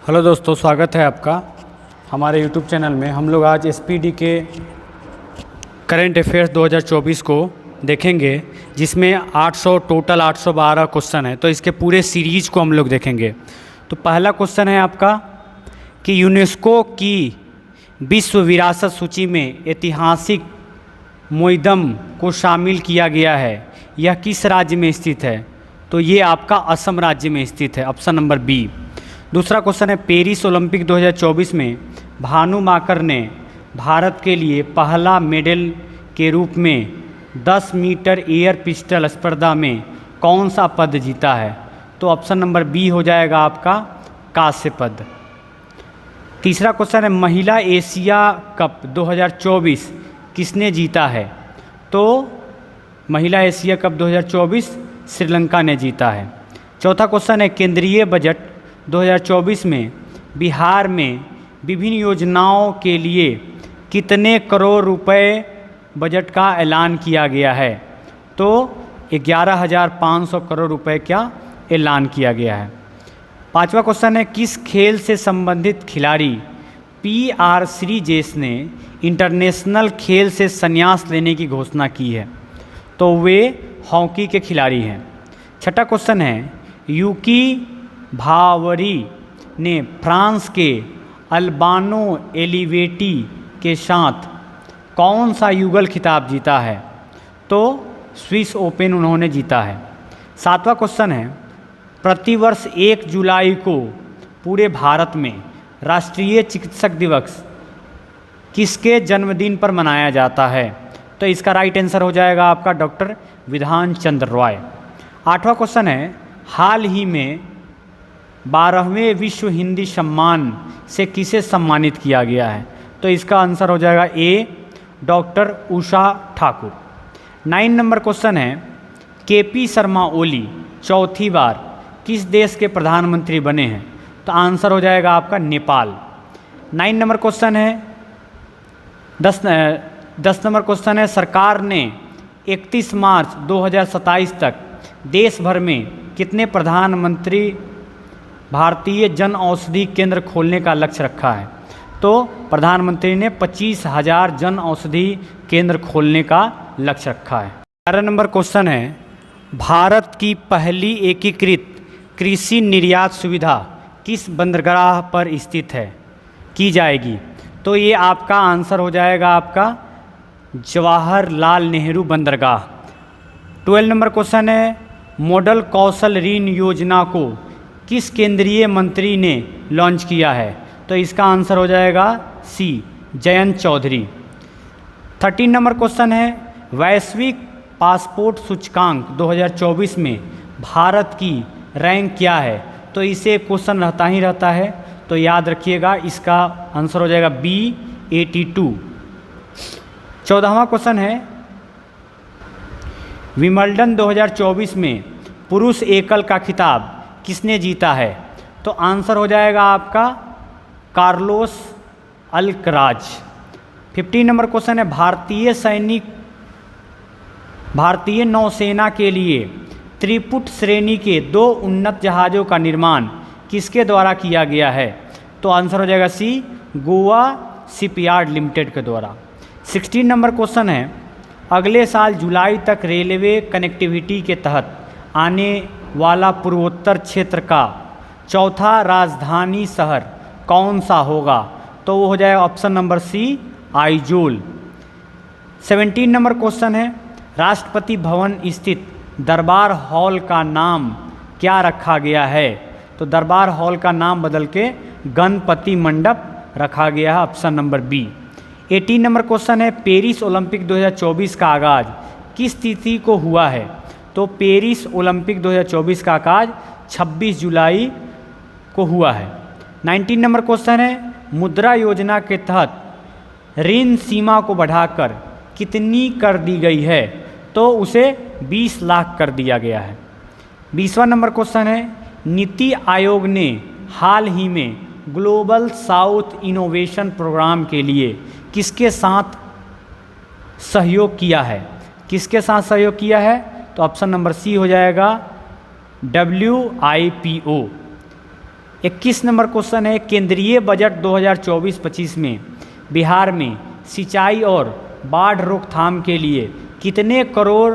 Hello दोस्तों, स्वागत है आपका हमारे यूट्यूब चैनल में। हम लोग आज एसपीडी के करंट अफेयर्स 2024 को देखेंगे, जिसमें 812 क्वेश्चन है। तो इसके पूरे सीरीज को हम लोग देखेंगे। तो पहला क्वेश्चन है आपका कि यूनेस्को की विश्व विरासत सूची में ऐतिहासिक मोइदम को शामिल किया गया है, यह किस राज्य में स्थित है? तो ये आपका असम राज्य में स्थित है, ऑप्शन नंबर बी। दूसरा क्वेश्चन है, पेरिस ओलंपिक 2024 में भानु माकर ने भारत के लिए पहला मेडल के रूप में 10 मीटर एयर पिस्टल स्पर्धा में कौन सा पद जीता है? तो ऑप्शन नंबर बी हो जाएगा आपका कांस्य पद। तीसरा क्वेश्चन है, महिला एशिया कप 2024 किसने जीता है? तो महिला एशिया कप 2024 श्रीलंका ने जीता है। चौथा क्वेश्चन है, केंद्रीय बजट 2024 में बिहार में विभिन्न योजनाओं के लिए कितने करोड़ रुपए बजट का ऐलान किया गया है? तो 11,500 करोड़ रुपए का ऐलान किया गया है। पांचवा क्वेश्चन है, किस खेल से संबंधित खिलाड़ी PR श्रीजेश ने इंटरनेशनल खेल से संन्यास लेने की घोषणा की है? तो वे हॉकी के खिलाड़ी हैं। छठा क्वेश्चन है, यूकी भावरी ने फ्रांस के अल्बानो एलिवेटी के साथ कौन सा युगल खिताब जीता है? तो स्विस ओपन उन्होंने जीता है। सातवां क्वेश्चन है, प्रतिवर्ष 1 जुलाई को पूरे भारत में राष्ट्रीय चिकित्सक दिवस किसके जन्मदिन पर मनाया जाता है? तो इसका राइट आंसर हो जाएगा आपका डॉक्टर विधान चंद्र रॉय। आठवां क्वेश्चन है, हाल ही में 12वें विश्व हिंदी सम्मान से किसे सम्मानित किया गया है? तो इसका आंसर हो जाएगा ए, doctor Usha Thakur. 9 number question है, KP शर्मा ओली चौथी बार किस देश के प्रधानमंत्री बने हैं? तो आंसर हो जाएगा आपका नेपाल। 9 नंबर क्वेश्चन है, 10 नंबर क्वेश्चन है, सरकार ने 31 मार्च 2027 तक देश भर में कितने प्रधानमंत्री भारतीय जन औषधि केंद्र खोलने का लक्ष्य रखा है? तो प्रधानमंत्री ने 25,000 जन औषधि केंद्र खोलने का लक्ष्य रखा है। 11 नंबर क्वेश्चन है, भारत की पहली एकीकृत कृषि निर्यात सुविधा किस बंदरगाह पर स्थित है की जाएगी? तो ये आपका आंसर हो जाएगा आपका जवाहरलाल नेहरू बंदरगाह। 12 नंबर क्वेश्चन है, मॉडल कौशल ऋण योजना को किस केंद्रीय मंत्री ने लॉन्च किया है? तो इसका आंसर हो जाएगा सी, जयंत चौधरी। 13 नंबर क्वेश्चन है, वैश्विक पासपोर्ट सूचकांक 2024 में भारत की रैंक क्या है? तो इसे क्वेश्चन रहता ही रहता है, तो याद रखिएगा, इसका आंसर हो जाएगा बी, 82। 14वां क्वेश्चन है, विंबलडन 2024 में पुरुष एकल का खिताब किसने जीता है? तो आंसर हो जाएगा आपका कार्लोस अल्कराज। 15 नंबर क्वेश्चन है, भारतीय नौसेना के लिए त्रिपुट श्रेणी के 2 उन्नत जहाज़ों का निर्माण किसके द्वारा किया गया है? तो आंसर हो जाएगा सी, गोवा शिपयार्ड लिमिटेड के द्वारा। 16 नंबर क्वेश्चन है, अगले साल जुलाई तक रेलवे कनेक्टिविटी के तहत आने वाला पूर्वोत्तर क्षेत्र का चौथा राजधानी शहर कौन सा होगा? तो वो हो जाएगा option number C, Aizawl. 17 number question है, राष्ट्रपति भवन स्थित दरबार हॉल का नाम क्या रखा गया है? तो दरबार हॉल का नाम बदल के गणपति मंडप रखा गया है, option number B. 18 number question है, पेरिस ओलंपिक 2024 का आगाज़ किस तिथि को हुआ है? तो पेरिस ओलंपिक 2024 का आगाज़ 26 जुलाई को हुआ है। 19 नंबर क्वेश्चन है, मुद्रा योजना के तहत ऋण सीमा को बढ़ाकर कितनी कर दी गई है? तो उसे 20 लाख कर दिया गया है। 20वां नंबर क्वेश्चन है, नीति आयोग ने हाल ही में ग्लोबल साउथ इनोवेशन प्रोग्राम के लिए किसके साथ सहयोग किया है? किसके साथ सहयोग किया है? तो ऑप्शन नंबर सी हो जाएगा WIPO। 21 नंबर क्वेश्चन है, केंद्रीय बजट 2024-25 में बिहार में सिंचाई और बाढ़ रोकथाम के लिए कितने करोड़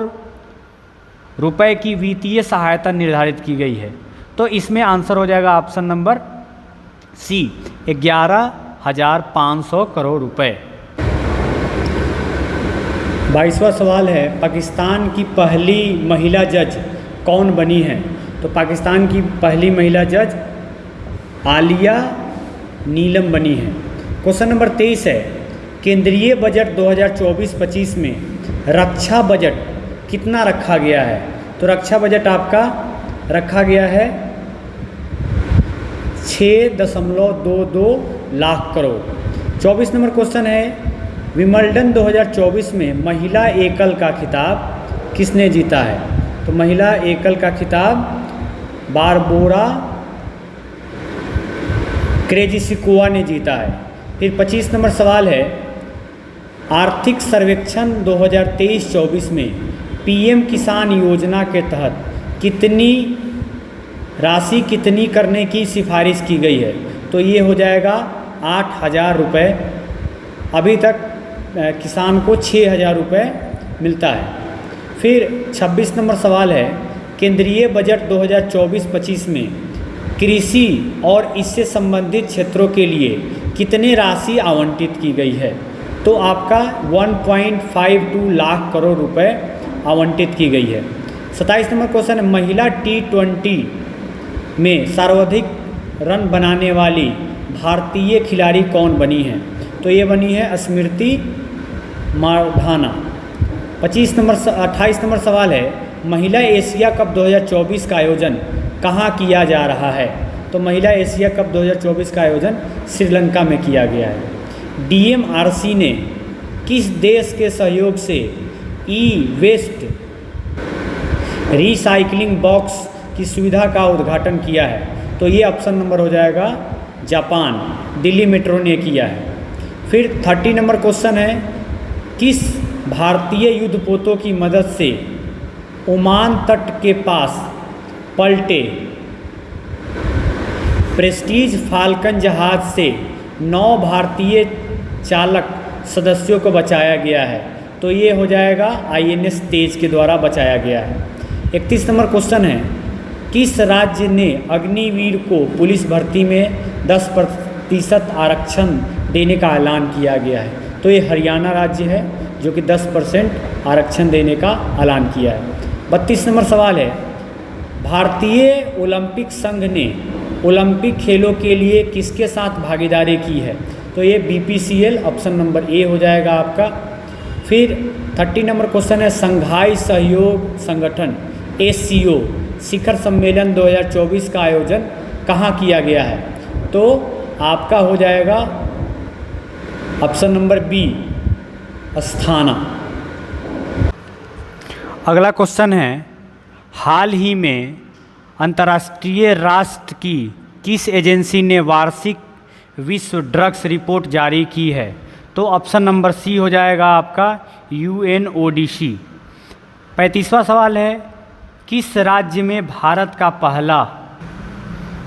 रुपए की वित्तीय सहायता निर्धारित की गई है? तो इसमें आंसर हो जाएगा ऑप्शन नंबर सी, 11,500 करोड़ रुपए। 22वां सवाल है, पाकिस्तान की पहली महिला जज कौन बनी है? तो पाकिस्तान की पहली महिला जज आलिया नीलम बनी है। क्वेश्चन नंबर 23 है, केंद्रीय बजट 2024-25 में रक्षा बजट कितना रखा गया है? तो रक्षा बजट आपका रखा गया है 6.22 लाख करोड़। 24 नंबर क्वेश्चन है, विंबलडन 2024 में महिला एकल का खिताब किसने जीता है? तो महिला एकल का खिताब बारबोरा क्रेजिसिकोवा ने जीता है। फिर 25 नंबर सवाल है, आर्थिक सर्वेक्षण 2023-24 में पीएम किसान योजना के तहत कितनी राशि कितनी करने की सिफारिश की गई है? तो ये हो जाएगा 8,000 रुपये। अभी तक किसान को 6,000 रुपये मिलता है। फिर 26 नंबर सवाल है, केंद्रीय बजट 2024-25 में कृषि और इससे संबंधित क्षेत्रों के लिए कितनी राशि आवंटित की गई है? तो आपका 1.52 लाख करोड़ रुपए आवंटित की गई है। 27 नंबर क्वेश्चन है, महिला T20 में सर्वाधिक रन बनाने वाली भारतीय खिलाड़ी कौन बनी है? तो ये बनी है स्मृति मारधाना। 28 नंबर सवाल है, महिला एशिया कप 2024 का आयोजन कहाँ किया जा रहा है? तो महिला एशिया कप 2024 का आयोजन श्रीलंका में किया गया है। DMRC ने किस देश के सहयोग से ई-वेस्ट रिसाइकलिंग बॉक्स की सुविधा का उद्घाटन किया है? तो ये ऑप्शन नंबर हो जाएगा जापान, दिल्ली मेट्रो ने किया है। फिर 30 नंबर क्वेश्चन है, किस भारतीय युद्धपोतों की मदद से ओमान तट के पास पलटे प्रेस्टीज फाल्कन जहाज से 9 भारतीय चालक सदस्यों को बचाया गया है? तो ये हो जाएगा INS तेज के द्वारा बचाया गया है। 31 नंबर क्वेश्चन है, किस राज्य ने अग्निवीर को पुलिस भर्ती में 10% आरक्षण देने का ऐलान किया गया है? तो ये हरियाणा राज्य है जो कि 10% आरक्षण देने का ऐलान किया है। 32 नंबर सवाल है, भारतीय ओलंपिक संघ ने ओलंपिक खेलों के लिए किसके साथ भागीदारी की है? तो ये BPCL ऑप्शन नंबर ए हो जाएगा आपका। फिर 30 नंबर क्वेश्चन है, संघाई सहयोग संगठन SCO शिखर सम्मेलन 2024 का आयोजन कहाँ किया गया है? तो आपका हो जाएगा ऑप्शन नंबर बी, अस्थाना। अगला क्वेश्चन है, हाल ही में अंतर्राष्ट्रीय राष्ट्र की किस एजेंसी ने वार्षिक विश्व ड्रग्स रिपोर्ट जारी की है? तो ऑप्शन नंबर सी हो जाएगा आपका UNODC। 35वां सवाल है, किस राज्य में भारत का पहला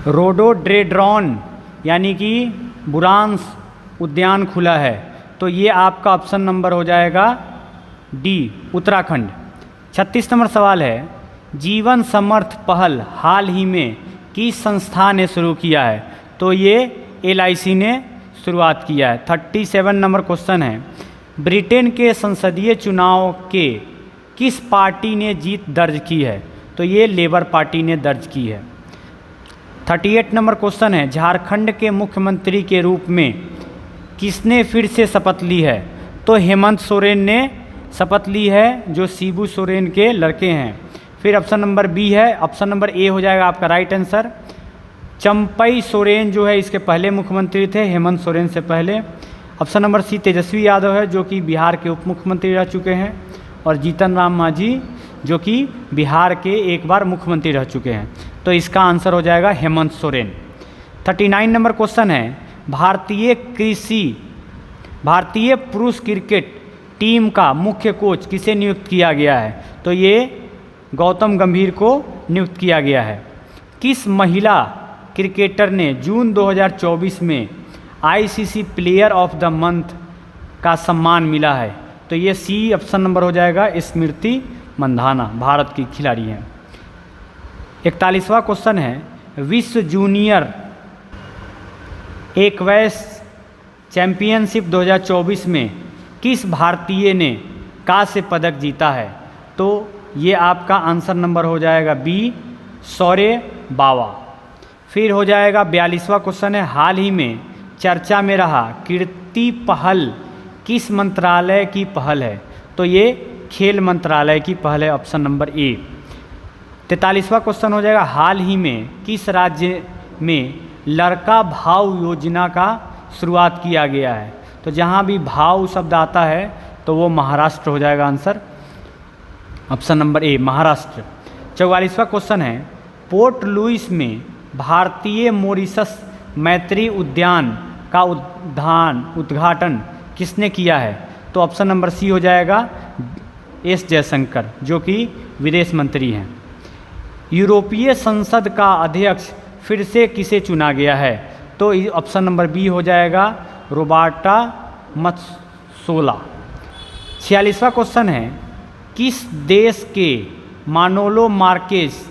रोडोडेंड्रॉन यानी कि बुरांश उद्यान खुला है? तो ये आपका ऑप्शन नंबर हो जाएगा डी, उत्तराखंड। 36 नंबर सवाल है, जीवन समर्थ पहल हाल ही में किस संस्था ने शुरू किया है? तो ये LIC ने शुरुआत किया है। 37 नंबर क्वेश्चन है, ब्रिटेन के संसदीय चुनाव के किस पार्टी ने जीत दर्ज की है? तो ये लेबर पार्टी ने दर्ज की है। 38 नंबर क्वेश्चन है, झारखंड के मुख्यमंत्री के रूप में किसने फिर से शपथ ली है? तो हेमंत सोरेन ने शपथ ली है, जो शिबू सोरेन के लड़के हैं। फिर ऑप्शन नंबर बी है, ऑप्शन नंबर ए हो जाएगा आपका राइट आंसर। चंपई सोरेन जो है इसके पहले मुख्यमंत्री थे, हेमंत सोरेन से पहले। ऑप्शन नंबर सी, तेजस्वी यादव है जो कि बिहार के उप मुख्यमंत्री रह चुके हैं। और जीतन राम मांझी जो कि बिहार के एक बार मुख्यमंत्री रह चुके हैं। तो इसका आंसर हो जाएगा हेमंत सोरेन। 39 नंबर क्वेश्चन है, भारतीय पुरुष क्रिकेट टीम का मुख्य कोच किसे नियुक्त किया गया है? तो ये गौतम गंभीर को नियुक्त किया गया है। किस महिला क्रिकेटर ने जून 2024 में ICC player of the month का सम्मान मिला है? तो ये सी ऑप्शन नंबर हो जाएगा, स्मृति मंधाना भारत की खिलाड़ी हैं। 41वां क्वेश्चन है, विश्व जूनियर एक्वेस चैंपियनशिप 2024 में किस भारतीय ने कांस्य पदक जीता है? तो ये आपका आंसर नंबर हो जाएगा बी, शौर्य बावा। फिर हो जाएगा 42वां क्वेश्चन है, हाल ही में चर्चा में रहा कीर्ति पहल किस मंत्रालय की पहल है? तो ये खेल मंत्रालय की पहल है, ऑप्शन नंबर ए। 43वां क्वेश्चन हो जाएगा, हाल ही में किस राज्य में लड़का भाव योजना का शुरुआत किया गया है? तो जहाँ भी भाव शब्द आता है तो वो महाराष्ट्र हो जाएगा answer, option number A Maharashtra. 44वां क्वेश्चन है, पोर्ट लुइस में भारतीय मॉरिशस मैत्री उद्यान का उद्घाटन किसने किया है? तो ऑप्शन नंबर सी हो जाएगा, एस जयशंकर, जो कि विदेश मंत्री हैं। यूरोपीय संसद का अध्यक्ष फिर से किसे चुना गया है? तो ऑप्शन नंबर बी हो जाएगा, रोबर्टा मत्सोला। 46वां क्वेश्चन है, किस देश के मानोलो मार्केस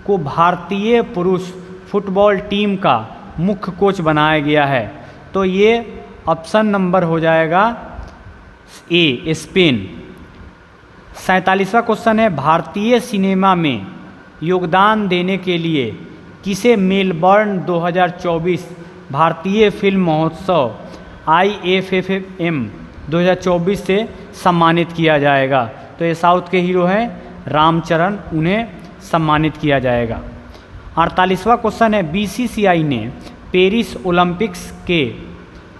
को भारतीय पुरुष फुटबॉल टीम का मुख्य कोच बनाया गया है? तो ये ऑप्शन नंबर हो जाएगा ए, स्पेन। 47वां क्वेश्चन है, भारतीय सिनेमा में योगदान देने के लिए किसे मेलबर्न 2024 भारतीय फिल्म महोत्सव IFFM 2024 से सम्मानित किया जाएगा? तो ये साउथ के हीरो हैं रामचरण, उन्हें सम्मानित किया जाएगा। 48वां क्वेश्चन है, BCCI ने पेरिस ओलंपिक्स के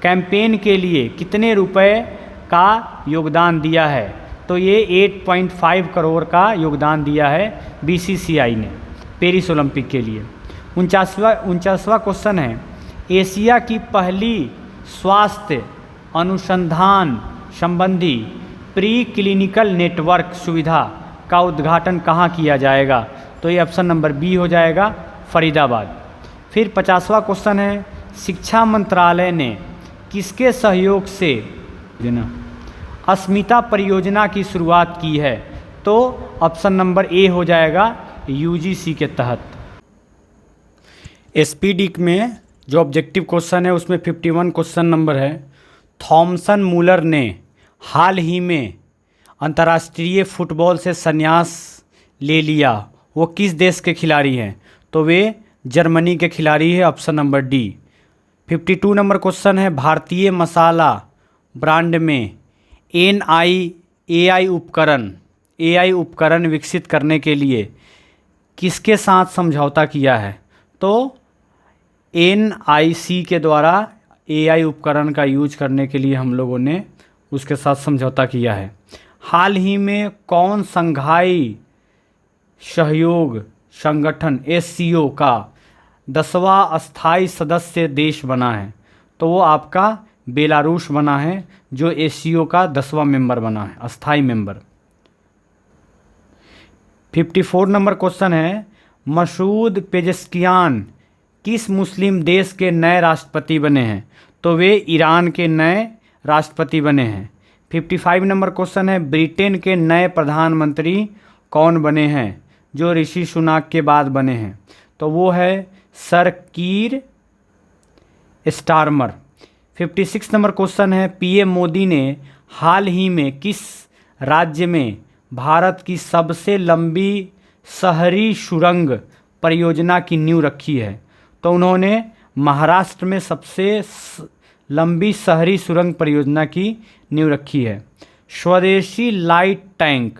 कैंपेन के लिए कितने रुपए का योगदान दिया है? तो ये 8.5 करोड़ का योगदान दिया है BCCI ने पेरिस ओलंपिक के लिए। 49वां क्वेश्चन है, एशिया की पहली स्वास्थ्य अनुसंधान संबंधी प्री क्लिनिकल नेटवर्क सुविधा का उद्घाटन कहाँ किया जाएगा? तो ये ऑप्शन नंबर बी हो जाएगा, फरीदाबाद। फिर 50वां क्वेश्चन है, शिक्षा मंत्रालय ने किसके सहयोग से अस्मिता परियोजना की शुरुआत की है? तो ऑप्शन नंबर ए हो जाएगा, UGC के तहत। SPD में जो ऑब्जेक्टिव क्वेश्चन है उसमें 51 क्वेश्चन नंबर है, थॉमसन मूलर ने हाल ही में अंतर्राष्ट्रीय फुटबॉल से संन्यास ले लिया, वो किस देश के खिलाड़ी हैं? तो वे जर्मनी के खिलाड़ी है, option number D. 52 number question है, भारतीय मसाला ब्रांड में AI उपकरण विकसित करने के लिए किसके साथ समझौता किया है? तो NIC के द्वारा AI उपकरण का यूज करने के लिए हम लोगों ने उसके साथ समझौता किया है। हाल ही में कौन संघाई सहयोग संगठन SCO का 10वां अस्थायी सदस्य देश बना है? तो वो आपका बेलारूस बना है, जो SCO का 10वां मेंबर बना है, अस्थायी मेंबर। 54 नंबर क्वेश्चन है, मसूद पेजेश्कियान किस मुस्लिम देश के नए राष्ट्रपति बने हैं? तो वे ईरान के नए राष्ट्रपति बने हैं। 55 नंबर क्वेश्चन है, ब्रिटेन के नए प्रधानमंत्री कौन बने हैं जो ऋषि सुनाक के बाद बने हैं? तो वो है सर कीर स्टारमर। 56 नंबर क्वेश्चन है, PM मोदी ने हाल ही में किस राज्य में भारत की सबसे लंबी शहरी सुरंग परियोजना की नींव रखी है? तो उन्होंने महाराष्ट्र में सबसे लंबी शहरी सुरंग परियोजना की नींव रखी है। स्वदेशी लाइट टैंक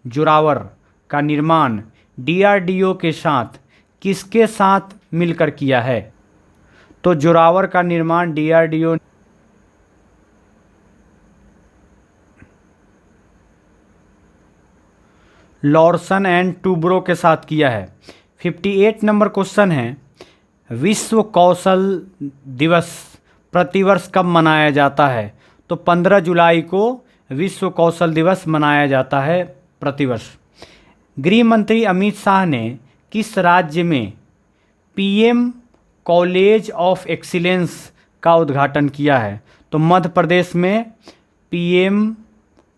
जोरावर का निर्माण DRDO के साथ किसके साथ मिलकर किया है? तो जोरावर का निर्माण DRDO लॉर्सन एंड टूब्रो के साथ किया है। 58 नंबर क्वेश्चन है, विश्व कौशल दिवस प्रतिवर्ष कब मनाया जाता है? तो 15 जुलाई को विश्व कौशल दिवस मनाया जाता है प्रतिवर्ष। गृह मंत्री अमित शाह ने किस राज्य में PM कॉलेज ऑफ एक्सीलेंस का उद्घाटन किया है? तो मध्य प्रदेश में पीएम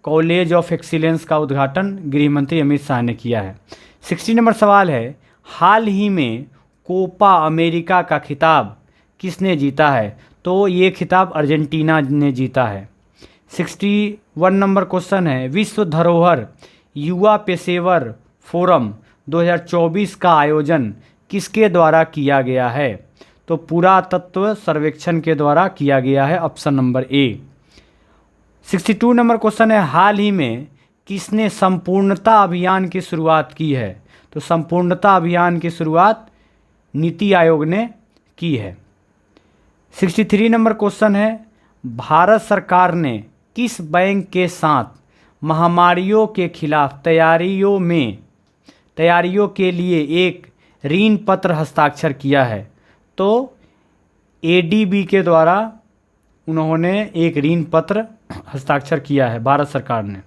कॉलेज ऑफ एक्सीलेंस का उद्घाटन गृह मंत्री अमित शाह ने किया है। 60 नंबर सवाल है, हाल ही में कोपा अमेरिका का खिताब किसने जीता है? तो ये खिताब अर्जेंटीना ने जीता है। 61 नंबर क्वेश्चन है, विश्व धरोहर युवा पेशेवर फोरम 2024 का आयोजन किसके द्वारा किया गया है? तो पुरातत्व सर्वेक्षण के द्वारा किया गया है, ऑप्शन नंबर ए। 62 नंबर क्वेश्चन है, हाल ही में किसने संपूर्णता अभियान की शुरुआत की है? तो संपूर्णता अभियान की शुरुआत नीति आयोग ने की है। 63 नंबर क्वेश्चन है, भारत सरकार ने किस बैंक के साथ महामारियों के खिलाफ तैयारियों के लिए एक ऋण पत्र हस्ताक्षर किया है? तो एडीबी के द्वारा उन्होंने एक ऋण पत्र हस्ताक्षर किया है भारत सरकार ने।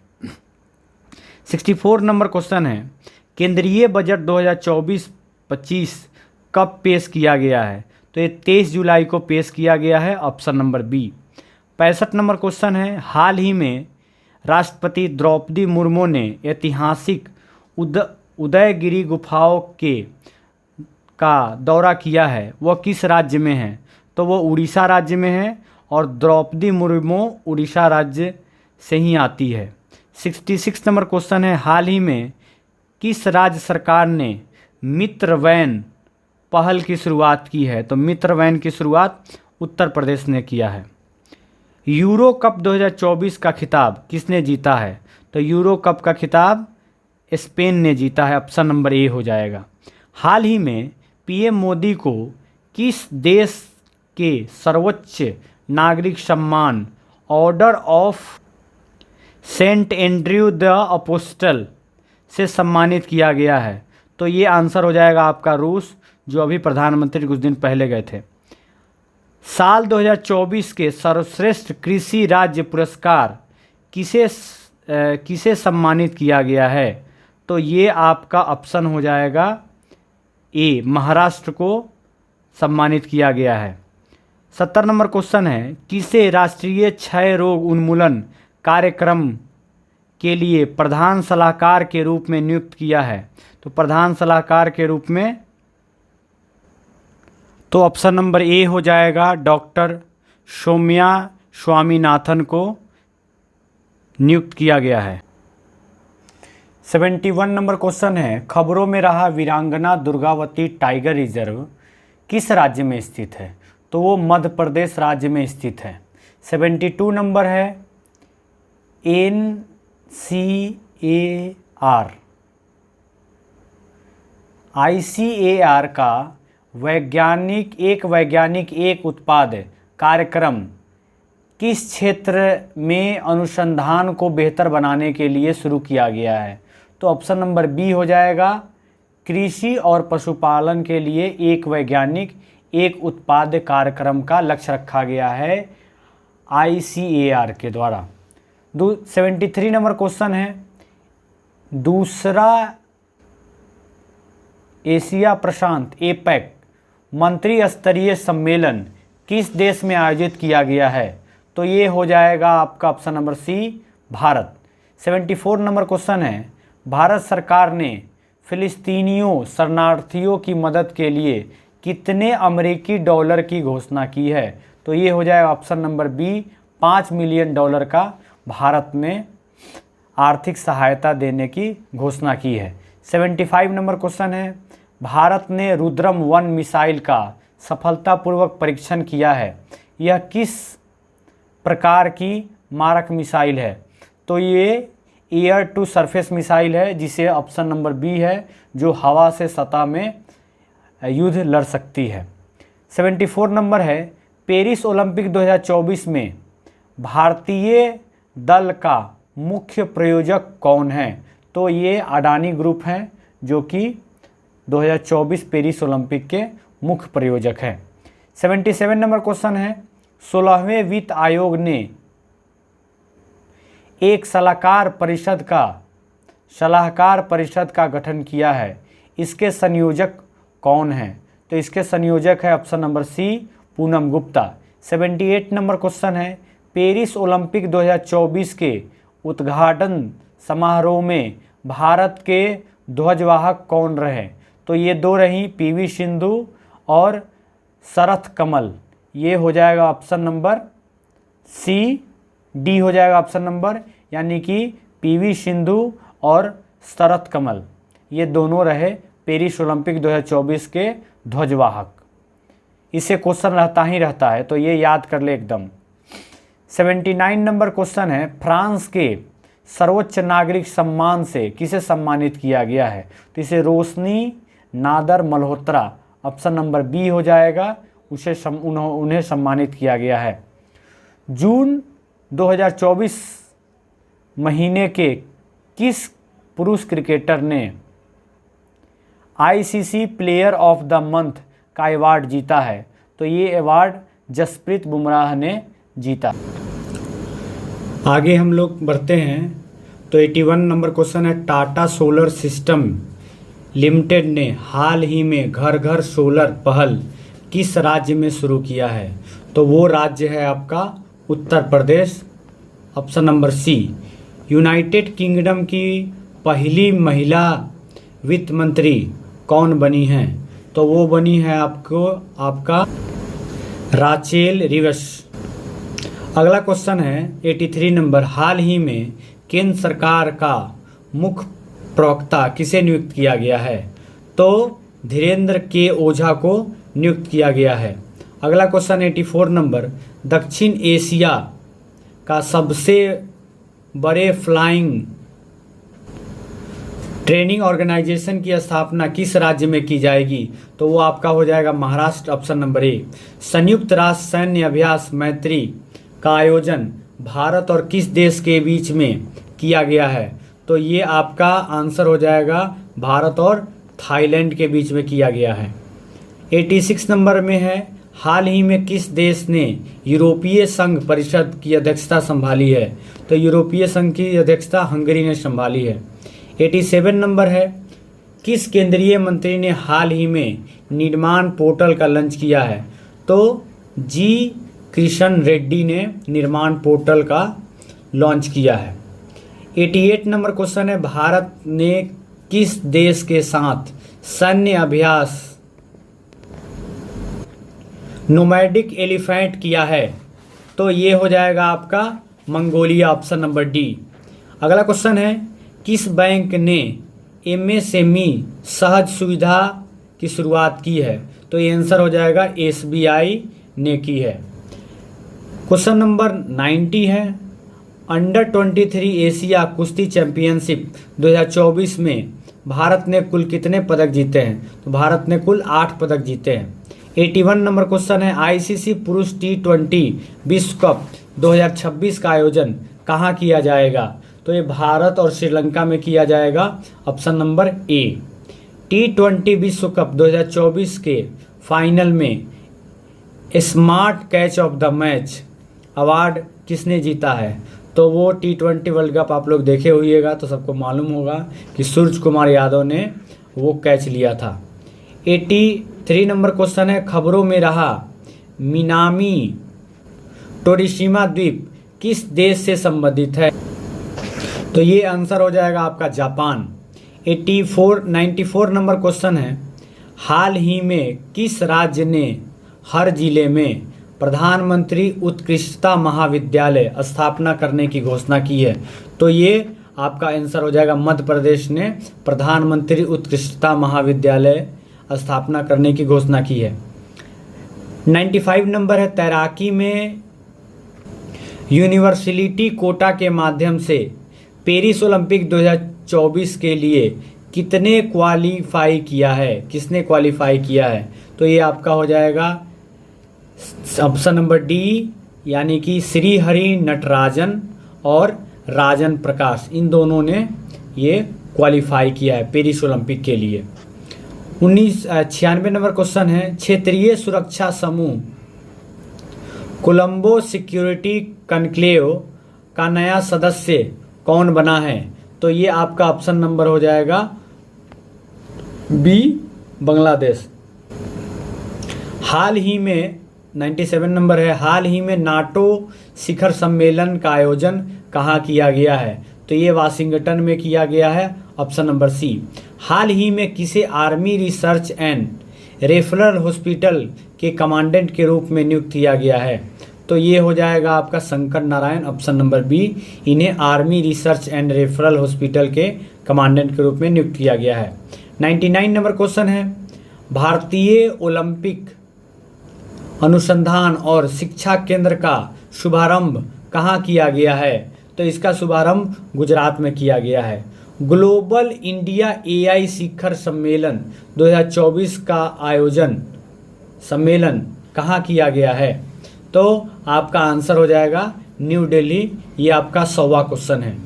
64 नंबर क्वेश्चन है, केंद्रीय बजट 2024-25 कब पेश किया गया है? तो ये 23 जुलाई को पेश किया गया है, option number B. 65 number question है, हाल ही में राष्ट्रपति द्रौपदी मुर्मू ने ऐतिहासिक उदयगिरी गुफाओं का दौरा किया है, वह किस राज्य में है? तो वो उड़ीसा राज्य में है और द्रौपदी मुर्मू उड़ीसा राज्य से ही आती है। 66 नंबर क्वेश्चन है, हाल ही में किस राज्य सरकार ने मित्र वैन पहल की शुरुआत की है? तो मित्र वैन की शुरुआत उत्तर प्रदेश ने किया है। यूरो कप 2024 का खिताब किसने जीता है? तो यूरो कप का खिताब स्पेन ने जीता है, ऑप्शन नंबर ए हो जाएगा। हाल ही में पीएम मोदी को किस देश के सर्वोच्च नागरिक सम्मान order of Saint Andrew the Apostle से सम्मानित किया गया है? तो ये आंसर हो जाएगा आपका रूस, जो अभी प्रधानमंत्री कुछ दिन पहले गए थे। साल 2024 के सर्वश्रेष्ठ कृषि राज्य पुरस्कार किसे सम्मानित किया गया है? तो ये आपका ऑप्शन हो जाएगा ए, महाराष्ट्र को सम्मानित किया गया है। 70 नंबर क्वेश्चन है, किसे राष्ट्रीय क्षय रोग उन्मूलन कार्यक्रम के लिए प्रधान सलाहकार के रूप में नियुक्त किया है? तो प्रधान सलाहकार के रूप में तो ऑप्शन नंबर ए हो जाएगा, डॉक्टर सौम्या स्वामीनाथन को नियुक्त किया गया है। 71 नंबर क्वेश्चन है, खबरों में रहा वीरांगना दुर्गावती टाइगर रिजर्व किस राज्य में स्थित है? तो वो मध्य प्रदेश राज्य में स्थित है। 72 नंबर है, NCAR ICAR का वैज्ञानिक एक उत्पाद कार्यक्रम किस क्षेत्र में अनुसंधान को बेहतर बनाने के लिए शुरू किया गया है? तो ऑप्शन नंबर बी हो जाएगा, कृषि और पशुपालन के लिए एक वैज्ञानिक एक उत्पाद कार्यक्रम का लक्ष्य रखा गया है ICAR के द्वारा। 73 नंबर क्वेश्चन है, दूसरा एशिया प्रशांत APEC मंत्री स्तरीय सम्मेलन किस देश में आयोजित किया गया है? तो ये हो जाएगा आपका option number C, Bharat. 74 number question है, भारत सरकार ने फिलिस्तीनियों शरणार्थियों की मदद के लिए कितने अमेरिकी डॉलर की घोषणा की है? तो ये हो जाएगा ऑप्शन नंबर बी, $5 मिलियन का भारत में आर्थिक सहायता देने की घोषणा की है। 75 नंबर क्वेश्चन है, भारत ने रुद्रम 1 मिसाइल का सफलतापूर्वक परीक्षण किया है, यह किस प्रकार की मारक मिसाइल है? तो ये एयर टू सरफेस मिसाइल है, जिसे ऑप्शन नंबर बी है, जो हवा से सतह में युद्ध लड़ सकती है। 74 नंबर है, पेरिस ओलंपिक 2024 में भारतीय दल का मुख्य प्रायोजक कौन है? तो ये अडानी ग्रुप हैं, जो कि 2024 पेरिस ओलंपिक के मुख्य प्रायोजक हैं। 77 नंबर क्वेश्चन है, 16वें वित्त आयोग ने एक सलाहकार परिषद का गठन किया है, इसके संयोजक कौन हैं? तो इसके संयोजक है option number C Poonam Gupta. 78 number question है, पेरिस ओलंपिक 2024 के उद्घाटन समारोह में भारत के ध्वजवाहक कौन रहे? तो ये दो रही, पीवी सिंधु और शरथ कमल। ये हो जाएगा ऑप्शन नंबर सी, डी हो जाएगा ऑप्शन नंबर, यानी कि पीवी सिंधु और शरथ कमल, ये दोनों रहे पेरिस ओलंपिक 2024 के ध्वजवाहक। इससे क्वेश्चन रहता ही रहता है, तो ये याद कर ले एकदम। 79 नंबर क्वेश्चन है, फ्रांस के सर्वोच्च नागरिक सम्मान से किसे सम्मानित किया गया है? तो इसे Roshni Nadar Malhotra, option number B हो जाएगा, उन्हें सम्मानित किया गया है। जून 2024 महीने के किस पुरुष क्रिकेटर ने ICC player of the month का अवार्ड जीता है? तो ये अवार्ड जसप्रीत बुमराह ने जीता। आगे हम लोग बढ़ते हैं, तो 81 नंबर क्वेश्चन है, टाटा सोलर सिस्टम लिमिटेड ने हाल ही में घर घर सोलर पहल किस राज्य में शुरू किया है? तो वो राज्य है आपका Uttar Pradesh, option number C. United Kingdom की पहली महिला वित्त मंत्री कौन बनी हैं? तो वो बनी है आपका राचेल रिवस। अगला क्वेश्चन है 83 नंबर, हाल ही में केंद्र सरकार का मुख्य प्रवक्ता किसे नियुक्त किया गया है? तो धीरेन्द्र के ओझा को नियुक्त किया गया है। अगला क्वेश्चन 84 नंबर, दक्षिण एशिया का सबसे बड़े फ्लाइंग ट्रेनिंग ऑर्गेनाइजेशन की स्थापना किस राज्य में की जाएगी? तो वो आपका हो जाएगा महाराष्ट्र, ऑप्शन नंबर ए। संयुक्त राष्ट्र सैन्य अभ्यास मैत्री का आयोजन भारत और किस देश के बीच में किया गया है? तो ये आपका आंसर हो जाएगा भारत और थाईलैंड के बीच में किया गया है। 86 नंबर में है, हाल ही में किस देश ने यूरोपीय संघ परिषद की अध्यक्षता संभाली है? तो यूरोपीय संघ की अध्यक्षता हंगरी ने संभाली है। 87 नंबर है, किस केंद्रीय मंत्री ने हाल ही में निर्माण पोर्टल का लॉन्च किया है? तो जी किशन रेड्डी ने निर्माण पोर्टल का लॉन्च किया है। 88 नंबर क्वेश्चन है, भारत ने किस देश के साथ सैन्य अभ्यास नोमैडिक एलिफेंट किया है? तो ये हो जाएगा आपका मंगोलिया, ऑप्शन नंबर डी। अगला क्वेश्चन है, किस बैंक ने एमएसएमई सहज सुविधा की शुरुआत की है? तो ये आंसर हो जाएगा एसबीआई ने की है। क्वेश्चन नंबर 90 है, अंडर 23 एशिया कुश्ती चैंपियनशिप 2024 में भारत ने कुल कितने पदक जीते हैं? तो भारत ने कुल 8 पदक जीते हैं। 81 नंबर क्वेश्चन है, आईसीसी पुरुष T20 विश्व कप 2026 का आयोजन कहाँ किया जाएगा? तो ये भारत और श्रीलंका में किया जाएगा, ऑप्शन नंबर ए। T20 विश्व कप 2024 के फाइनल में smart catch of the match award किसने जीता है? तो वो T20 वर्ल्ड कप आप लोग देखे होइएगा तो सबको मालूम होगा कि सूर्य कुमार यादव ने वो कैच लिया था। 83 नंबर क्वेश्चन है, खबरों में रहा मिनामी टोरिशिमा द्वीप किस देश से संबंधित है? तो ये आंसर हो जाएगा आपका जापान। 94 नंबर क्वेश्चन है, हाल ही में किस राज्य ने हर जिले में प्रधानमंत्री उत्कृष्टता महाविद्यालय स्थापना करने की घोषणा की है? तो ये आपका आंसर हो जाएगा मध्य प्रदेश ने प्रधानमंत्री उत्कृष्टता महाविद्यालय स्थापना करने की घोषणा की है। 95 नंबर है, तैराकी में यूनिवर्सिटी कोटा के माध्यम से पेरिस ओलंपिक 2024 के लिए कितने क्वालीफाई किया है? किसने क्वालीफाई किया है? तो ये आपका हो जाएगा ऑप्शन नंबर डी, यानी कि श्री हरि नटराजन और राजन प्रकाश, इन दोनों ने ये क्वालीफाई किया है पेरिस ओलंपिक के लिए। 96 नंबर क्वेश्चन है, क्षेत्रीय सुरक्षा समूह कोलंबो सिक्योरिटी कॉन्क्लेव का नया सदस्य कौन बना है? तो ये आपका ऑप्शन नंबर हो जाएगा बी, बांग्लादेश। हाल ही में 97 नंबर है, हाल ही में नाटो शिखर सम्मेलन का आयोजन कहाँ किया गया है? तो ये वाशिंगटन में किया गया है, ऑप्शन नंबर सी। हाल ही में किसे army research and referral hospital के कमांडेंट के रूप में नियुक्त किया गया है? तो ये हो जाएगा आपका Shankar Narayan, option number B. इन्हें army research and referral hospital के कमांडेंट के रूप में नियुक्त किया गया है। 99 नंबर क्वेश्चन है, भारतीय ओलंपिक अनुसंधान और शिक्षा केंद्र का शुभारंभ कहाँ किया गया है? तो इसका शुभारंभ गुजरात में किया गया है। ग्लोबल इंडिया एआई शिखर सम्मेलन 2024 का आयोजन सम्मेलन कहाँ किया गया है? तो आपका आंसर हो जाएगा न्यू दिल्ली। ये आपका 100वां क्वेश्चन है।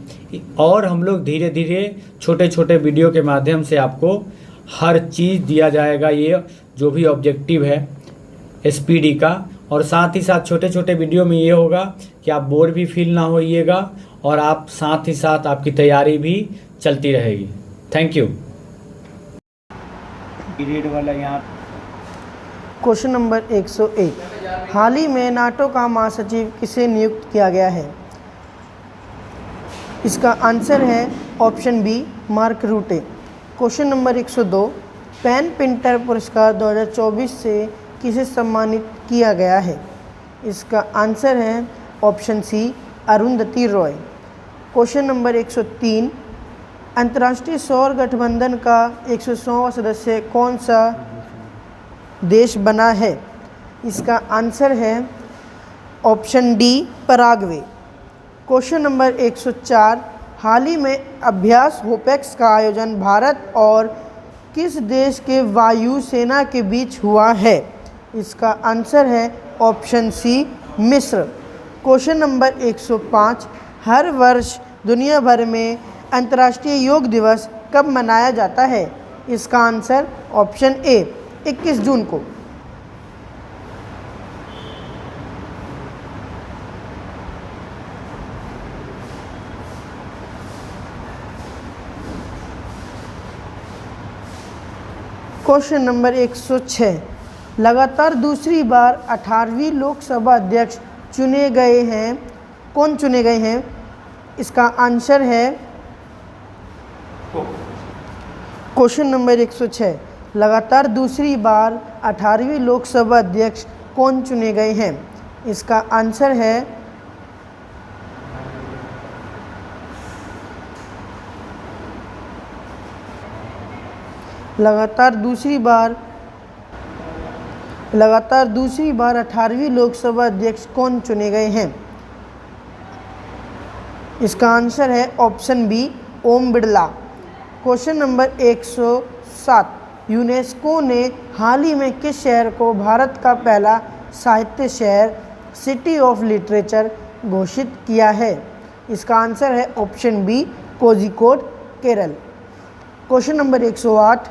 और हम लोग धीरे धीरे छोटे छोटे वीडियो के माध्यम से आपको हर चीज़ दिया जाएगा, ये जो भी ऑब्जेक्टिव है एसपीडी का। और साथ ही साथ छोटे छोटे वीडियो में ये होगा कि आप बोर भी फील ना होइएगा और आप साथ ही साथ आपकी तैयारी भी चलती रहेगी। Thank you. पीरियड वाला यहाँ क्वेश्चन नंबर 101, हाल ही में नाटो का महासचिव किसे नियुक्त किया गया है? इसका आंसर है option B, Mark Rutte. Question number 102, PEN Pinter पुरस्कार 2024 से किसे सम्मानित किया गया है? इसका आंसर है option C, Arundhati Roy. Question number 103, अंतर्राष्ट्रीय सौर गठबंधन का 100वां सदस्य कौन सा देश बना है? इसका आंसर है option D, Paraguay. Question number 104, हाल ही में अभ्यास होपेक्स का आयोजन भारत और किस देश के वायु सेना के बीच हुआ है? इसका आंसर है ऑप्शन सी, मिस्र। क्वेश्चन नंबर 105, हर वर्ष दुनिया भर में अंतर्राष्ट्रीय योग दिवस कब मनाया जाता है? इसका आंसर ऑप्शन ए, 21 जून को। क्वेश्चन नंबर 106, लगातार दूसरी बार 18वीं लोकसभा अध्यक्ष चुने गए हैं, कौन चुने गए हैं? इसका आंसर है क्वेश्चन नंबर 106, लगातार दूसरी बार 18वीं लोकसभा अध्यक्ष कौन चुने गए हैं? इसका आंसर है लगातार दूसरी बार 18वीं लोकसभा अध्यक्ष कौन चुने गए हैं? इसका आंसर है option B, Om Birla. Question number 107, UNESCO ने हाल ही में किस शहर को भारत का पहला साहित्य शहर, सिटी ऑफ लिटरेचर घोषित किया है? इसका आंसर है option B, Kozhikode, Kerala. Question number 108,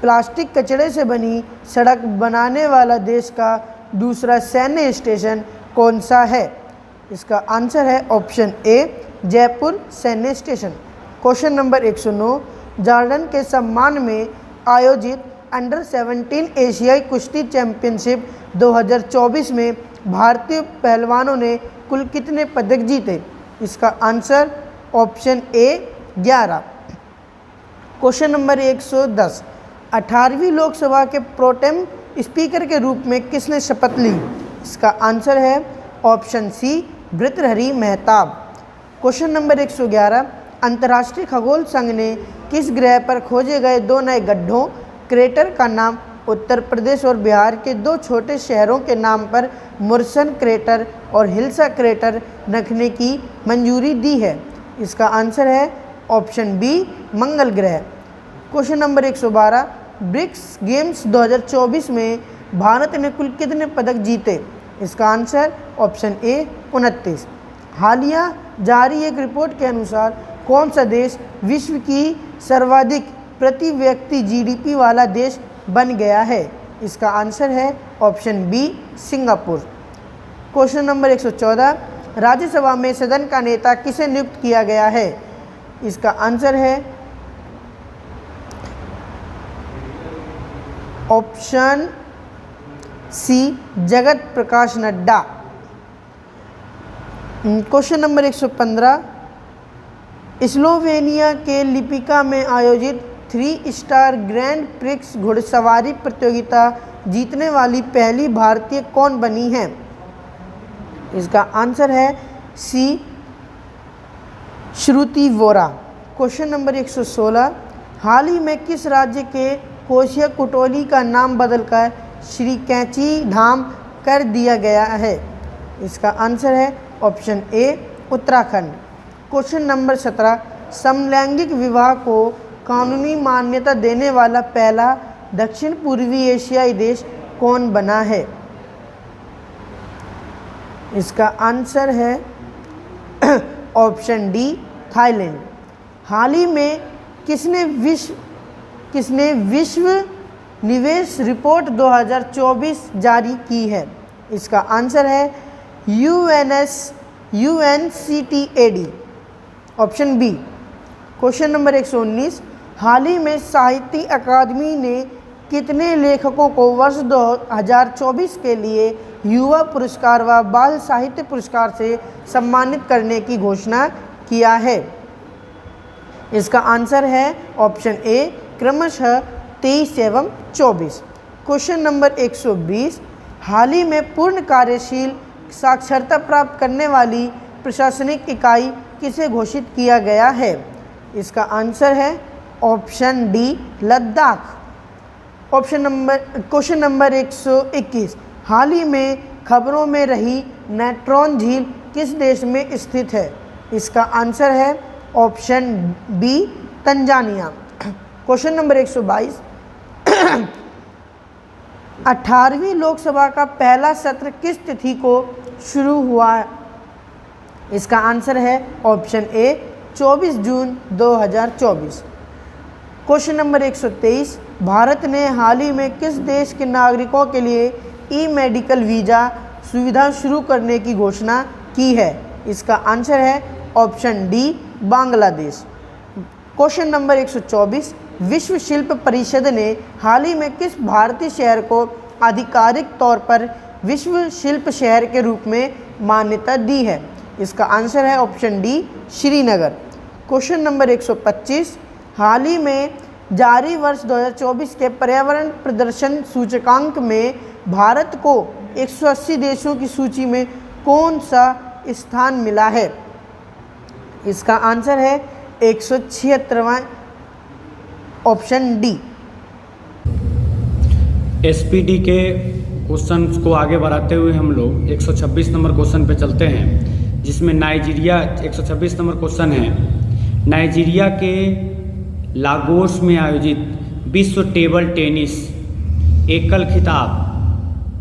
plastic कचरे से बनी सड़क बनाने वाला देश का दूसरा सैन्य स्टेशन कौन सा है? इसका आंसर है ऑप्शन ए, जयपुर सैन्य स्टेशन। क्वेश्चन नंबर 109, जॉर्डन के सम्मान में आयोजित अंडर 17 एशियाई कुश्ती चैंपियनशिप 2024 में भारतीय पहलवानों ने कुल कितने पदक जीते? इसका answer option A, 11। Question number 110, 18वीं लोकसभा के प्रोटेम स्पीकर के रूप में किसने शपथ ली? इसका आंसर है option C, Bhartruhari Mahtab. Question number 111, अंतर्राष्ट्रीय खगोल संघ ने किस ग्रह पर खोजे गए 2 नए गड्ढों, क्रेटर का नाम उत्तर प्रदेश और बिहार के 2 छोटे शहरों के नाम पर मुर्सन क्रेटर और हिल्सा क्रेटर रखने की मंजूरी दी है? इसका आंसर है ऑप्शन बी, मंगल ग्रह। क्वेश्चन नंबर 112, ब्रिक्स गेम्स 2024 में भारत ने कुल कितने पदक जीते? इसका आंसर ऑप्शन ए, 29। हालिया जारी एक रिपोर्ट के अनुसार कौन सा देश विश्व की सर्वाधिक प्रति व्यक्ति जीडीपी वाला देश बन गया है? इसका आंसर है option B, Singapore. Question number 114, Rajya Sabha में सदन का नेता किसे नियुक्त किया गया है? इसका आंसर है ऑप्शन सी Jagat Prakash Nadda. Question number 115, Slovenia के लिपिका में आयोजित 3 स्टार ग्रैंड प्रिक्स घुड़सवारी प्रतियोगिता जीतने वाली पहली भारतीय कौन बनी है? इसका आंसर है सी श्रुति वोरा। क्वेश्चन नंबर 116, हाल ही में किस राज्य के कोशिया कुटोली का नाम बदलकर श्री कैंची धाम कर दिया गया है? इसका आंसर है ऑप्शन ए उत्तराखंड। क्वेश्चन नंबर 17, समलैंगिक विवाह को कानूनी मान्यता देने वाला पहला दक्षिण पूर्वी एशियाई देश कौन बना है? इसका आंसर है ऑप्शन डी थाईलैंड। हाल ही में किसने विश्व निवेश रिपोर्ट 2024 जारी की है? इसका आंसर है UNCTAD, option B. Question number 119, हाल ही में साहित्य अकादमी ने कितने लेखकों को वर्ष 2024 के लिए युवा पुरस्कार व बाल साहित्य पुरस्कार से सम्मानित करने की घोषणा किया है? इसका आंसर है ऑप्शन ए क्रमशः 23 एवं 24। क्वेश्चन नंबर 120, हाल ही में पूर्ण कार्यशील साक्षरता प्राप्त करने वाली प्रशासनिक इकाई किसे घोषित किया गया है? इसका आंसर है option D Ladakh. Question number 121, हाल ही में खबरों में रही नेट्रॉन झील किस देश में स्थित है? इसका आंसर है option B Tanzania. Question number 122, 18वीं लोकसभा का पहला सत्र किस तिथि को शुरू हुआ? इसका आंसर है ऑप्शन ए 24 जून 2024। क्वेश्चन नंबर 123, भारत ने हाल ही में किस देश के नागरिकों के लिए ई मेडिकल वीज़ा सुविधा शुरू करने की घोषणा की है? इसका आंसर है option D Bangladesh. Question number 124, विश्व शिल्प परिषद ने हाल ही में किस भारतीय शहर को आधिकारिक तौर पर विश्व शिल्प शहर के रूप में मान्यता दी है? इसका आंसर है option D Srinagar. Question number 125, हाल ही में जारी वर्ष 2024 के पर्यावरण प्रदर्शन सूचकांक में भारत को 180 देशों की सूची में कौन सा स्थान मिला है? इसका आंसर है 176वां, ऑप्शन डी। एसपीडी के क्वेश्चन को आगे बढ़ाते हुए हम लोग 126 नंबर क्वेश्चन पे चलते हैं, जिसमें नाइजीरिया 126 नंबर क्वेश्चन है, नाइजीरिया के लागोस में आयोजित विश्व टेबल टेनिस एकल खिताब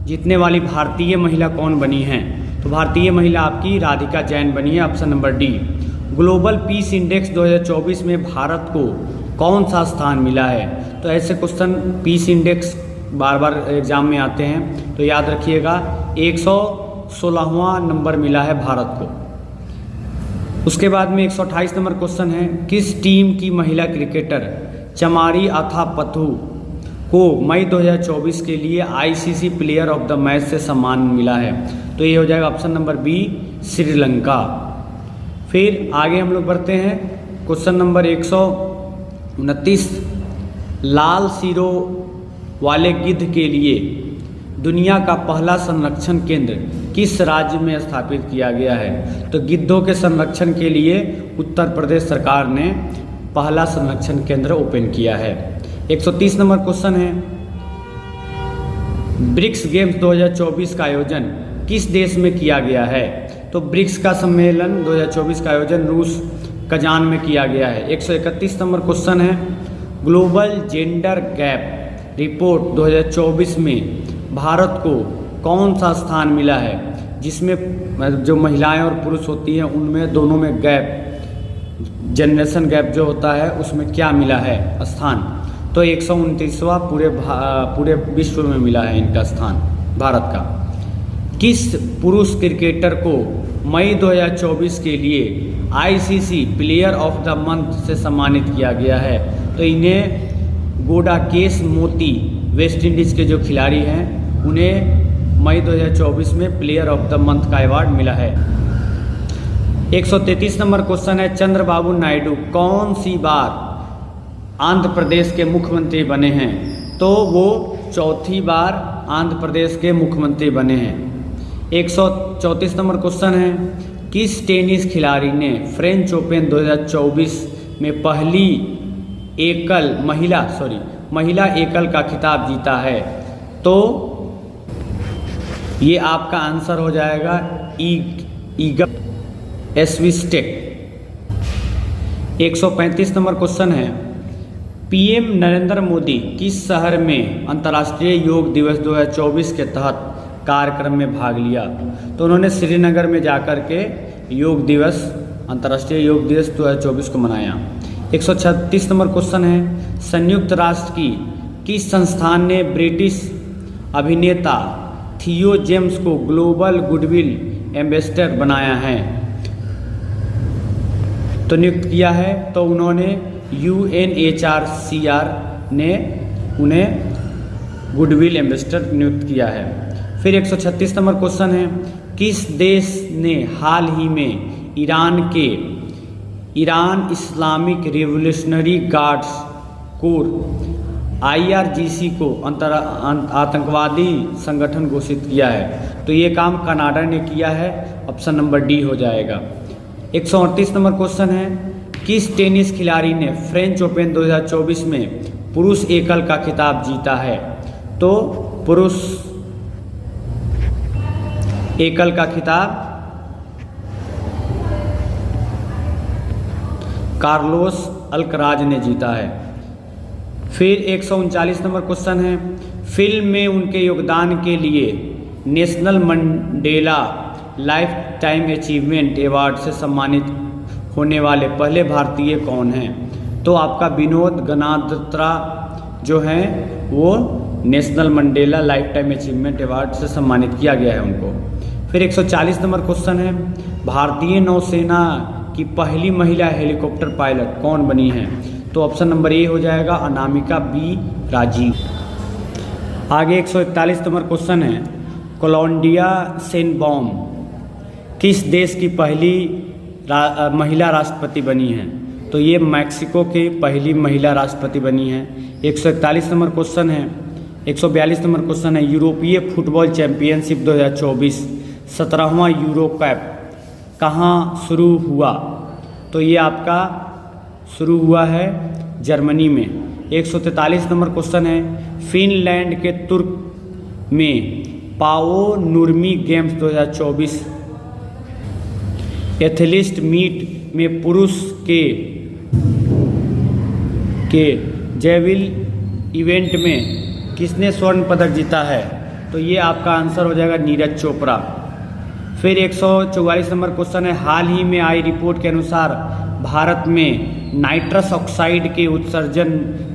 जीतने वाली भारतीय महिला कौन बनी है? तो भारतीय महिला आपकी राधिका जैन बनी है, option number D. Global peace index 2024 में भारत को कौन सा स्थान मिला है? तो ऐसे क्वेश्चन पीस इंडेक्स बार बार एग्जाम में आते हैं, तो याद रखिएगा 116वां नंबर मिला है भारत को। उसके बाद में 128 नंबर क्वेश्चन है, किस टीम की महिला क्रिकेटर चमारी अथापथु को मई 2024 के लिए ICC player of the match से सम्मान मिला है? तो ये हो जाएगा ऑप्शन नंबर बी श्रीलंका। फिर आगे हम लोग बढ़ते हैं, क्वेश्चन नंबर 129, लाल सिरों वाले गिद्ध के लिए दुनिया का पहला संरक्षण केंद्र किस राज्य में स्थापित किया गया है? तो गिद्धों के संरक्षण के लिए उत्तर प्रदेश सरकार ने पहला संरक्षण केंद्र ओपन किया है। 130 नंबर क्वेश्चन है, ब्रिक्स गेम्स 2024 का आयोजन किस देश में किया गया है? तो ब्रिक्स का सम्मेलन 2024 का आयोजन रूस कजान में किया गया है। 131 नंबर क्वेश्चन है, ग्लोबल जेंडर गैप रिपोर्ट 2024 में भारत को कौन सा स्थान मिला है, जिसमें जो महिलाएं और पुरुष होती हैं उनमें दोनों में गैप, जनरेशन गैप जो होता है उसमें क्या मिला है स्थान? तो 129वां पूरे विश्व में मिला है इनका स्थान भारत का। किस पुरुष क्रिकेटर को मई 2024 के लिए ICC player of the month से सम्मानित किया गया है? तो इन्हें गोडाकेश मोती वेस्ट इंडीज़ के जो खिलाड़ी हैं उन्हें मई 2024 में प्लेयर ऑफ द मंथ का अवार्ड मिला है। 133 नंबर क्वेश्चन है, चंद्रबाबू नायडू कौन सी बार आंध्र प्रदेश के मुख्यमंत्री बने हैं? तो वो चौथी बार आंध्र प्रदेश के मुख्यमंत्री बने हैं। 134 नंबर क्वेश्चन है, किस टेनिस खिलाड़ी ने फ्रेंच ओपन 2024 में पहली महिला एकल का खिताब जीता है? तो ये आपका आंसर हो जाएगा ईगा स्विस्टेक। 135 नंबर क्वेश्चन है, पीएम नरेंद्र मोदी किस शहर में अंतर्राष्ट्रीय योग दिवस 2024 के तहत कार्यक्रम में भाग लिया? तो उन्होंने श्रीनगर में जाकर के अंतर्राष्ट्रीय योग दिवस 2024 को मनाया। 136 नंबर क्वेश्चन है, संयुक्त राष्ट्र की किस संस्थान ने ब्रिटिश अभिनेता थियो जेम्स को ग्लोबल गुडविल एम्बेसडर बनाया है? तो नियुक्त किया है, तो उन्होंने UNHRCR ने उन्हें गुडविल एम्बेसडर नियुक्त किया है। फिर 136 नंबर क्वेश्चन है, किस देश ने हाल ही में Iran Islamic revolutionary guards core IRGC को आतंकवादी संगठन घोषित किया है? तो ये काम कनाडा ने किया है, ऑप्शन नंबर डी हो जाएगा। 138 नंबर क्वेश्चन है, किस टेनिस खिलाड़ी ने फ्रेंच ओपन 2024 में पुरुष एकल का खिताब जीता है? तो पुरुष एकल का खिताब कार्लोस अल्कराज ने जीता है। फिर 139 नंबर क्वेश्चन है, फिल्म में उनके योगदान के लिए national Mandela life time achievement award से सम्मानित होने वाले पहले भारतीय कौन हैं? तो आपका विनोद गनाद्रा जो हैं वो national Mandela life time achievement award से सम्मानित किया गया है उनको। फिर 140 नंबर क्वेश्चन है, भारतीय नौसेना की पहली महिला हेलीकॉप्टर पायलट कौन बनी है? तो ऑप्शन नंबर ए हो जाएगा अनामिका बी राजीव। आगे 141 नंबर क्वेश्चन है, क्लॉडिया शेनबॉम किस देश की पहली महिला राष्ट्रपति बनी है? तो ये मैक्सिको की पहली महिला राष्ट्रपति बनी है। 141 नंबर क्वेश्चन है, 142 नंबर क्वेश्चन है, यूरोपीय फुटबॉल चैंपियनशिप 2024 17वां यूरो कप कहाँ शुरू हुआ? तो ये आपका शुरू हुआ है जर्मनी में। 143 नंबर क्वेश्चन है, फिनलैंड के तुर्क में पाओ नुर्मी गेम्स 2024 एथलीट मीट में पुरुष के जैवलिन इवेंट में किसने स्वर्ण पदक जीता है? तो ये आपका आंसर हो जाएगा नीरज चोपड़ा। फिर 144 नंबर क्वेश्चन है, हाल ही में आई रिपोर्ट के अनुसार भारत में नाइट्रस ऑक्साइड के उत्सर्जन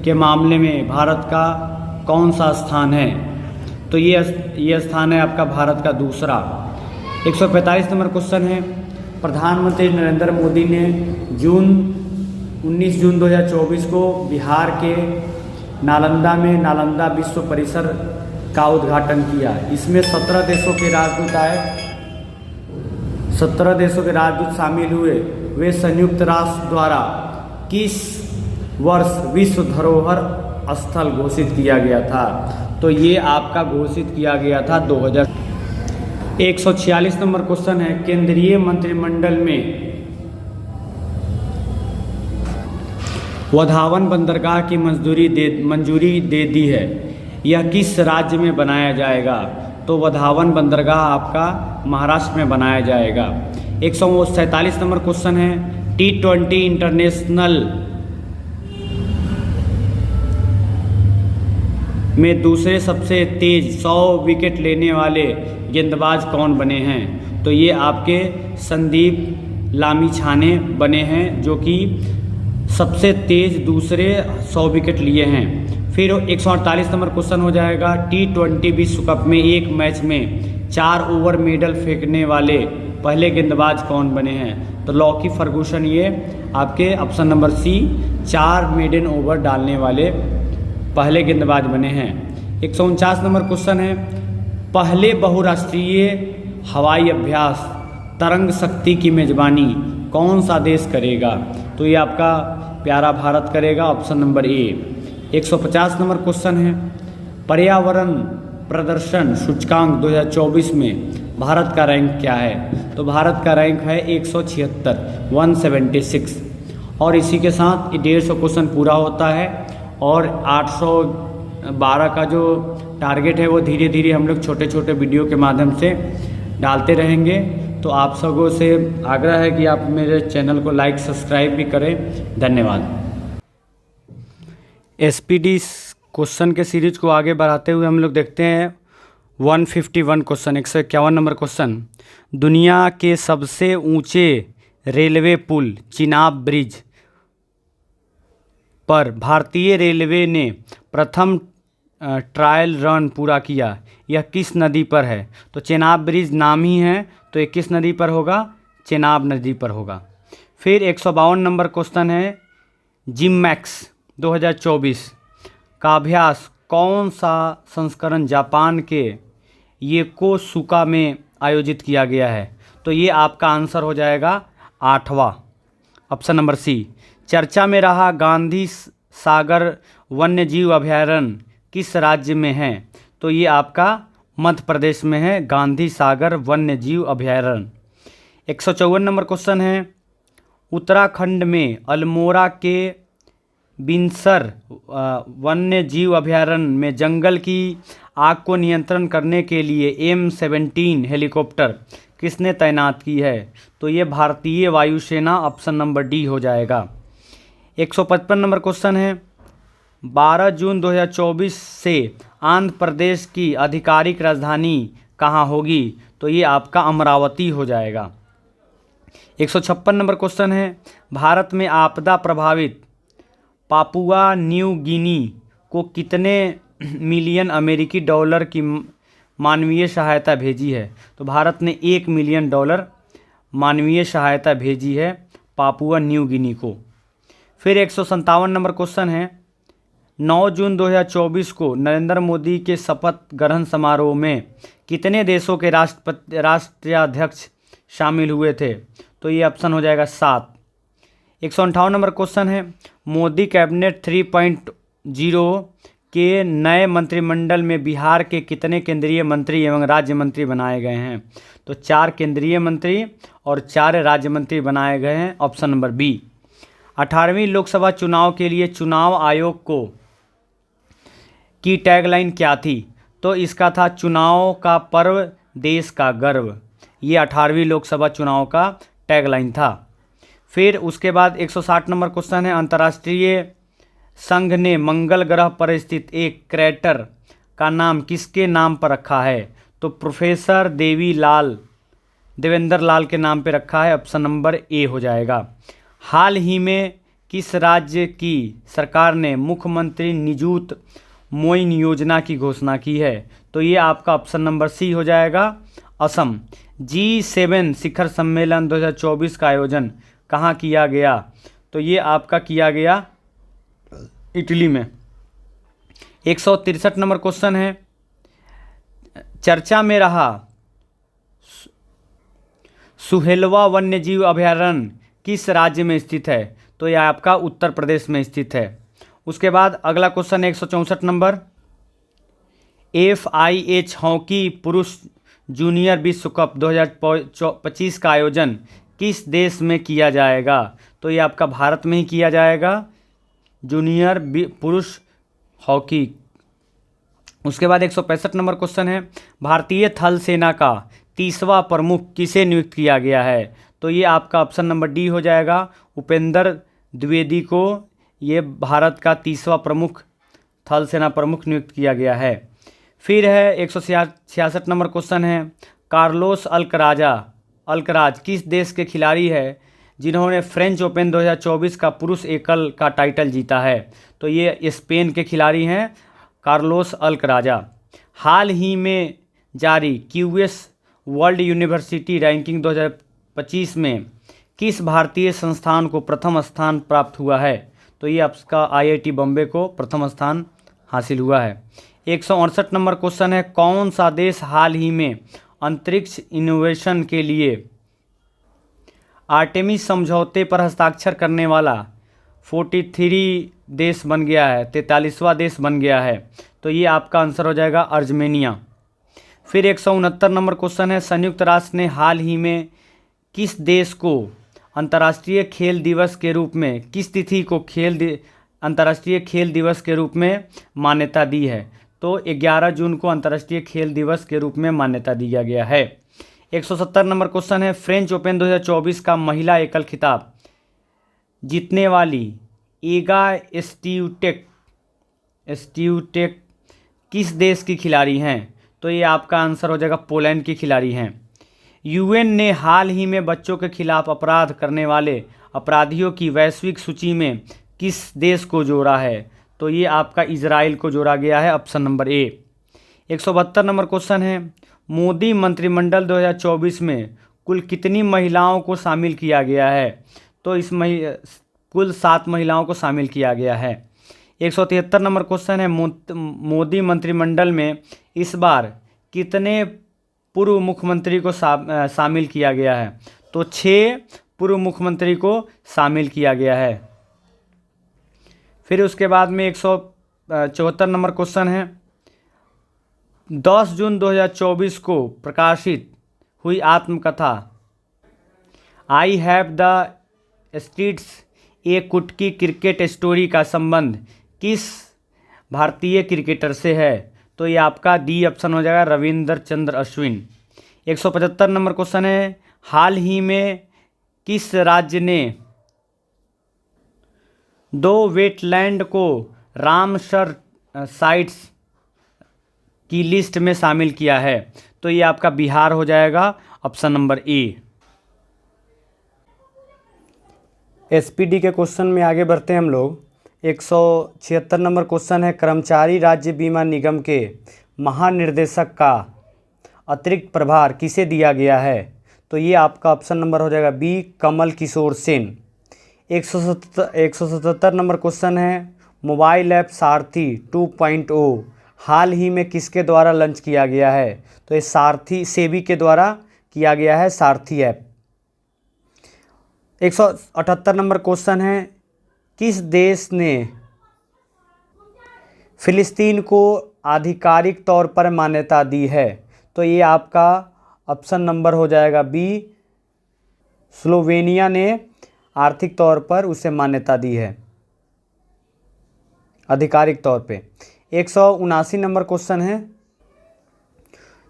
के मामले में भारत का कौन सा स्थान है? तो ये स्थान है आपका भारत का दूसरा। 145 नंबर क्वेश्चन है, प्रधानमंत्री नरेंद्र मोदी ने 19 जून 2024 को बिहार के नालंदा में नालंदा विश्व परिसर का उद्घाटन किया। इसमें 17 देशों के राजदूत आए, 17 देशों के राजदूत शामिल हुए। वे संयुक्त राष्ट्र द्वारा किस वर्ष विश्व धरोहर स्थल घोषित किया गया था? तो ये आपका घोषित किया गया था 2000। 146 नंबर क्वेश्चन है, केंद्रीय मंत्रिमंडल में वधावन बंदरगाह की मंजूरी दे दी है, यह किस राज्य में बनाया जाएगा? तो वधावन बंदरगाह आपका महाराष्ट्र में बनाया जाएगा। 147 नंबर क्वेश्चन है, T20 इंटरनेशनल में दूसरे सबसे तेज 100 विकेट लेने वाले गेंदबाज कौन बने हैं? तो ये आपके संदीप लामिछाने बने हैं, जो कि सबसे तेज दूसरे 100 विकेट लिए हैं। फिर 148 नंबर क्वेश्चन हो जाएगा, T20 विश्व कप में एक मैच में 4 ओवर मेडल फेंकने वाले पहले गेंदबाज कौन बने हैं? तो लॉकी फर्गूसन ये आपके option number C 4 maiden over डालने वाले पहले गेंदबाज बने हैं। 149 नंबर क्वेश्चन है, पहले बहुराष्ट्रीय हवाई अभ्यास तरंग शक्ति की मेजबानी कौन सा देश करेगा? तो ये आपका प्यारा भारत करेगा, ऑप्शन नंबर ए। 150 नंबर क्वेश्चन है, पर्यावरण प्रदर्शन सूचकांक 2024 में भारत का रैंक क्या है? तो भारत का रैंक है 176, 176। और इसी के साथ 150 क्वेश्चन पूरा होता है और 812 का जो टारगेट है वो धीरे धीरे हम लोग छोटे छोटे वीडियो के माध्यम से डालते रहेंगे। तो आप सबों से आग्रह है कि आप मेरे चैनल को लाइक सब्सक्राइब भी करें। धन्यवाद। एसपीडी क्वेश्चन के सीरीज को आगे बढ़ाते हुए हम लोग देखते हैं 151 क्वेश्चन, 151 नंबर क्वेश्चन। दुनिया के सबसे ऊंचे रेलवे पुल चिनाब ब्रिज पर भारतीय रेलवे ने प्रथम ट्रायल रन पूरा किया, यह किस नदी पर है? तो चेनाब ब्रिज नाम ही है, तो ये किस नदी पर होगा? चेनाब नदी पर होगा। फिर 152 नंबर क्वेश्चन है, जिमैक्स 2024 का अभ्यास कौन सा संस्करण जापान के योकोसुका में आयोजित किया गया है? तो ये आपका आंसर हो जाएगा 8वां, ऑप्शन नंबर सी। चर्चा में रहा गांधी सागर वन्यजीव अभयारण्य किस राज्य में है? तो ये आपका मध्य प्रदेश में है, गांधी सागर वन्यजीव अभयारण्य। 154 नंबर क्वेश्चन है, उत्तराखंड में अल्मोड़ा के बिनसर वन्यजीव अभयारण्य में जंगल की आग को नियंत्रण करने के लिए M17 हेलीकॉप्टर किसने तैनात की है? तो ये भारतीय वायुसेना, ऑप्शन नंबर डी हो जाएगा। 155 नंबर क्वेश्चन है, 12 जून 2024 से आंध्र प्रदेश की आधिकारिक राजधानी कहाँ होगी? तो ये आपका अमरावती हो जाएगा। 156 नंबर क्वेश्चन है, भारत में आपदा प्रभावित पापुआ न्यू गिनी को कितने मिलियन अमेरिकी डॉलर की मानवीय सहायता भेजी है? तो भारत ने $1 मिलियन मानवीय सहायता भेजी है पापुआ न्यू गिनी को। फिर 157 नंबर क्वेश्चन है, 9 जून 2024 को नरेंद्र मोदी के शपथ ग्रहण समारोह में कितने देशों के राष्ट्राध्यक्ष शामिल हुए थे? तो ये ऑप्शन हो जाएगा 7। 158 नंबर क्वेश्चन है, मोदी कैबिनेट 3.0 के नए मंत्रिमंडल में बिहार के कितने केंद्रीय मंत्री एवं राज्य मंत्री बनाए गए हैं? तो 4 केंद्रीय मंत्री और 4 राज्य मंत्री बनाए गए हैं, ऑप्शन नंबर बी। 18वीं लोकसभा चुनाव के लिए चुनाव आयोग को की टैगलाइन क्या थी? तो इसका था चुनाव का पर्व देश का गर्व। ये 18वीं लोकसभा चुनाव का टैगलाइन था। फिर उसके बाद 160 नंबर क्वेश्चन है, अंतर्राष्ट्रीय संघ ने मंगल ग्रह पर स्थित एक क्रेटर का नाम किसके नाम पर रखा है? तो प्रोफेसर देवेंद्र लाल के नाम पे रखा है, ऑप्शन नंबर ए हो जाएगा। हाल ही में किस राज्य की सरकार ने मुख्यमंत्री निजुत मोइन योजना की घोषणा की है? तो ये आपका ऑप्शन नंबर सी हो जाएगा, असम। G7 शिखर सम्मेलन 2024 का आयोजन कहाँ किया गया? तो ये आपका किया गया इटली में। 163 नंबर क्वेश्चन है, चर्चा में रहा सुहेलवा वन्यजीव अभयारण्य किस राज्य में स्थित है? तो यह आपका उत्तर प्रदेश में स्थित है। उसके बाद अगला क्वेश्चन है 164 नंबर, FIH हॉकी पुरुष जूनियर विश्व कप 2025 का आयोजन किस देश में किया जाएगा? तो ये आपका भारत में ही किया जाएगा, जूनियर पुरुष हॉकी। उसके बाद 165 नंबर क्वेश्चन है, भारतीय थल सेना का 30वां प्रमुख किसे नियुक्त किया गया है? तो ये आपका ऑप्शन नंबर डी हो जाएगा, उपेंद्र द्विवेदी को ये भारत का 30वां प्रमुख थल सेना प्रमुख नियुक्त किया गया है। फिर है 166 नंबर क्वेश्चन है, कार्लोस अल्कराज किस देश के खिलाड़ी है जिन्होंने फ्रेंच ओपन 2024 का पुरुष एकल का टाइटल जीता है? तो ये स्पेन के खिलाड़ी हैं, कार्लोस अल्कराजा। हाल ही में जारी QS वर्ल्ड यूनिवर्सिटी रैंकिंग 2025 में किस भारतीय संस्थान को प्रथम स्थान प्राप्त हुआ है? तो ये आपका IIT बॉम्बे को प्रथम स्थान हासिल हुआ है। 168 नंबर क्वेश्चन है, कौन सा देश हाल ही में अंतरिक्ष इनोवेशन के लिए आर्टेमिस समझौते पर हस्ताक्षर करने वाला 43 देश बन गया है, 43वां देश बन गया है? तो ये आपका आंसर हो जाएगा अर्मेनिया। फिर 169 नंबर क्वेश्चन है, संयुक्त राष्ट्र ने हाल ही में किस देश को अंतर्राष्ट्रीय खेल दिवस के रूप में, किस तिथि को अंतर्राष्ट्रीय खेल दिवस के रूप में मान्यता दी है? तो 11 जून को अंतर्राष्ट्रीय खेल दिवस के रूप में मान्यता दिया गया है। 170 नंबर क्वेश्चन है, फ्रेंच ओपन 2024 का महिला एकल खिताब जीतने वाली एगा स्टीवटेक किस देश की खिलाड़ी हैं? तो ये आपका आंसर हो जाएगा पोलैंड की खिलाड़ी हैं। यूएन ने हाल ही में बच्चों के खिलाफ अपराध करने वाले अपराधियों की वैश्विक सूची में किस देश को जोड़ा है? तो ये आपका इजराइल को जोड़ा गया है, ऑप्शन नंबर ए। 172 नंबर क्वेश्चन है, मोदी मंत्रिमंडल 2024 में कुल कितनी महिलाओं को शामिल किया गया है? तो कुल 7 महिलाओं को शामिल किया गया है। 173 नंबर क्वेश्चन है, मोदी मंत्रिमंडल में इस बार कितने पूर्व मुख्यमंत्री को शामिल किया गया है? तो 6 पूर्व मुख्यमंत्री को शामिल किया गया है। फिर उसके बाद में 174 नंबर क्वेश्चन है, 10 जून 2024 को प्रकाशित हुई आत्मकथा आई हैव द स्ट्रीट्स ए कुटकी क्रिकेट स्टोरी का संबंध किस भारतीय क्रिकेटर से है? तो ये आपका डी ऑप्शन हो जाएगा, रविंद्र चंद्र अश्विन। 175 नंबर क्वेश्चन है, हाल ही में किस राज्य ने 2 वेटलैंड को रामसर साइट्स की लिस्ट में शामिल किया है? तो ये आपका बिहार हो जाएगा, ऑप्शन नंबर ए। एसपीडी के क्वेश्चन में आगे बढ़ते हैं हम लोग। 176 नंबर क्वेश्चन है, कर्मचारी राज्य बीमा निगम के महानिर्देशक का अतिरिक्त प्रभार किसे दिया गया है? तो ये आपका ऑप्शन नंबर हो जाएगा B, Kamal Kishore Sen. 177 number question है, मोबाइल ऐप सारथी 2.0 हाल ही में किसके द्वारा लॉन्च किया गया है? तो ये सारथी सेबी के द्वारा किया गया है, सारथी ऐप। 178 नंबर क्वेश्चन है, किस देश ने फिलिस्तीन को आधिकारिक तौर पर मान्यता दी है? तो ये आपका ऑप्शन नंबर हो जाएगा बी, स्लोवेनिया ने आर्थिक तौर पर उसे मान्यता दी है, आधिकारिक तौर पे। 179 नंबर क्वेश्चन है,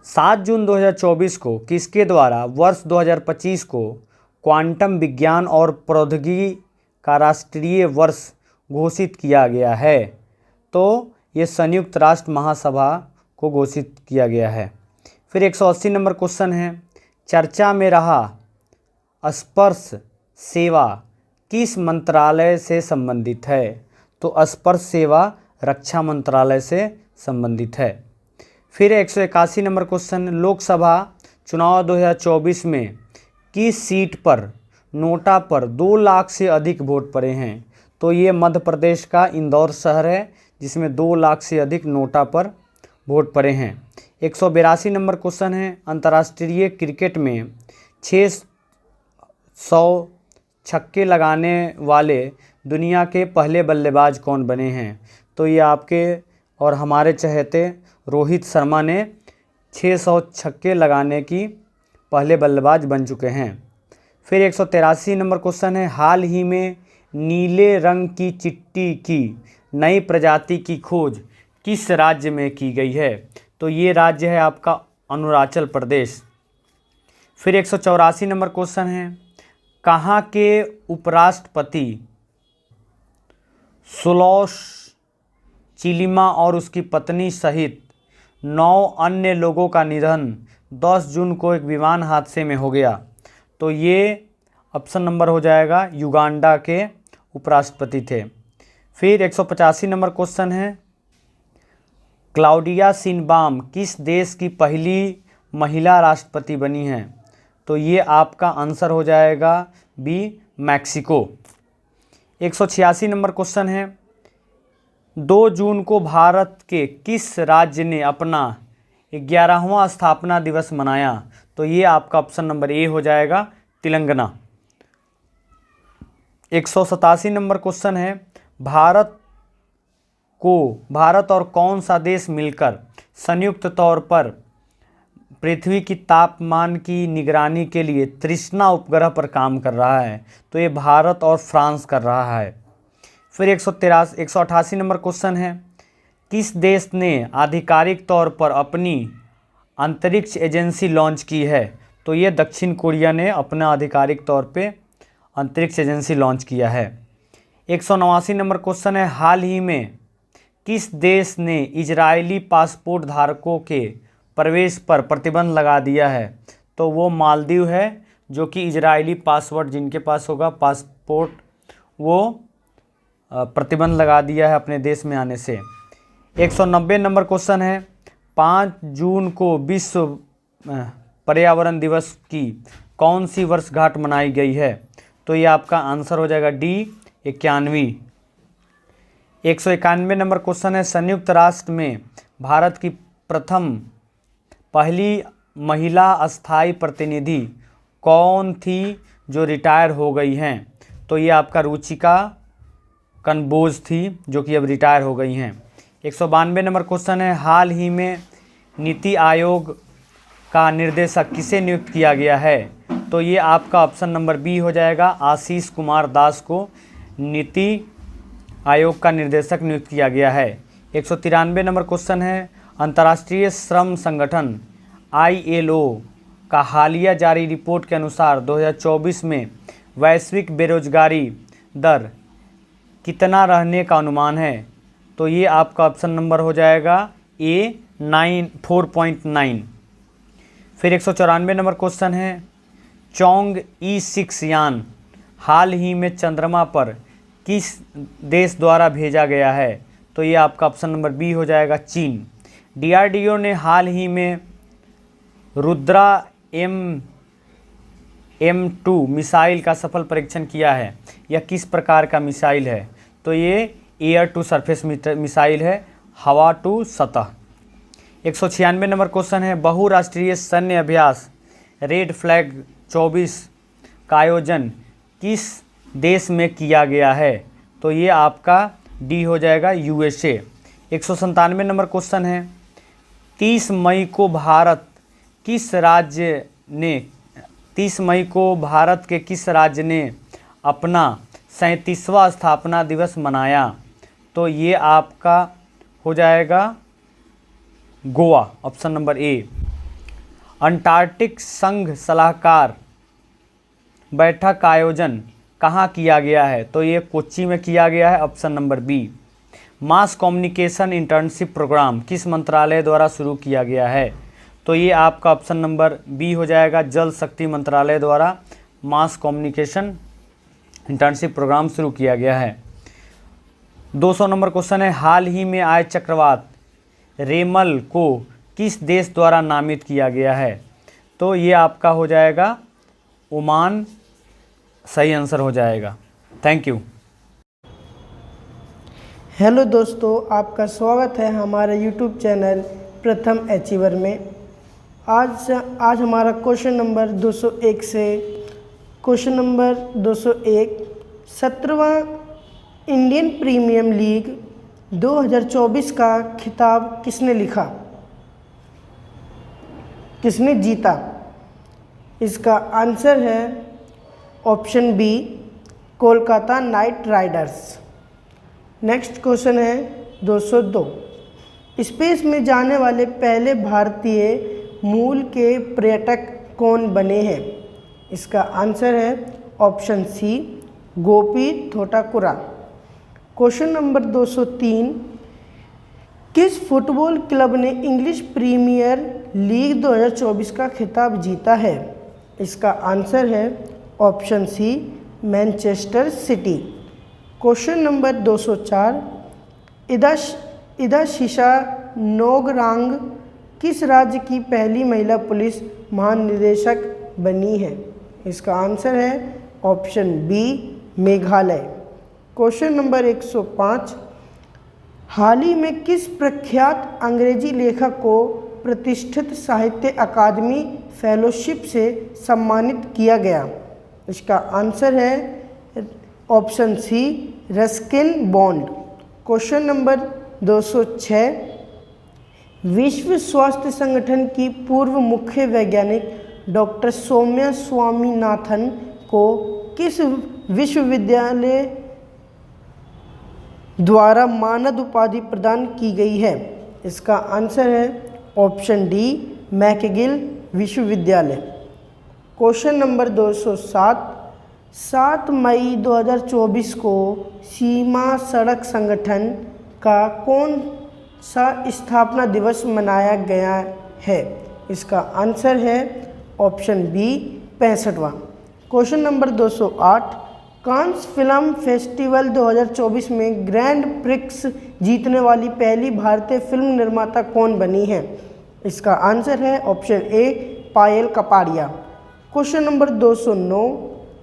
7 जून 2024 को किसके द्वारा वर्ष 2025 को क्वांटम विज्ञान और प्रौद्योगिकी का राष्ट्रीय वर्ष घोषित किया गया है? तो ये संयुक्त राष्ट्र महासभा को घोषित किया गया है। फिर 180 नंबर क्वेश्चन है, चर्चा में रहा स्पर्श सेवा किस मंत्रालय से संबंधित है? तो स्पर्श सेवा रक्षा मंत्रालय से संबंधित है। फिर 181 नंबर क्वेश्चन, लोकसभा चुनाव 2024 में किस सीट पर नोटा पर 2 लाख से अधिक वोट पड़े हैं? तो ये मध्य प्रदेश का इंदौर शहर है जिसमें 2 लाख से अधिक नोटा पर वोट पड़े हैं। 182 नंबर क्वेश्चन है, अंतर्राष्ट्रीय क्रिकेट में 600 छक्के लगाने वाले दुनिया के पहले बल्लेबाज कौन बने हैं? तो ये आपके और हमारे चहेते रोहित शर्मा ने 600 छक्के लगाने की पहले बल्लेबाज बन चुके हैं। फिर 183 नंबर क्वेश्चन है, हाल ही में नीले रंग की चिट्टी की नई प्रजाति की खोज किस राज्य में की गई है? तो ये राज्य है आपका अरुणाचल प्रदेश। फिर 184 नंबर क्वेश्चन है, कहाँ के उपराष्ट्रपति सुलौस चिलिमा और उसकी पत्नी सहित 9 अन्य लोगों का निधन 10 जून को एक विमान हादसे में हो गया? तो ये ऑप्शन नंबर हो जाएगा युगांडा के उपराष्ट्रपति थे। फिर 185 नंबर क्वेश्चन है, क्लाउडिया शिनबाम किस देश की पहली महिला राष्ट्रपति बनी हैं? तो ये आपका आंसर हो जाएगा बी, मैक्सिको। 186 नंबर क्वेश्चन है, 2 जून को भारत के किस राज्य ने अपना 11वां स्थापना दिवस मनाया? तो ये आपका ऑप्शन नंबर ए हो जाएगा, तेलंगाना। 187 नंबर क्वेश्चन है, भारत और कौन सा देश मिलकर संयुक्त तौर पर पृथ्वी की तापमान की निगरानी के लिए तृष्णा उपग्रह पर काम कर रहा है? तो ये भारत और फ्रांस कर रहा है। फिर 188 नंबर क्वेश्चन है, किस देश ने आधिकारिक तौर पर अपनी अंतरिक्ष एजेंसी लॉन्च की है? तो ये दक्षिण कोरिया ने अपना आधिकारिक तौर पे अंतरिक्ष एजेंसी लॉन्च किया है। 189 नंबर क्वेश्चन है, हाल ही में किस देश ने इजरायली पासपोर्ट धारकों के प्रवेश पर प्रतिबंध लगा दिया है? तो वो मालदीव है, जो कि इजरायली पासपोर्ट जिनके पास होगा पासपोर्ट वो प्रतिबंध लगा दिया है अपने देश में आने से। 190 नंबर क्वेश्चन है, 5 जून को विश्व पर्यावरण दिवस की कौन सी वर्षगांठ मनाई गई है? तो ये आपका आंसर हो जाएगा डी, 91। 191 नंबर क्वेश्चन है, संयुक्त राष्ट्र में भारत की पहली महिला अस्थाई प्रतिनिधि कौन थी जो रिटायर हो गई हैं? तो ये आपका रुचिका कनबोज थी, जो कि अब रिटायर हो गई हैं। 192 नंबर क्वेश्चन है, हाल ही में नीति आयोग का निर्देशक किसे नियुक्त किया गया है? तो ये आपका ऑप्शन नंबर बी हो जाएगा, आशीष कुमार दास को नीति आयोग का निर्देशक नियुक्त किया गया है। 193 नंबर क्वेश्चन है, अंतर्राष्ट्रीय श्रम संगठन ILO का हालिया जारी रिपोर्ट के अनुसार 2024 में वैश्विक बेरोजगारी दर कितना रहने का अनुमान है? तो ये आपका ऑप्शन नंबर हो जाएगा ए, 4.9। फिर 194 नंबर क्वेश्चन है, चोंग E6 यान हाल ही में चंद्रमा पर किस देश द्वारा भेजा गया है? तो ये आपका ऑप्शन नंबर बी हो जाएगा, चीन। DRDO ने हाल ही में रुद्रा M2 मिसाइल का सफल परीक्षण किया है। यह किस प्रकार का मिसाइल है? तो ये एयर टू सरफेस मिसाइल है, हवा टू सतह। 196 नंबर क्वेश्चन है, बहुराष्ट्रीय सैन्य अभ्यास रेड फ्लैग 24 का आयोजन किस देश में किया गया है? तो ये आपका डी हो जाएगा, USA। 197 नंबर क्वेश्चन है, 30 मई को भारत के किस राज्य ने अपना 37वां स्थापना दिवस मनाया? तो ये आपका हो जाएगा गोवा, ऑप्शन नंबर ए। अंटार्कटिक संघ सलाहकार बैठक का आयोजन कहाँ किया गया है? तो ये कोच्चि में किया गया है, option number B. Mass communication internship programme किस मंत्रालय द्वारा शुरू किया गया है? तो ये आपका ऑप्शन नंबर बी हो जाएगा, जल शक्ति मंत्रालय द्वारा मास कम्युनिकेशन इंटर्नशिप प्रोग्राम शुरू किया गया है। 200 नंबर क्वेश्चन है, हाल ही में आए चक्रवात रेमल को किस देश द्वारा नामित किया गया है? तो ये आपका हो जाएगा ओमान, सही आंसर हो जाएगा। Thank you. हेलो दोस्तों, आपका स्वागत है हमारे YouTube चैनल प्रथम अचीवर में। आज हमारा क्वेश्चन नंबर 201 से क्वेश्चन नंबर 201, 17वां इंडियन प्रीमियर लीग 2024 का खिताब किसने लिखा, किसने जीता? इसका आंसर है option B, Kolkata Knight Riders. Next question है 202, स्पेस में जाने वाले पहले भारतीय मूल के पर्यटक कौन बने हैं? इसका आंसर है option C, Gopi Thotakura. Question number 203, किस फुटबॉल क्लब ने इंग्लिश प्रीमियर लीग 2024 का खिताब जीता है? इसका आंसर है option C, Manchester City. Question number 204, इदा शीशा नोगरांग किस राज्य की पहली महिला पुलिस महानिदेशक बनी है? इसका आंसर है option B, Meghalaya. Question number 105, हाल ही में किस प्रख्यात अंग्रेजी लेखक को प्रतिष्ठित साहित्य अकादमी फेलोशिप से सम्मानित किया गया? इसका आंसर है option C, Ruskin Bond. Question number 206, विश्व स्वास्थ्य संगठन की पूर्व मुख्य वैज्ञानिक डॉक्टर सौम्या स्वामीनाथन को किस विश्वविद्यालय द्वारा मानद उपाधि प्रदान की गई है? इसका आंसर है ऑप्शन डी, मैकगिल विश्वविद्यालय। क्वेश्चन नंबर 207, 7 मई 2024 को सीमा सड़क संगठन का कौन सा स्थापना दिवस मनाया गया है? इसका आंसर है ऑप्शन बी, 65वां। Question number 208, Cannes film festival 2024 में ग्रैंड प्रिक्स जीतने वाली पहली भारतीय फिल्म निर्माता कौन बनी है? इसका आंसर है ऑप्शन ए, पायल कपाड़िया। क्वेश्चन नंबर 209,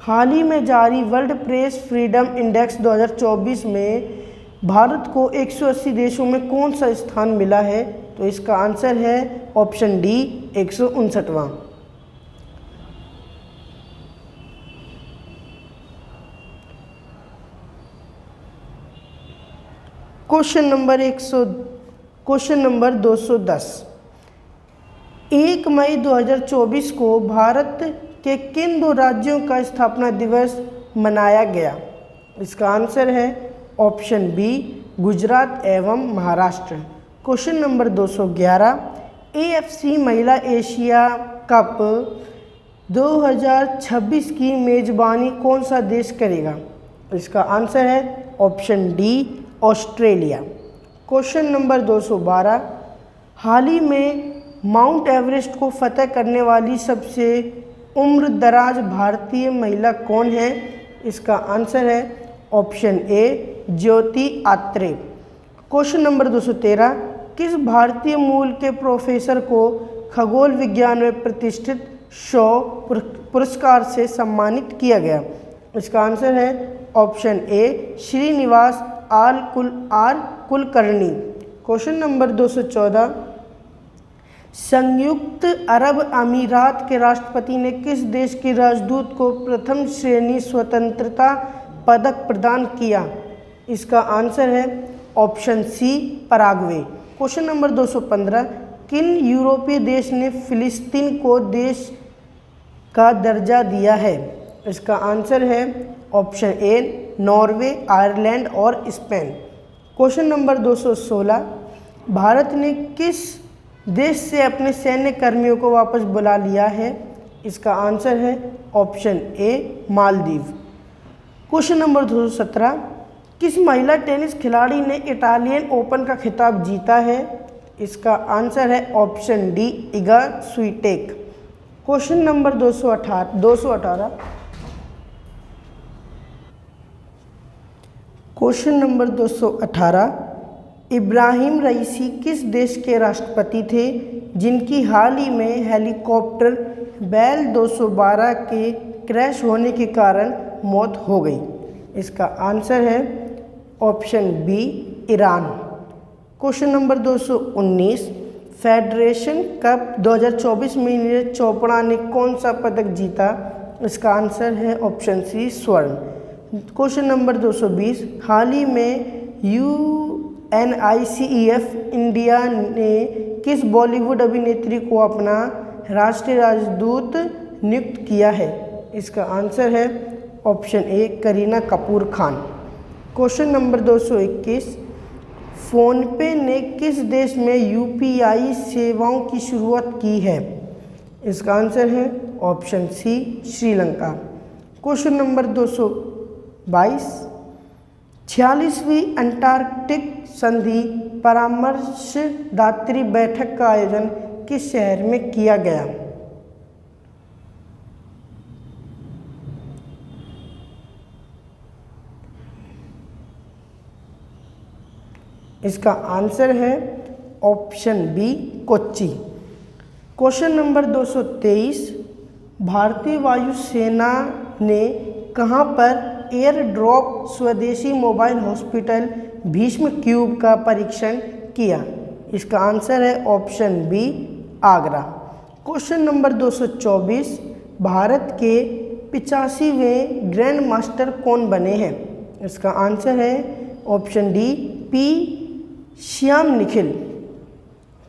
हाल ही में जारी वर्ल्ड प्रेस फ्रीडम इंडेक्स 2024 में भारत को 180 देशों में कौन सा स्थान मिला है? तो इसका आंसर है ऑप्शन डी, 159वां। क्वेश्चन नंबर 210, 1 मई 2024 को भारत के किन 2 राज्यों का स्थापना दिवस मनाया गया? इसका आंसर है ऑप्शन बी, गुजरात एवं महाराष्ट्र। क्वेश्चन नंबर 211, AFC महिला एशिया कप 2026 की मेजबानी कौन सा देश करेगा? इसका आंसर है option D, Australia. Question number 212, हाल ही में माउंट एवरेस्ट को फतह करने वाली सबसे उम्र दराज भारतीय महिला कौन है? इसका आंसर है ऑप्शन ए, ज्योति आत्रे। क्वेश्चन नंबर 213, किस भारतीय मूल के प्रोफेसर को खगोल विज्ञान में प्रतिष्ठित शॉ पुरस्कार से सम्मानित किया गया? इसका आंसर है option A, Srinivas R Kulkarni. Question number 214, संयुक्त अरब अमीरात के राष्ट्रपति ने किस देश के राजदूत को प्रथम श्रेणी स्वतंत्रता पदक प्रदान किया? इसका आंसर है option C, Paraguay. Question number 215, किन यूरोपीय देश ने फिलिस्तीन को देश का दर्जा दिया है? इसका आंसर है ऑप्शन ए, नॉर्वे, आयरलैंड और स्पेन। क्वेश्चन नंबर 216, भारत ने किस देश से अपने सैन्य कर्मियों को वापस बुला लिया है? इसका आंसर है ऑप्शन ए, मालदीव। क्वेश्चन नंबर 217, किस महिला टेनिस खिलाड़ी ने इटालियन ओपन का खिताब जीता है? इसका आंसर है option D, Iga Swiatek. Question number 218, question number 218, Ebrahim Raisi किस देश के राष्ट्रपति थे जिनकी हाल ही में हेलीकॉप्टर बेल 212 के क्रैश होने के कारण मौत हो गई? इसका आंसर है option B, Iran. Question number 219, Federation Cup 2024 में नीरज चोपड़ा ने कौन सा पदक जीता? इसका आंसर है ऑप्शन सी, स्वर्ण। क्वेश्चन नंबर 220, हाल ही में UNICEF इंडिया ने किस बॉलीवुड अभिनेत्री को अपना राष्ट्रीय राजदूत नियुक्त किया है? इसका आंसर है ऑप्शन ए, Kareena Kapoor Khan. Question number 221, PhonePe ने किस देश में UPI सेवाओं की शुरुआत की है? इसका आंसर है option C, Sri Lanka. Question number 222, 46वीं अंटार्कटिक संधि परामर्शदात्री बैठक का आयोजन किस शहर में किया गया? इसका आंसर है option B, Kochi. Question number 223, भारतीय वायुसेना ने कहां पर एयर ड्रॉप स्वदेशी मोबाइल हॉस्पिटल भीष्म क्यूब का परीक्षण किया? इसका आंसर है option B Agra. Question number 224, भारत के 85वें ग्रैंड मास्टर कौन बने हैं? इसका आंसर है option D P Shyam Nikhil.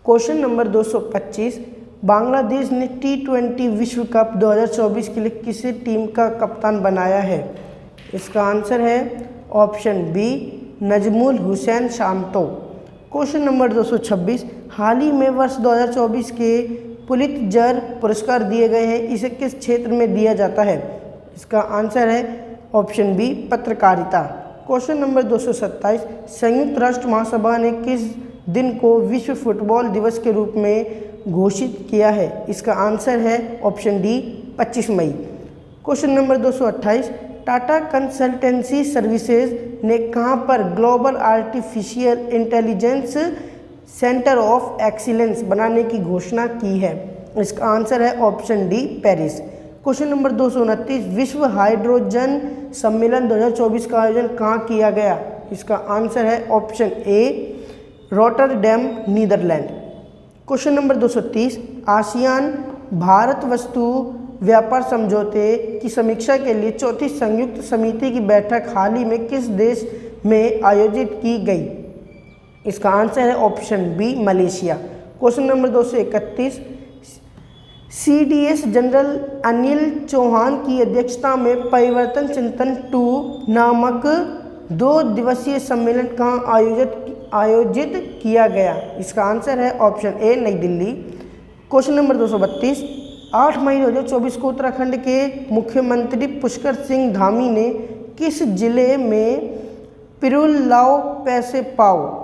Question number 225, Bangladesh ने T20 विश्व कप 2024 के लिए किस टीम का कप्तान बनाया है? इसका आंसर है option B Najmul Hossain Shanto. Question number 226, हाल ही में वर्ष 2024 के पुलित्जर पुरस्कार दिए गए हैं, इसे किस क्षेत्र में दिया जाता है? इसका आंसर है ऑप्शन बी पत्रकारिता। क्वेश्चन नंबर 227, संयुक्त राष्ट्र महासभा ने किस दिन को विश्व फुटबॉल दिवस के रूप में घोषित किया है? इसका आंसर है ऑप्शन डी 25 मई। Question number 228, Tata consultancy services ने कहां पर global artificial intelligence centre of excellence बनाने की घोषणा की है? इसका आंसर है option D Paris. Question number 229, विश्व हाइड्रोजन सम्मेलन 2024 का आयोजन कहाँ किया गया? इसका आंसर है option A Rotterdam Netherland. Question number 230, ASEAN Bharat वस्तु व्यापार समझौते की समीक्षा के लिए चौथी संयुक्त समिति की बैठक हाल ही में किस देश में आयोजित की गई? इसका आंसर है option B Malaysia. Question number 231, CDS general Anil Chauhan की अध्यक्षता में परिवर्तन चिंतन 2 नामक 2 दिवसीय सम्मेलन कहाँ आयोजित किया गया? इसका आंसर है ऑप्शन ए नई दिल्ली। क्वेश्चन नंबर 232, 8 मई 2024 को उत्तराखंड के मुख्यमंत्री पुष्कर सिंह धामी ने किस जिले में पिरुल लाओ पैसे पाओ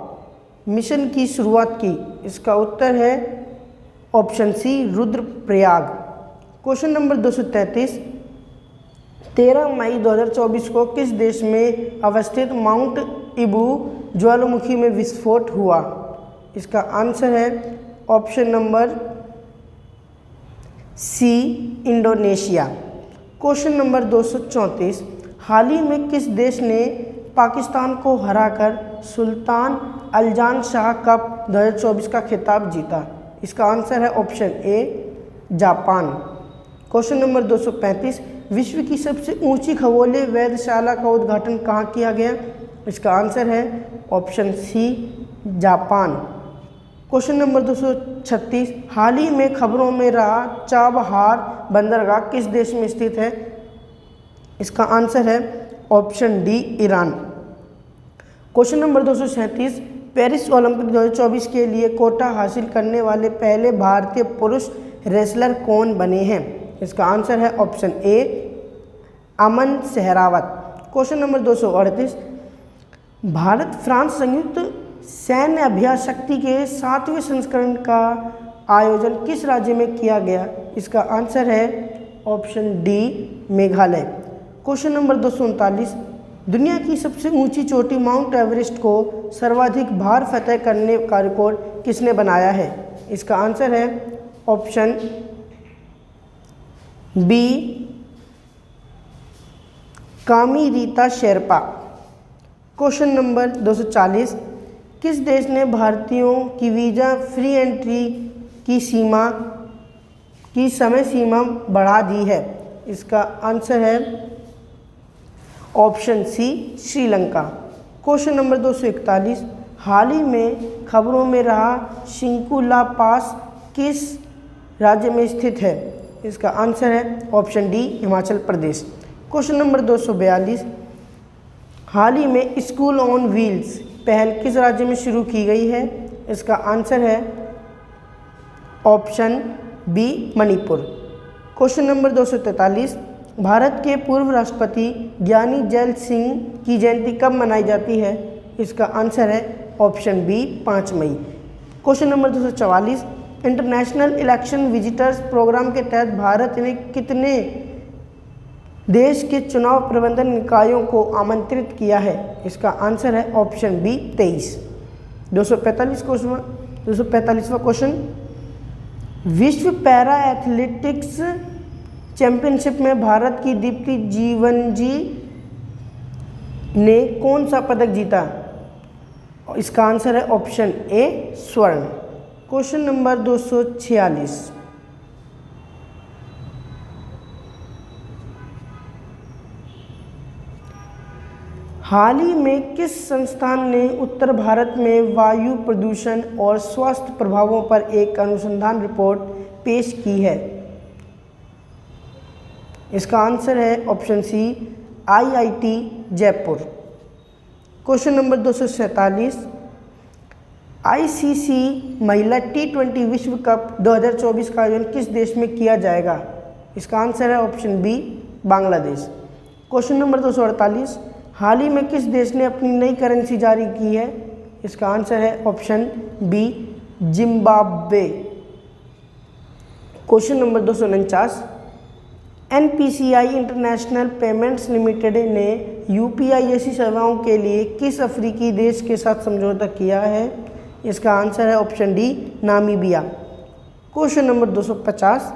मिशन की शुरुआत की? इसका उत्तर है option C Rudraprayag. Question number 233, 13 मई 2024 को किस देश में अवस्थित माउंट इबू ज्वालामुखी में विस्फोट हुआ? इसका आंसर है option number C Indonesia. Question number 234, हाल ही में किस देश ने पाकिस्तान को हराकर सुल्तान अल्जान शाह कप 2024 का खिताब जीता? इसका आंसर है option A Japan. Question number 235, विश्व की सबसे ऊंची खगोलीय वेधशाला का उद्घाटन कहाँ किया गया? इसका आंसर है option C Japan. Question number 236, हाल ही में खबरों में रहा चाबहार बंदरगाह किस देश में स्थित है? इसका आंसर है option D Iran. Question number 237, Paris Olympic 2024 के लिए कोटा हासिल करने वाले पहले भारतीय पुरुष रेसलर कौन बने हैं? इसका आंसर है ऑप्शन ए अमन Sehrawat. Question number 238, Bharat France संयुक्त सैन्य अभ्यास शक्ति के 7वें संस्करण का आयोजन किस राज्य में किया गया? इसका आंसर है option D Meghalaya. Question number 239, दुनिया की सबसे ऊंची चोटी माउंट एवरेस्ट को सर्वाधिक बार फतह करने का रिकॉर्ड किसने बनाया है? इसका आंसर है ऑप्शन बी कामी रीता शेरपा। क्वेश्चन नंबर 240, किस देश ने भारतीयों की वीज़ा फ्री एंट्री की समय सीमा बढ़ा दी है? इसका आंसर है option C Sri Lanka. Question number 241, हाल ही में खबरों में रहा शिंकुला पास किस राज्य में स्थित है? इसका आंसर है option D Himachal Pradesh. Question number 242, हाल ही में स्कूल ऑन व्हील्स पहल किस राज्य में शुरू की गई है? इसका आंसर है option B Manipur. Question number 243, Bharat के पूर्व राष्ट्रपति ज्ञानी जैल सिंह की जयंती कब मनाई जाती है? इसका आंसर है ऑप्शन बी 5 मई। Question number 244, international election visitors programme के तहत भारत ने कितने देश के चुनाव प्रबंधन निकायों को आमंत्रित किया है? इसका आंसर है ऑप्शन बी 23। 245वां क्वेश्चन, विश्व पैरा एथलेटिक्स चैंपियनशिप में भारत की दीप्ति जीवनजी ने कौन सा पदक जीता? इसका आंसर है ऑप्शन ए स्वर्ण। क्वेश्चन नंबर 246, हाल ही में किस संस्थान ने उत्तर भारत में वायु प्रदूषण और स्वास्थ्य प्रभावों पर एक अनुसंधान रिपोर्ट पेश की है? इसका आंसर है option C IIT Jaipur. Question number 247, ICC महिला T20 विश्व कप 2024 का आयोजन किस देश में किया जाएगा? इसका आंसर है option B Bangladesh. Question number 248, हाल ही में किस देश ने अपनी नई करेंसी जारी की है? इसका आंसर है option B Zimbabwe. Question number 249, NPCI international payments limited ने UPI जैसी सेवाओं के लिए किस अफ्रीकी देश के साथ समझौता किया है? इसका आंसर है option D Namibia. Question number 250,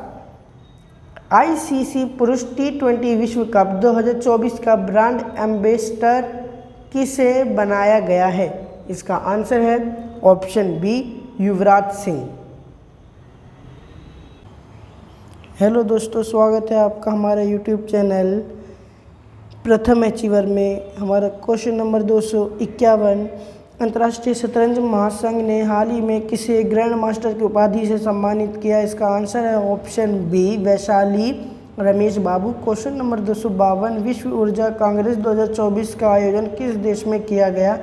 ICC पुरुष T20 विश्व कप 2024 का ब्रांड एम्बेसडर किसे बनाया गया है? इसका आंसर है option B Yuvraj Singh. Hello दोस्तों, स्वागत है आपका हमारे YouTube चैनल प्रथम अचीवर में। हमारा क्वेश्चन नंबर 251, अंतर्राष्ट्रीय शतरंज महासंघ ने हाल ही में किसे ग्रैंड मास्टर की उपाधि से सम्मानित किया? इसका आंसर है ऑप्शन बी वैशाली रमेश बाबू। क्वेश्चन नंबर 252, विश्व ऊर्जा कांग्रेस 2024 का आयोजन किस देश में किया गया?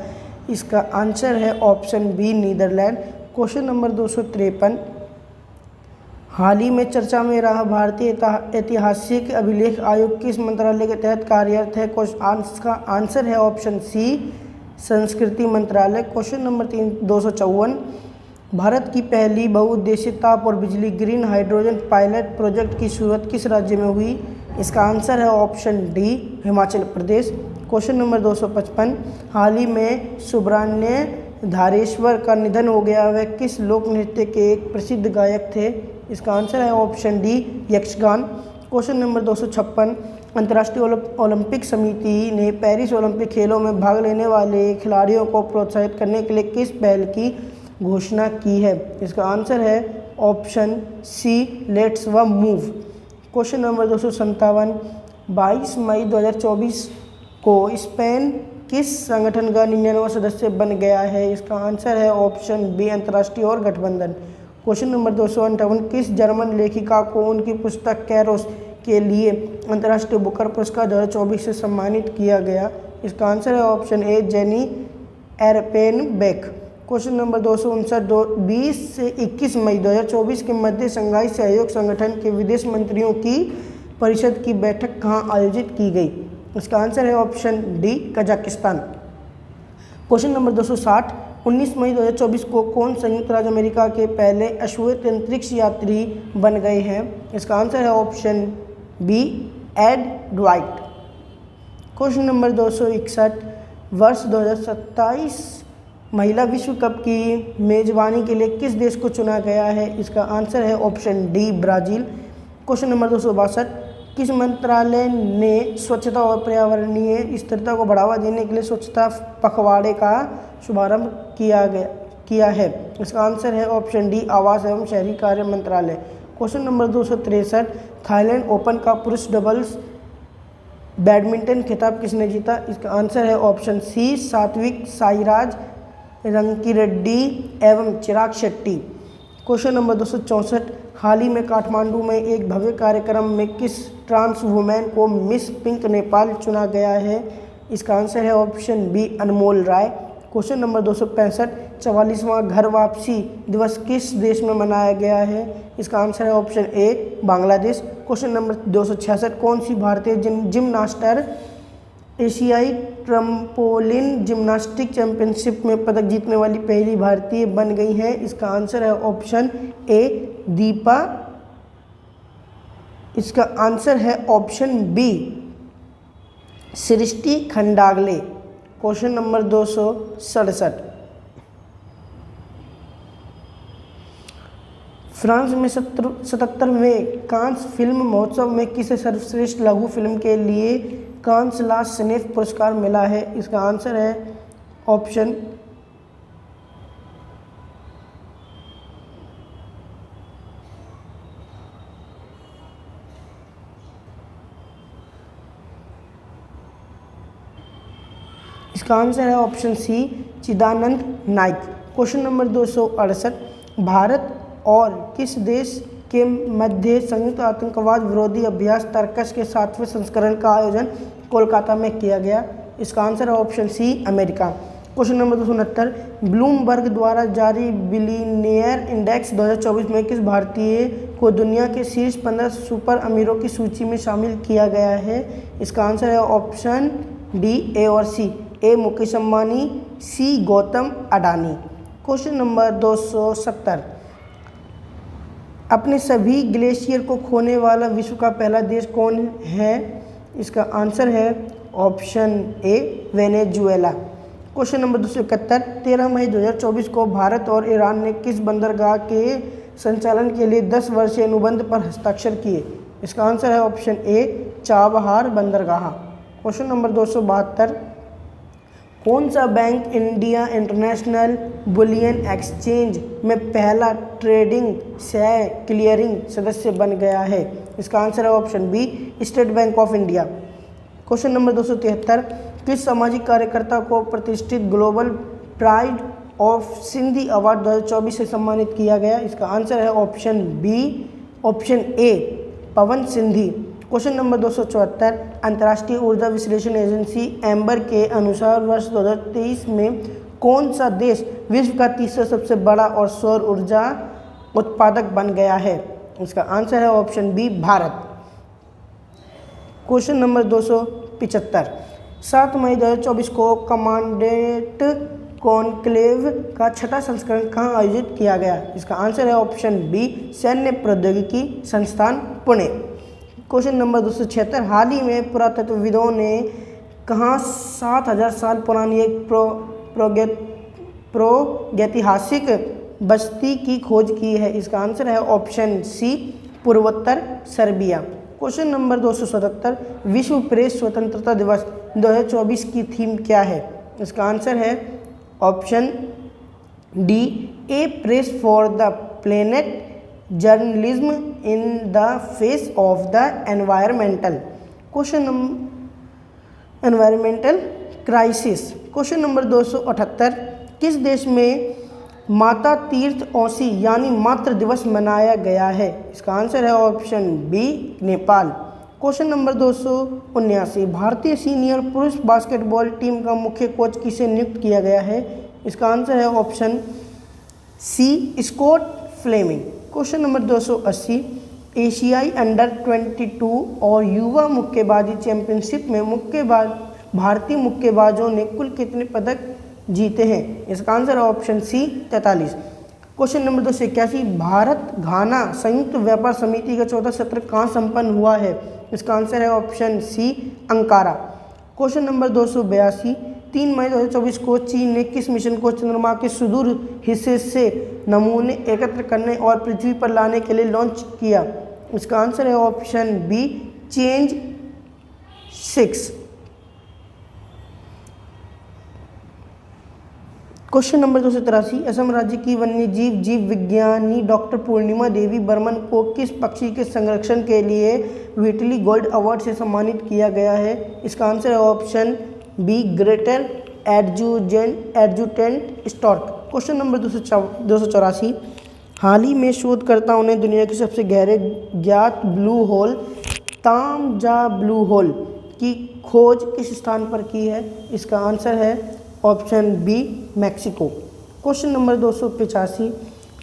इसका आंसर है option B Netherlands. Question number 253, हाल ही में चर्चा में रहा भारतीय ऐतिहासिक अभिलेख आयोग किस मंत्रालय के तहत कार्यरत है? इसका आंसर है ऑप्शन सी संस्कृति मंत्रालय। क्वेश्चन नंबर 254, भारत की पहली बहुउद्देशीय ताप और बिजली ग्रीन हाइड्रोजन पायलट प्रोजेक्ट की शुरुआत किस राज्य में हुई? इसका आंसर है option D Himachal Pradesh. Question number 255, हाल ही में सुब्रह्मण्य धारेश्वर का निधन हो गया, वह किस लोक नृत्य के एक प्रसिद्ध गायक थे? इसका आंसर है option D Yakshagana. Question number 256, अंतर्राष्ट्रीय ओलंपिक समिति ने पेरिस ओलंपिक खेलों में भाग लेने वाले खिलाड़ियों को प्रोत्साहित करने के लिए किस पहल की घोषणा की है? इसका आंसर है ऑप्शन सी लेट्स व मूव। क्वेश्चन नंबर 257, 22 मई 2024 को स्पेन किस संगठन का 99वां सदस्य बन गया है? इसका आंसर है ऑप्शन बी अंतर्राष्ट्रीय और गठबंधन। क्वेश्चन नंबर 258, किस जर्मन लेखिका को उनकी पुस्तक कैरोस के लिए अंतर्राष्ट्रीय बुकर पुरस्कार 2024 से सम्मानित किया गया? इसका आंसर है option A Jenny Erpenbeck. Question number 259, 20 से 21 मई 2024 के मध्य शंघाई सहयोग संगठन के विदेश मंत्रियों की परिषद की बैठक कहाँ आयोजित की गई? इसका आंसर है option D Kazakhstan. Question number 260, 19 मई 2024 को कौन संयुक्त राज्य अमेरिका के पहले अश्वेत अंतरिक्ष यात्री बन गए हैं? इसका आंसर है option B Ed Dwight. Question number 261, वर्ष 2027 महिला विश्व कप की मेजबानी के लिए किस देश को चुना गया है? इसका आंसर है option D Brazil. Question number 262, किस मंत्रालय ने स्वच्छता और पर्यावरणीय स्थिरता को बढ़ावा देने के लिए स्वच्छता पखवाड़े का शुभारंभ किया है? इसका आंसर है ऑप्शन डी आवास एवं शहरी कार्य मंत्रालय। क्वेश्चन नंबर 263, थाईलैंड ओपन का पुरुष डबल्स बैडमिंटन खिताब किसने जीता? इसका आंसर है ऑप्शन सी सात्विक साईराज रंकीरेड्डी एवं चिराग शेट्टी। क्वेश्चन नंबर 264, हाल ही में काठमांडू में एक भव्य कार्यक्रम में किस ट्रांस वुमेन को मिस पिंक नेपाल चुना गया है? इसका आंसर है ऑप्शन बी अनमोल राय। क्वेश्चन नंबर 265, 44वां घर वापसी दिवस किस देश में मनाया गया है? इसका आंसर है ऑप्शन ए बांग्लादेश। क्वेश्चन नंबर 266, कौन सी भारतीय जिम्नास्टर एशियाई ट्रम्पोलिन जिम्नास्टिक चैंपियनशिप में पदक जीतने वाली पहली भारतीय बन गई है? इसका आंसर है ऑप्शन ए दीपा। इसका आंसर है ऑप्शन बी सृष्टि खंडागले। क्वेश्चन नंबर 267, फ्रांस में 77वें कांस फिल्म महोत्सव में किसे सर्वश्रेष्ठ लघु फिल्म के लिए कांसला स्नेफ पुरस्कार मिला है? इसका आंसर है ऑप्शन इसका आंसर है ऑप्शन सी चिदानंद नाइक। क्वेश्चन नंबर 268, भारत और किस देश के मध्य संयुक्त आतंकवाद विरोधी अभ्यास तर्कश के 7वें संस्करण का आयोजन कोलकाता में किया गया? इसका आंसर है option C America. Question number 269, Bloomberg द्वारा जारी बिलियनियर इंडेक्स 2024 में किस भारतीय को दुनिया के शीर्ष 15 सुपर अमीरों की सूची में शामिल किया गया है? इसका आंसर है ऑप्शन डी ए और सी। ए मुकेश अंबानी, सी गौतम अडानी। क्वेश्चन नंबर 270, अपने सभी ग्लेशियर को खोने वाला विश्व का पहला देश कौन है? इसका आंसर है ऑप्शन ए वेनेजुएला। क्वेश्चन नंबर 271, 13 मई 2024 को भारत और ईरान ने किस बंदरगाह के संचालन के लिए 10 वर्षीय अनुबंध पर हस्ताक्षर किए? इसका आंसर है ऑप्शन ए चाबहार बंदरगाह। क्वेश्चन नंबर 272, कौन सा bank India international bullion exchange में पहला ट्रेडिंग सह क्लियरिंग सदस्य बन गया है? इसका आंसर है option B state bank of India. Question number 273, किस सामाजिक कार्यकर्ता को प्रतिष्ठित global pride of Sindhi award 2024 से सम्मानित किया गया? इसका आंसर है option B option A Pawan Sindhi. Question number 274, अंतर्राष्ट्रीय ऊर्जा विश्लेषण एजेंसी एम्बर के अनुसार वर्ष 2023 में कौन सा देश विश्व का तीसरा सबसे बड़ा और सौर ऊर्जा उत्पादक बन गया है? इसका आंसर है option B Bharat. Question number 275, 7 मई 2024 को कमांडेंट कॉन्क्लेव का 6वां संस्करण कहाँ आयोजित किया गया? इसका आंसर है ऑप्शन बी सैन्य प्रौद्योगिकी संस्थान पुणे। क्वेश्चन नंबर 276, हाल ही में पुरातत्वविदों ने कहाँ 7000 साल पुरानी एक प्रागैतिहासिक बस्ती की खोज की है? इसका आंसर है ऑप्शन सी पूर्वोत्तर सर्बिया। क्वेश्चन नंबर 277, विश्व प्रेस स्वतंत्रता दिवस 2024 की थीम क्या है? इसका आंसर है option D A press for the planet journalism in the face of the environmental crisis. Question number 278, किस देश में माता तीर्थ औसी यानी मातृ दिवस मनाया गया है? इसका आंसर है option B Nepal. Question number 279, भारतीय सीनियर पुरुष बास्केटबॉल टीम का मुख्य कोच किसे नियुक्त किया गया है? इसका आंसर है option C Scott Fleming. Question number 280, एशियाई अंडर 22 और युवा मुक्केबाजी चैंपियनशिप में भारतीय मुक्केबाजों ने कुल कितने पदक जीते हैं? इसका आंसर है option C 43। Question number 281, Bharat Ghana संयुक्त व्यापार समिति का 14वां सत्र कहाँ संपन्न हुआ है? इसका आंसर है option C Ankara. Question number 282, 3 मई 2024 को चीन ने किस मिशन को चंद्रमा के सुदूर हिस्से से नमूने एकत्र करने और पृथ्वी पर लाने के लिए लॉन्च किया? इसका आंसर है option B change 6। Question number 283, Assam राज्य की वन्यजीव जीव विज्ञानी डॉक्टर पूर्णिमा देवी बर्मन को किस पक्षी के संरक्षण के लिए व्हिटली गोल्ड अवार्ड से सम्मानित किया गया है? इसका आंसर है option be greater adjutant stork. Question number 284, हाल ही में शोधकर्ताओं ने दुनिया के सबसे गहरे ज्ञात ब्लू होल तामजा ब्लू होल की खोज किस स्थान पर की है? इसका आंसर है option B Mexico. Question number 285,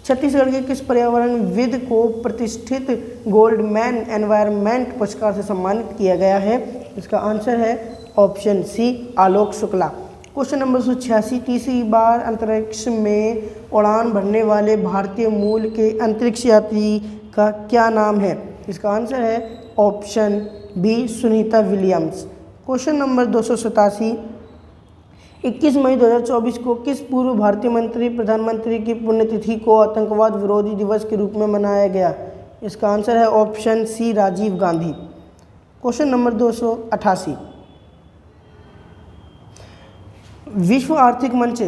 Chhattisgarh के किस पर्यावरणविद को प्रतिष्ठित गोल्डमैन एनवायरनमेंट पुरस्कार से सम्मानित किया गया है? इसका आंसर है ऑप्शन सी आलोक शुक्ला। क्वेश्चन नंबर 286, तीसरी बार अंतरिक्ष में उड़ान भरने वाले भारतीय मूल के अंतरिक्ष यात्री का क्या नाम है? इसका आंसर है option B Sunita Williams. Question number 287, 21 मई 2024 को किस पूर्व भारतीय मंत्री प्रधानमंत्री की पुण्यतिथि को आतंकवाद विरोधी दिवस के रूप में मनाया गया? इसका आंसर है option C Rajiv Gandhi. Question number 288, विश्व आर्थिक मंच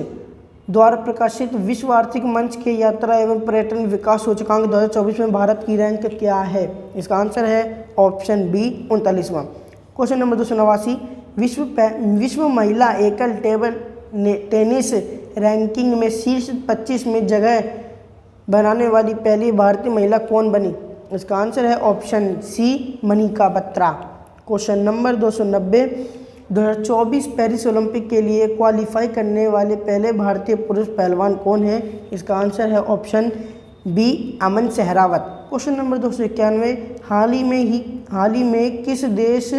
द्वारा प्रकाशित विश्व आर्थिक मंच के यात्रा एवं पर्यटन विकास सूचकांक 2024 में भारत की रैंक क्या है? इसका आंसर है ऑप्शन बी 39वां। क्वेश्चन नंबर 289, विश्व महिला एकल टेबल टेनिस रैंकिंग में शीर्ष 25 में जगह बनाने वाली पहली भारतीय महिला कौन बनी? इसका आंसर है option C Manika Batra. Question number 290, 2024 Paris Olympic के लिए क्वालिफाई करने वाले पहले भारतीय पुरुष पहलवान कौन है? इसका आंसर है ऑप्शन बी अमन सहरावत। क्वेश्चन नंबर 291, हाल ही में किस देश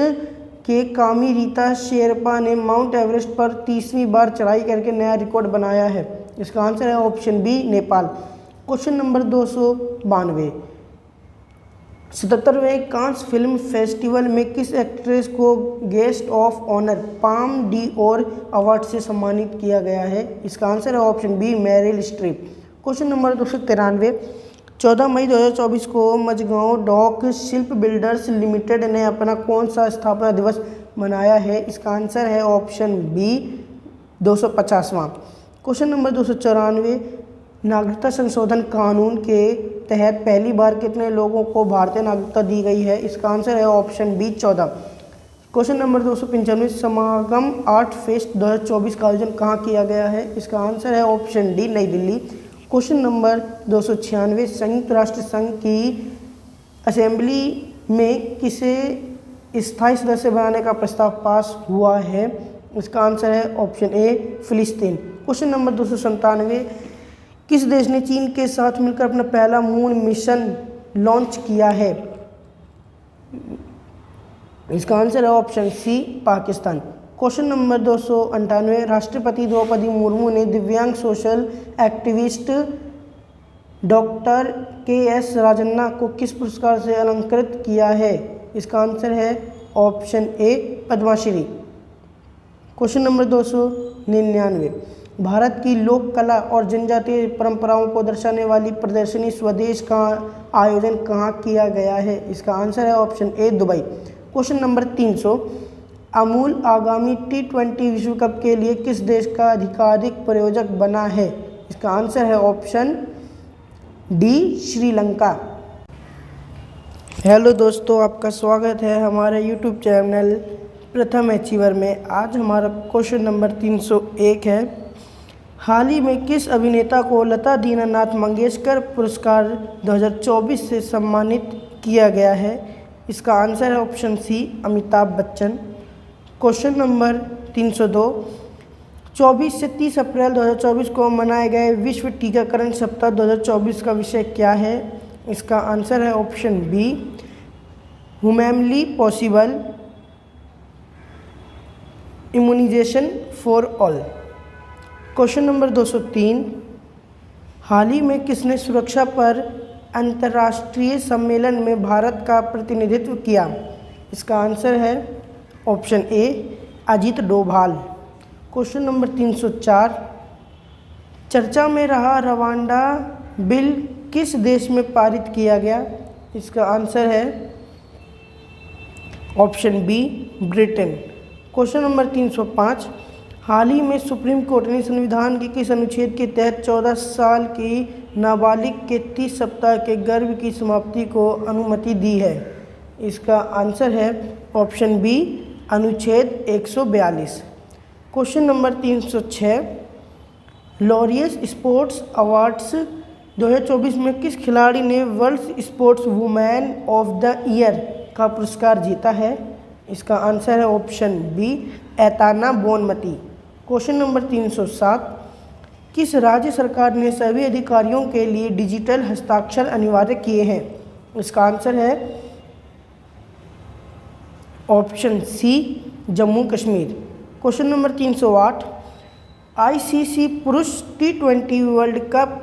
के कामी रीता शेरपा ने माउंट एवरेस्ट पर 30वीं बार चढ़ाई करके नया रिकॉर्ड बनाया है? इसका आंसर है option B Nepal. Question number 292, 77वें कांस फिल्म फेस्टिवल में किस एक्ट्रेस को guest of honour Palme d'Or award से सम्मानित किया गया है? इसका आंसर है option B Meryl Streep. Question number 293, 14 मई 2024 को Mazagon dock shipbuilders limited ने अपना कौन सा स्थापना दिवस मनाया है? इसका आंसर है ऑप्शन बी 250वां। क्वेश्चन नंबर 294, नागरिकता संशोधन कानून के तहत पहली बार कितने लोगों को भारतीय नागरिकता दी गई है? इसका आंसर है ऑप्शन बी 14। क्वेश्चन नंबर 295, समागम आर्ट फेस्ट 2024 का आयोजन कहाँ किया गया है? इसका आंसर है ऑप्शन डी नई दिल्ली। क्वेश्चन नंबर 296, संयुक्त राष्ट्र संघ की असेंबली में किसे स्थायी सदस्य बनाने का प्रस्ताव पास हुआ है? इसका आंसर है ऑप्शन ए फिलिस्तीन। क्वेश्चन नंबर 297, किस देश ने चीन के साथ मिलकर अपना पहला मून मिशन लॉन्च किया है? इसका आंसर है option C Pakistan. Question number 298, राष्ट्रपति द्रौपदी मुर्मू ने दिव्यांग social activist doctor KS. Rajanna को किस पुरस्कार से अलंकृत किया है? इसका आंसर है option A Padma Shri. Question number 299, Bharat की लोक कला और जनजातीय परंपराओं को दर्शाने वाली प्रदर्शनी स्वदेश का आयोजन कहाँ किया गया है? इसका आंसर है ऑप्शन ए दुबई। क्वेश्चन नंबर 300, अमूल आगामी T20 विश्व कप के लिए किस देश का आधिकारिक प्रायोजक बना है? इसका आंसर है ऑप्शन डी श्रीलंका। हेलो दोस्तों, आपका स्वागत है हमारे यूट्यूब चैनल प्रथम अचीवर में। आज हमारा क्वेश्चन नंबर 301 है, हाल ही में किस अभिनेता को लता दीनानाथ मंगेशकर पुरस्कार 2024 से सम्मानित किया गया है? इसका आंसर है option C Amitabh Bachchan. Question number 302, 24 से 30 अप्रैल 2024 को मनाए गए विश्व टीकाकरण सप्ताह 2024 का विषय क्या है? इसका आंसर है option B humanly possible immunization for all. Question number 203, हाल ही में किसने सुरक्षा पर अंतर्राष्ट्रीय सम्मेलन में भारत का प्रतिनिधित्व किया? इसका आंसर है ऑप्शन ए अजीत डोभाल। क्वेश्चन नंबर 304, चर्चा में रहा रवांडा बिल किस देश में पारित किया गया? इसका आंसर है option B Britain. Question number 305, हाल ही में सुप्रीम कोर्ट ने संविधान के किस अनुच्छेद के तहत 14 साल की नाबालिग के 30 सप्ताह के गर्भ की समाप्ति को अनुमति दी है? इसका आंसर है ऑप्शन बी अनुच्छेद 142। Question number 306, Laureus sports awards 2024 में किस खिलाड़ी ने world sports women of the year का पुरस्कार जीता है? इसका आंसर है option B Aitana Bonmati. Question number 307, किस राज्य सरकार ने सभी अधिकारियों के लिए डिजिटल हस्ताक्षर अनिवार्य किए हैं? इसका आंसर है option C Jammu Kashmir. Question number 308, ICC पुरुष T20 वर्ल्ड कप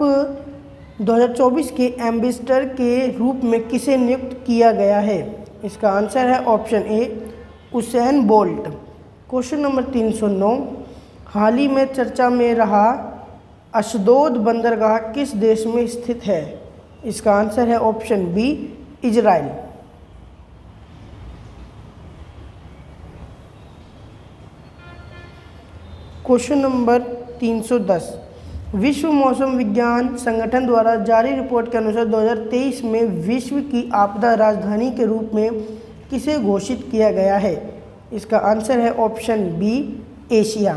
2024 के एम्बेसडर के रूप में किसे नियुक्त किया गया है? इसका आंसर है ऑप्शन ए उसेन बोल्ट। क्वेश्चन नंबर 309, हाल ही में चर्चा में रहा अशदोद बंदरगाह किस देश में स्थित है? इसका आंसर है option B Israel. Question number 310, विश्व मौसम विज्ञान संगठन द्वारा जारी रिपोर्ट के अनुसार 2023 में विश्व की आपदा राजधानी के रूप में किसे घोषित किया गया है? इसका आंसर है option B, Asia.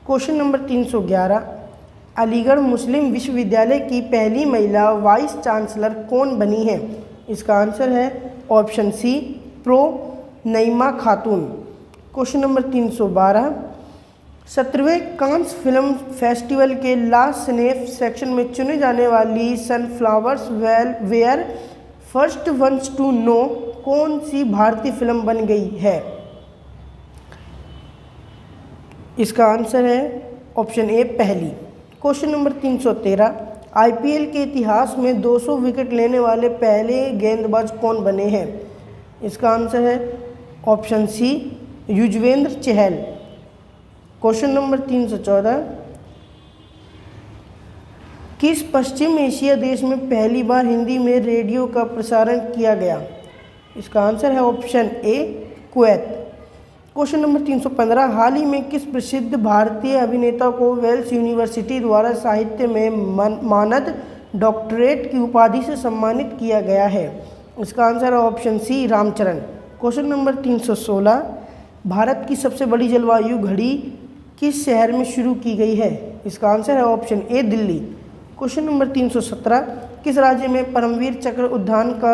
Question number 311, Aligarh Muslim विश्वविद्यालय की पहली महिला वाइस चांसलर कौन बनी है? इसका आंसर है option C, pro Naima Khatoon. Question number 312, 17वें कांस फिल्म फेस्टिवल के लास्ट स्नेफ सेक्शन में चुने जाने वाली sunflowers were first ones to know कौन सी भारतीय फिल्म बन गई है? इसका आंसर है ऑप्शन ए, पहली। क्वेश्चन नंबर 313, आईपीएल के इतिहास में 200 विकेट लेने वाले पहले गेंदबाज कौन बने हैं? इसका आंसर है ऑप्शन सी, युजवेंद्र चहल। क्वेश्चन नंबर 314, किस पश्चिम एशिया देश में पहली बार हिंदी में रेडियो का प्रसारण किया गया? इसका आंसर है ऑप्शन ए, कुवैत। क्वेश्चन नंबर 315, हाल ही में किस प्रसिद्ध भारतीय अभिनेता को वेल्स यूनिवर्सिटी द्वारा साहित्य में मानद डॉक्टरेट की उपाधि से सम्मानित किया गया है? इसका आंसर है option C, Ram Charan. Question number 316, भारत की सबसे बड़ी जलवायु घड़ी किस शहर में शुरू की गई है? इसका आंसर है ऑप्शन ए, दिल्ली। क्वेश्चन नंबर 317, किस राज्य में परमवीर चक्र उद्यान का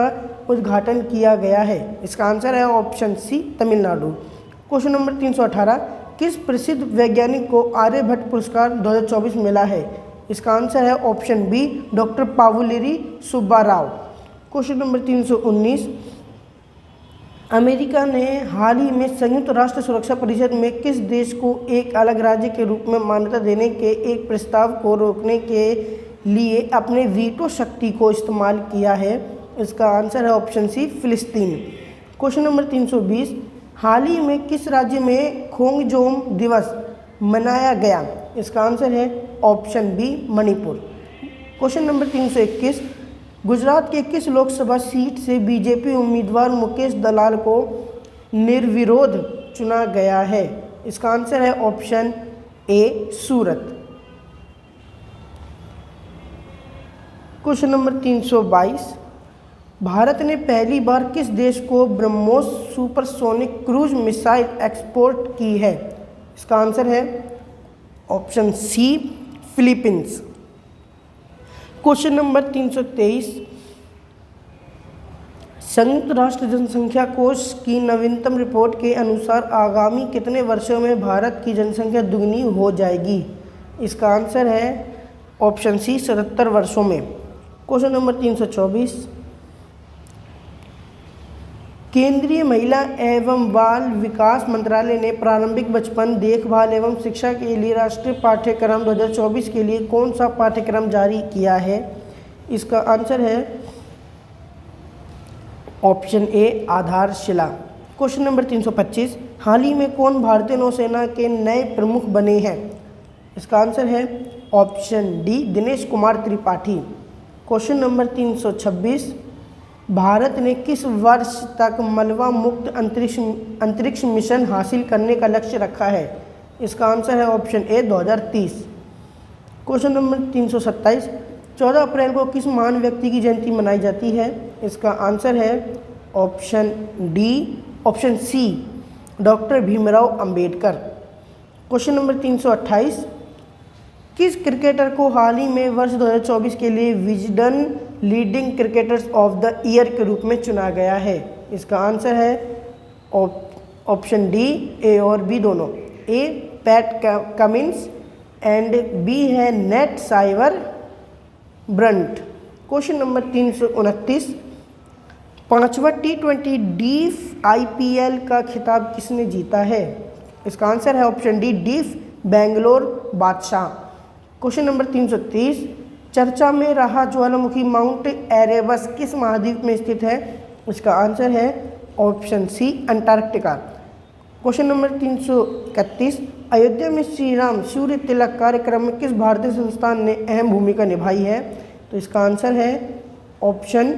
उद्घाटन किया गया है? इसका आंसर है option C, Tamil Nadu. Question number 318, किस प्रसिद्ध वैज्ञानिक को आर्यभट्ट पुरस्कार 2024 मिला है? इसका आंसर है option B, doctor Pavuluri Subbarao. Question number 319, America ने हाल ही में संयुक्त राष्ट्र सुरक्षा परिषद में किस देश को एक अलग राज्य के रूप में मान्यता देने के एक प्रस्ताव को रोकने के लिए अपने वीटो शक्ति को इस्तेमाल किया है? इसका आंसर है ऑप्शन सी, फिलिस्तीन। क्वेश्चन नंबर 320, हाल ही में किस राज्य में खोंगजोम दिवस मनाया गया? इसका आंसर है option B, Manipur. Question number 321, Gujarat के किस लोकसभा सीट से बीजेपी उम्मीदवार मुकेश दलाल को निर्विरोध चुना गया है? इसका आंसर है option A, Surat. Question number 322, Bharat ने पहली बार किस देश को BrahMos supersonic cruise missile export की है? इसका आंसर है option C, Philippines. Question number 323, संयुक्त राष्ट्र जनसंख्या कोष की नवीनतम रिपोर्ट के अनुसार आगामी कितने वर्षों में भारत की जनसंख्या दुगनी हो जाएगी? इसका आंसर है ऑप्शन सी, 77 वर्षों में। क्वेश्चन नंबर 324, केंद्रीय महिला एवं बाल विकास मंत्रालय ने प्रारंभिक बचपन देखभाल एवं शिक्षा के लिए राष्ट्रीय पाठ्यक्रम 2024 के लिए कौन सा पाठ्यक्रम जारी किया है? इसका आंसर है ऑप्शन ए, आधारशिला। क्वेश्चन नंबर 325, हाल ही में कौन भारतीय नौसेना के नए प्रमुख बने हैं? इसका आंसर है option D, Dinesh Kumar Tripathi. Question number 326, Bharat ने किस वर्ष तक मलबा मुक्त अंतरिक्ष मिशन हासिल करने का लक्ष्य रखा है? इसका आंसर है ऑप्शन ए, 2030। क्वेश्चन नंबर 327, 14 अप्रैल को किस महान व्यक्ति की जयंती मनाई जाती है? इसका आंसर है option D, option C, doctor Bhimrao Ambedkar. Question number 328, किस क्रिकेटर को हाल ही में वर्ष 2024 के लिए Wisden leading cricketers of the year के रूप में चुना गया है? इसका आंसर है ऑप्शन डी, ए और बी दोनों। A, Pat Cummins and B है Nat Sciver Brunt. Question number 329, 5वां T20 डीफ IPL का खिताब किसने जीता है? इसका आंसर है ऑप्शन डी, डीफ बेंगलोर बादशाह। क्वेश्चन नंबर 330, चर्चा में रहा ज्वालामुखी माउंट एरेबस किस महाद्वीप में स्थित है? इसका आंसर है option C, Antarctica. Question number 331, Ayodhya में श्री राम सूर्य तिलक कार्यक्रम में किस भारतीय संस्थान ने अहम भूमिका निभाई है? तो इसका आंसर है option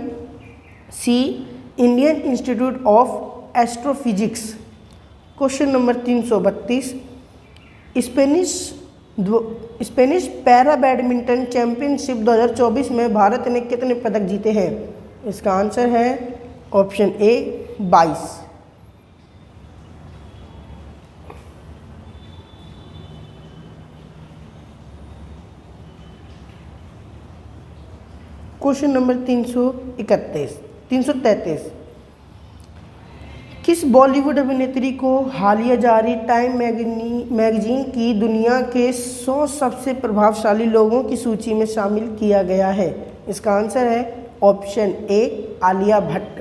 C, Indian institute of astrophysics. Question number 332, Spanish para badminton championship 2024 में भारत ने कितने पदक जीते हैं? इसका आंसर है ऑप्शन ए 22। Question number 333। किस बॉलीवुड अभिनेत्री को हालिया जारी टाइम मैगजीन की दुनिया के 100 सबसे प्रभावशाली लोगों की सूची में शामिल किया गया है? इसका आंसर है ऑप्शन ए Alia Bhatt.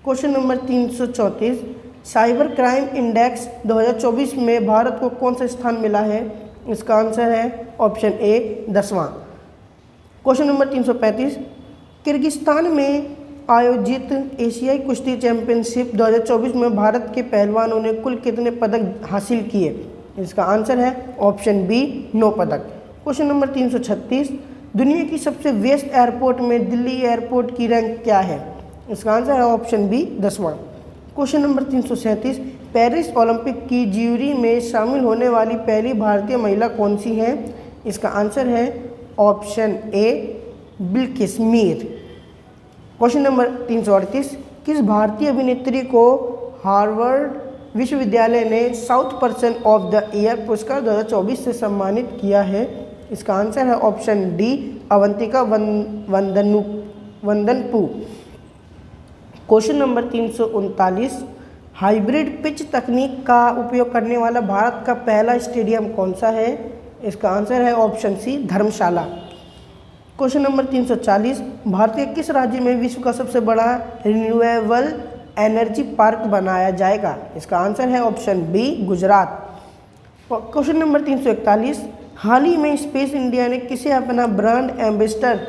Question number 334। Cyber crime index 2024 में भारत को कौन सा स्थान मिला है? इसका आंसर है ऑप्शन ए 10वां। Question number 335। किर्गिस्तान में आयोजित एशियाई कुश्ती चैंपियनशिप 2024 में भारत के पहलवानों ने कुल कितने पदक हासिल किए? इसका आंसर है ऑप्शन बी 9 पदक। Question number 336। दुनिया की सबसे व्यस्त एयरपोर्ट में दिल्ली एयरपोर्ट की रैंक क्या है? इसका आंसर है ऑप्शन बी 10वां। Question number 337। पेरिस ओलंपिक की ज्यूरी में शामिल होने वाली पहली भारतीय महिला कौन सी है? इसका आंसर है option A Bilkis Mir. Question number 338। किस भारतीय अभिनेत्री को हार्वर्ड विश्वविद्यालय ने south person of the year पुरस्कार 2024 से सम्मानित किया है? इसका आंसर है option D Avantika Vandanapu. Question number 339। Hybrid pitch तकनीक का उपयोग करने वाला भारत का पहला स्टेडियम कौन सा है? इसका आंसर है option C Dharamshala. Question number 340। Bharat के किस राज्य में विश्व का सबसे बड़ा रिन्यूएबल एनर्जी पार्क बनाया जाएगा? इसका आंसर है option B Gujarat. Question number 341। हाल ही में स्पेस इंडिया ने किसे अपना ब्रांड एम्बेसडर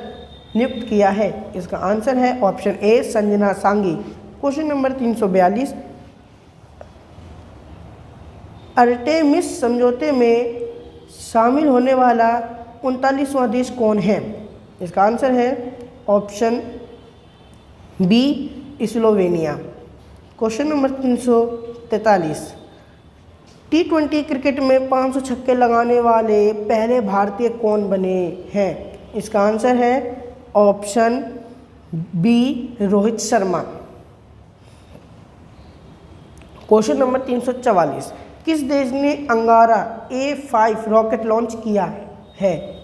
नियुक्त किया है? इसका आंसर है ऑप्शन ए संजना सांगी। Question number 342। अर्टेमिस समझौते में शामिल होने वाला 39वां देश कौन है? इसका आंसर है option B Slovenia. Question number 343। T20 cricket में 500 छक्के लगाने वाले पहले भारतीय कौन बने हैं? इसका आंसर है option B Rohit Sharma. Question number 344। किस देश ने अंगारा A5 रॉकेट लॉन्च किया है?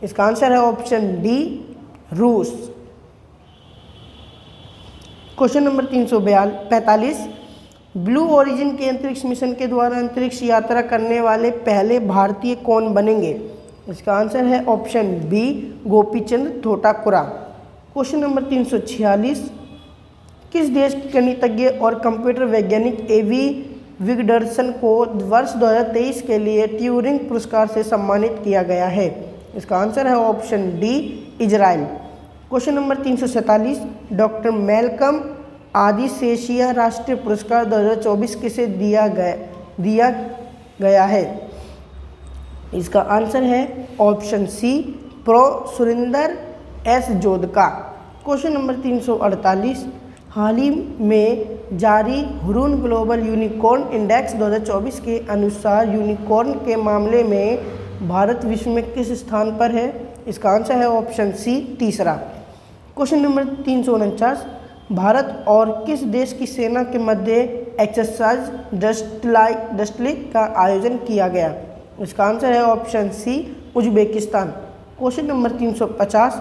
इसका आंसर है ऑप्शन डी रूस। Question number 345। ब्लू ओरिजिन के अंतरिक्ष मिशन के द्वारा अंतरिक्ष यात्रा करने वाले पहले भारतीय कौन बनेंगे? इसका आंसर है option B Gopichand Thotakura. Question number 346। किस देश के गणितज्ञ और कंप्यूटर वैज्ञानिक एवी विगडरसन को वर्ष 2023 के लिए ट्यूरिंग पुरस्कार से सम्मानित किया गया है? इसका आंसर है option D Israel. Question number 347। Doctor Malcolm Adiseshiah राष्ट्रीय पुरस्कार 2024 किसे दिया गया है? इसका आंसर है option C pro Surinder S Jodhka. Question number 348। हाल ही में जारी हुरून ग्लोबल यूनिकॉर्न इंडेक्स 2024 के अनुसार यूनिकॉर्न के मामले में भारत विश्व में किस स्थान पर है? इसका आंसर है ऑप्शन सी तीसरा। Question number 349। भारत और किस देश की सेना के मध्य एक्सरसाइज डस्टलाइक का आयोजन किया गया? इसका आंसर है option C Uzbekistan. Question number 350।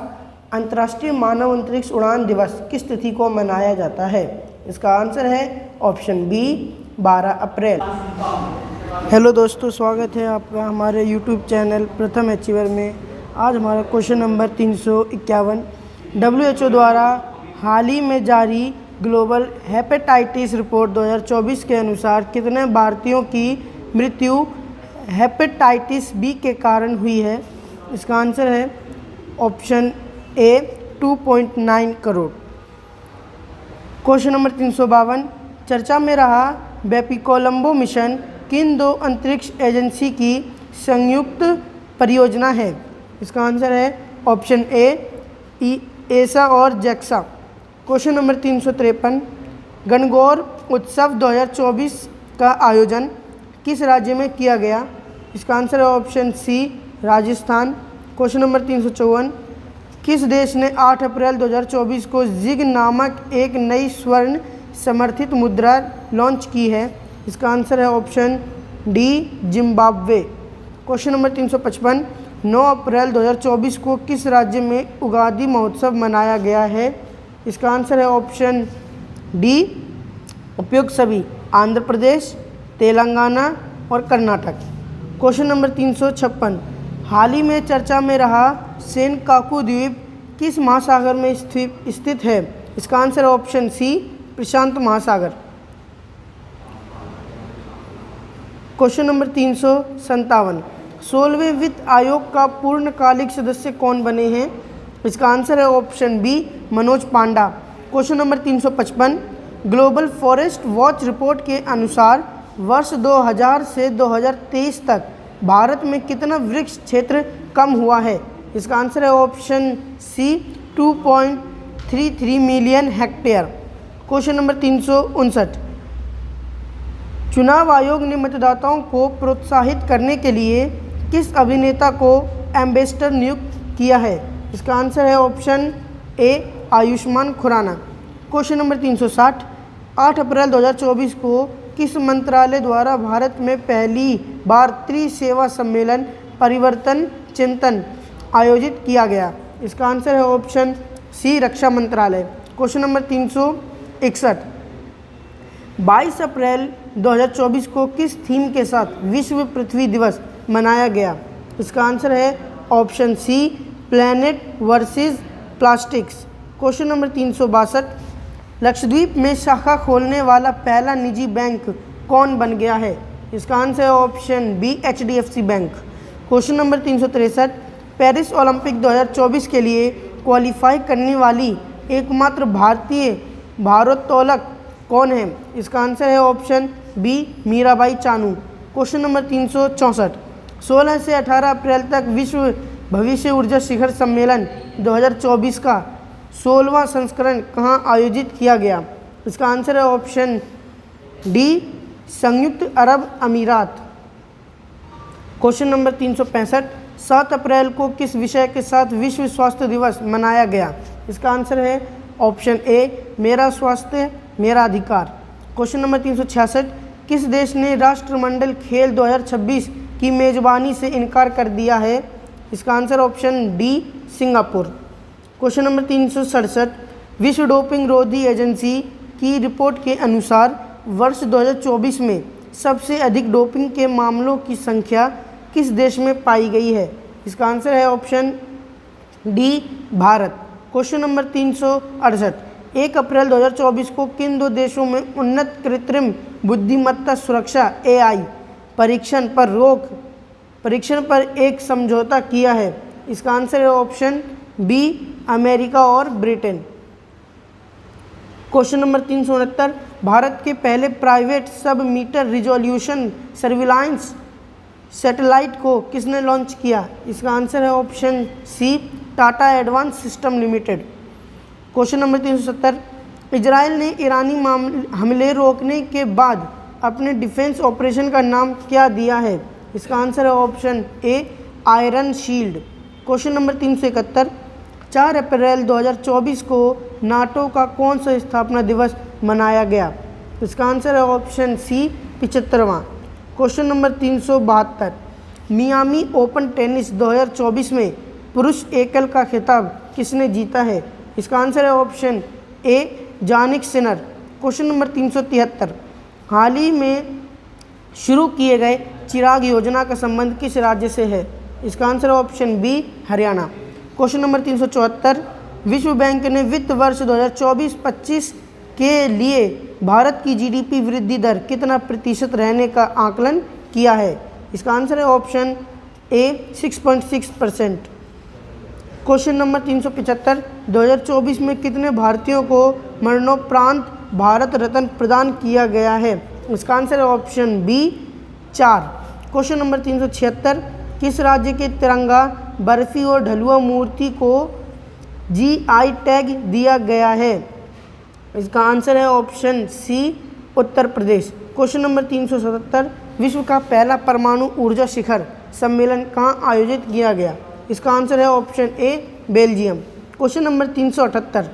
अंतर्राष्ट्रीय मानव अंतरिक्ष उड़ान दिवस किस तिथि को मनाया जाता है? इसका आंसर है ऑप्शन बी 12 अप्रैल। हेलो दोस्तों, स्वागत है आपका हमारे YouTube चैनल प्रथम अचीवर में। आज हमारा क्वेश्चन नंबर 351। WHO द्वारा हाल ही में जारी ग्लोबल हेपेटाइटिस रिपोर्ट 2024 के अनुसार कितने भारतीयों की मृत्यु हेपेटाइटिस बी के कारण हुई है? इसका आंसर है ऑप्शन ए 2.9 करोड़। Question number 352। चर्चा में रहा बेपीकोलंबो मिशन किन दो अंतरिक्ष एजेंसी की संयुक्त परियोजना है? इसका आंसर है ऑप्शन ए एसा और जैक्सा। Question number 353। गणगौर उत्सव 2024 का आयोजन किस राज्य में किया गया? इसका आंसर है option C Rajasthan. Question number 354, किस देश ने 8 अप्रैल 2024 को जिग नामक एक नई स्वर्ण समर्थित मुद्रा लॉन्च की है? इसका आंसर है option D Zimbabwe. Question number 355, 9 अप्रैल 2024 को किस राज्य में उगादि महोत्सव मनाया गया है? इसका आंसर है ऑप्शन डी उपयुक्त सभी, आंध्र प्रदेश, तेलंगाना और कर्नाटक। क्वेश्चन नंबर 356, हाल ही में चर्चा में रहा सेनकाकू द्वीप किस महासागर में स्थित है? इसका आंसर है ऑप्शन सी प्रशांत महासागर। क्वेश्चन नंबर 357, 16वें वित्त आयोग का पूर्णकालिक सदस्य कौन बने हैं? इसका आंसर है option B Manoj Panda. Question number 355, global forest watch report के अनुसार वर्ष 2000 से 2023 तक भारत में कितना वृक्ष क्षेत्र कम हुआ है? इसका आंसर है option C 2.33 million hectare. Question number 359, चुनाव आयोग ने मतदाताओं को प्रोत्साहित करने के लिए किस अभिनेता को एम्बेसडर नियुक्त किया है? इसका आंसर है option A Ayushmann Khurrana. Question number 360, 8 अप्रैल 2024 को किस मंत्रालय द्वारा भारत में पहली बार त्रिसेवा सम्मेलन परिवर्तन चिंतन आयोजित किया गया? इसका आंसर है ऑप्शन सी रक्षा मंत्रालय। क्वेश्चन नंबर 361, 22 अप्रैल 2024 को किस थीम के साथ विश्व पृथ्वी दिवस मनाया गया? इसका आंसर है option C planet versus plastics. Question number 362, Lakshadweep में शाखा खोलने वाला पहला निजी बैंक कौन बन गया है? इसका आंसर है option B HDFC bank. Question number 363, Paris Olympic 2024 के लिए क्वालिफाई करने वाली एकमात्र भारतीय भारोत्तोलक कौन है? इसका आंसर है option B Mirabai Chanu. Question number 364, 16 से 18 अप्रैल तक विश्व भविष्य ऊर्जा शिखर सम्मेलन 2024 का 16वां संस्करण कहाँ आयोजित किया गया? इसका आंसर है ऑप्शन डी संयुक्त अरब अमीरात। क्वेश्चन नंबर 365, 7 अप्रैल को किस विषय के साथ विश्व स्वास्थ्य दिवस मनाया गया? इसका आंसर है ऑप्शन ए मेरा स्वास्थ्य मेरा अधिकार। क्वेश्चन नंबर 366, किस देश ने राष्ट्रमंडल खेल 2026 की मेजबानी से इनकार कर दिया है? इसका answer option D Singapore. Question number 367, विश्व डोपिंग रोधी एजेंसी की रिपोर्ट के अनुसार वर्ष 2024 में सबसे अधिक डोपिंग के मामलों की संख्या किस देश में पाई गई है? इसका आंसर है option D Bharat. Question number 368, 1 अप्रैल 2024 को किन दो देशों में उन्नत कृत्रिम बुद्धिमत्ता सुरक्षा AI परीक्षण पर एक समझौता किया है? इसका आंसर है ऑप्शन बी अमेरिका और ब्रिटेन। क्वेश्चन नंबर 369, भारत के पहले प्राइवेट सब मीटर रिजोल्यूशन सर्विलांस सैटेलाइट को किसने लॉन्च किया? इसका आंसर है option C Tata advance system limited. Question number 370, Israel ने ईरानी हमले रोकने के बाद अपने डिफेंस ऑपरेशन का नाम क्या दिया है? इसका आंसर है ऑप्शन ए आयरन शील्ड। क्वेश्चन नंबर 371, 4 अप्रैल 2024 को नाटो का कौन सा स्थापना दिवस मनाया गया? इसका आंसर है ऑप्शन सी 75वां। Question number 372, Miami open tennis 2024 में पुरुष एकल का खिताब किसने जीता है? इसका आंसर है ऑप्शन ए जानिक सिनर। क्वेश्चन नंबर 373, हाल ही में शुरू किए गए चिराग योजना का संबंध किस राज्य से है? इसका आंसर है option B Haryana. Question number 374, विश्व बैंक ने वित्त वर्ष 2024-25 के लिए भारत की GDP वृद्धि दर कितना प्रतिशत रहने का आकलन किया है? इसका आंसर है ऑप्शन ए 6.6%। क्वेश्चन नंबर 375, 2024 में कितने भारतीयों को मरणोपरांत भारत रत्न प्रदान किया गया है? इसका आंसर है ऑप्शन बी 4। क्वेश्चन नंबर 376, किस राज्य के तिरंगा बर्फी और ढलुआ मूर्ति को GI टैग दिया गया है? इसका आंसर है ऑप्शन सी उत्तर प्रदेश। क्वेश्चन नंबर 377, विश्व का पहला परमाणु ऊर्जा शिखर सम्मेलन कहाँ आयोजित किया गया? इसका आंसर है ऑप्शन ए बेल्जियम। क्वेश्चन नंबर 378,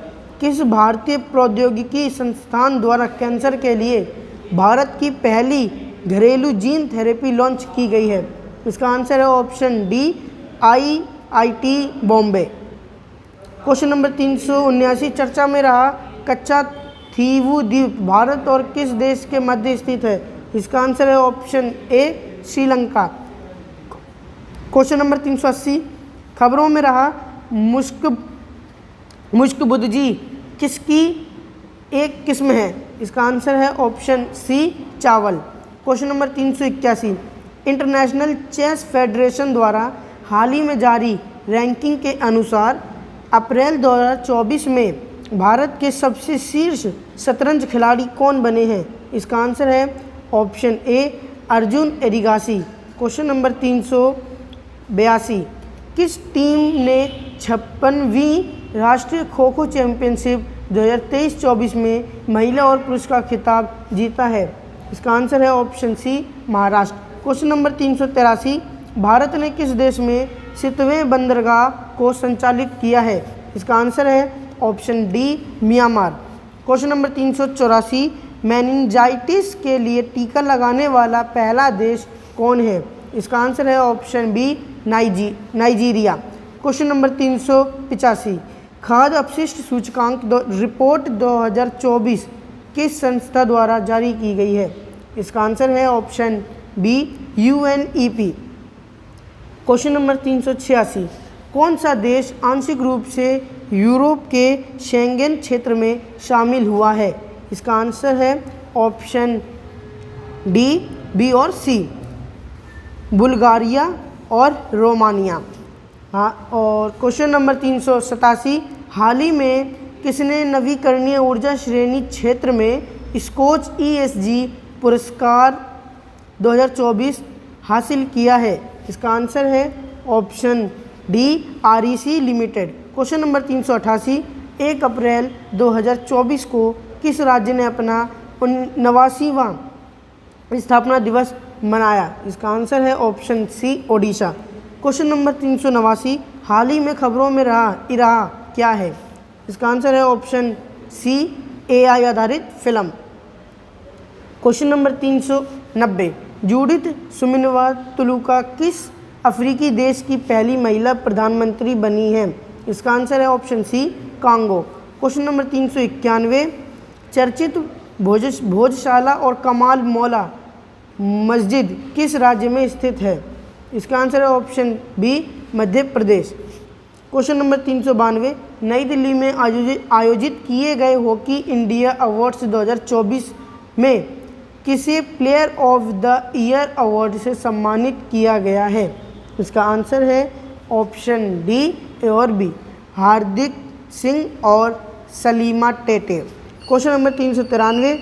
किस भारतीय प्रौद्योगिकी संस्थान द्वारा कैंसर के लिए भारत की पहली घरेलू जीन थेरेपी लॉन्च की गई है? इसका आंसर है option D IIT Bombay. Question number 379, चर्चा में रहा कच्चा थीवू द्वीप भारत और किस देश के मध्य स्थित है? इसका आंसर है ऑप्शन ए श्रीलंका। क्वेश्चन नंबर 380, खबरों में रहा मुश्क बुद्ध किसकी एक किस्म है? इसका आंसर है ऑप्शन सी चावल। Question number 381, international chess federation द्वारा हाल ही में जारी रैंकिंग के अनुसार अप्रैल 2024 में भारत के सबसे शीर्ष शतरंज खिलाड़ी कौन बने हैं? इसका आंसर है ऑप्शन ए अर्जुन एरिगासी। क्वेश्चन नंबर 382, किस टीम ने 56वीं राष्ट्रीय खो खो चैंपियनशिप 2023-24 में महिला और पुरुष का खिताब जीता है? इसका आंसर है option C Maharashtra. Question number 383, Bharat ने किस देश में 7वें बंदरगाह को संचालित किया है? इसका आंसर है option D Myanmar. Question number 384, meningitis के लिए टीका लगाने वाला पहला देश कौन है? इसका आंसर है option B Nigeria. Question number 385, खाद्य अपशिष्ट सूचकांक रिपोर्ट 2024 किस संस्था द्वारा जारी की गई है? इसका आंसर है option B UNEP। Question number 386, कौन सा देश आंशिक रूप से यूरोप के शेंगेन क्षेत्र में शामिल हुआ है? इसका आंसर है ऑप्शन डी बी और सी बुल्गारिया और रोमानिया। हाँ, और क्वेश्चन नंबर 387, हाल ही में किसने नवीकरणीय ऊर्जा श्रेणी क्षेत्र में स्कोच ESG पुरस्कार 2024 हासिल किया है? इसका आंसर है option D REC limited. Question number 388, 1 अप्रैल 2024 को किस राज्य ने अपना 89वां स्थापना दिवस मनाया? इसका आंसर है option C Odisha. Question number 389, हाल ही में खबरों में रहा इराहा क्या है? इसका आंसर है ऑप्शन सी AI आधारित फिल्म। क्वेश्चन नंबर 390, जूडिथ सुमिनवा-तुलुका किस अफ्रीकी देश की पहली महिला प्रधानमंत्री बनी है? इसका आंसर है option C Congo. Question number 391, चर्चित भोजशाला और कमाल मौला मस्जिद किस राज्य में स्थित है? इसका आंसर है option B Madhya Pradesh. Question number 392, नई दिल्ली में आयोजित किए गए हॉकी इंडिया अवार्ड्स 2024 में किसे player of the year award से सम्मानित किया गया है? इसका आंसर है ऑप्शन डी ए और बी हार्दिक सिंह और सलीमा टेटे। क्वेश्चन नंबर 393,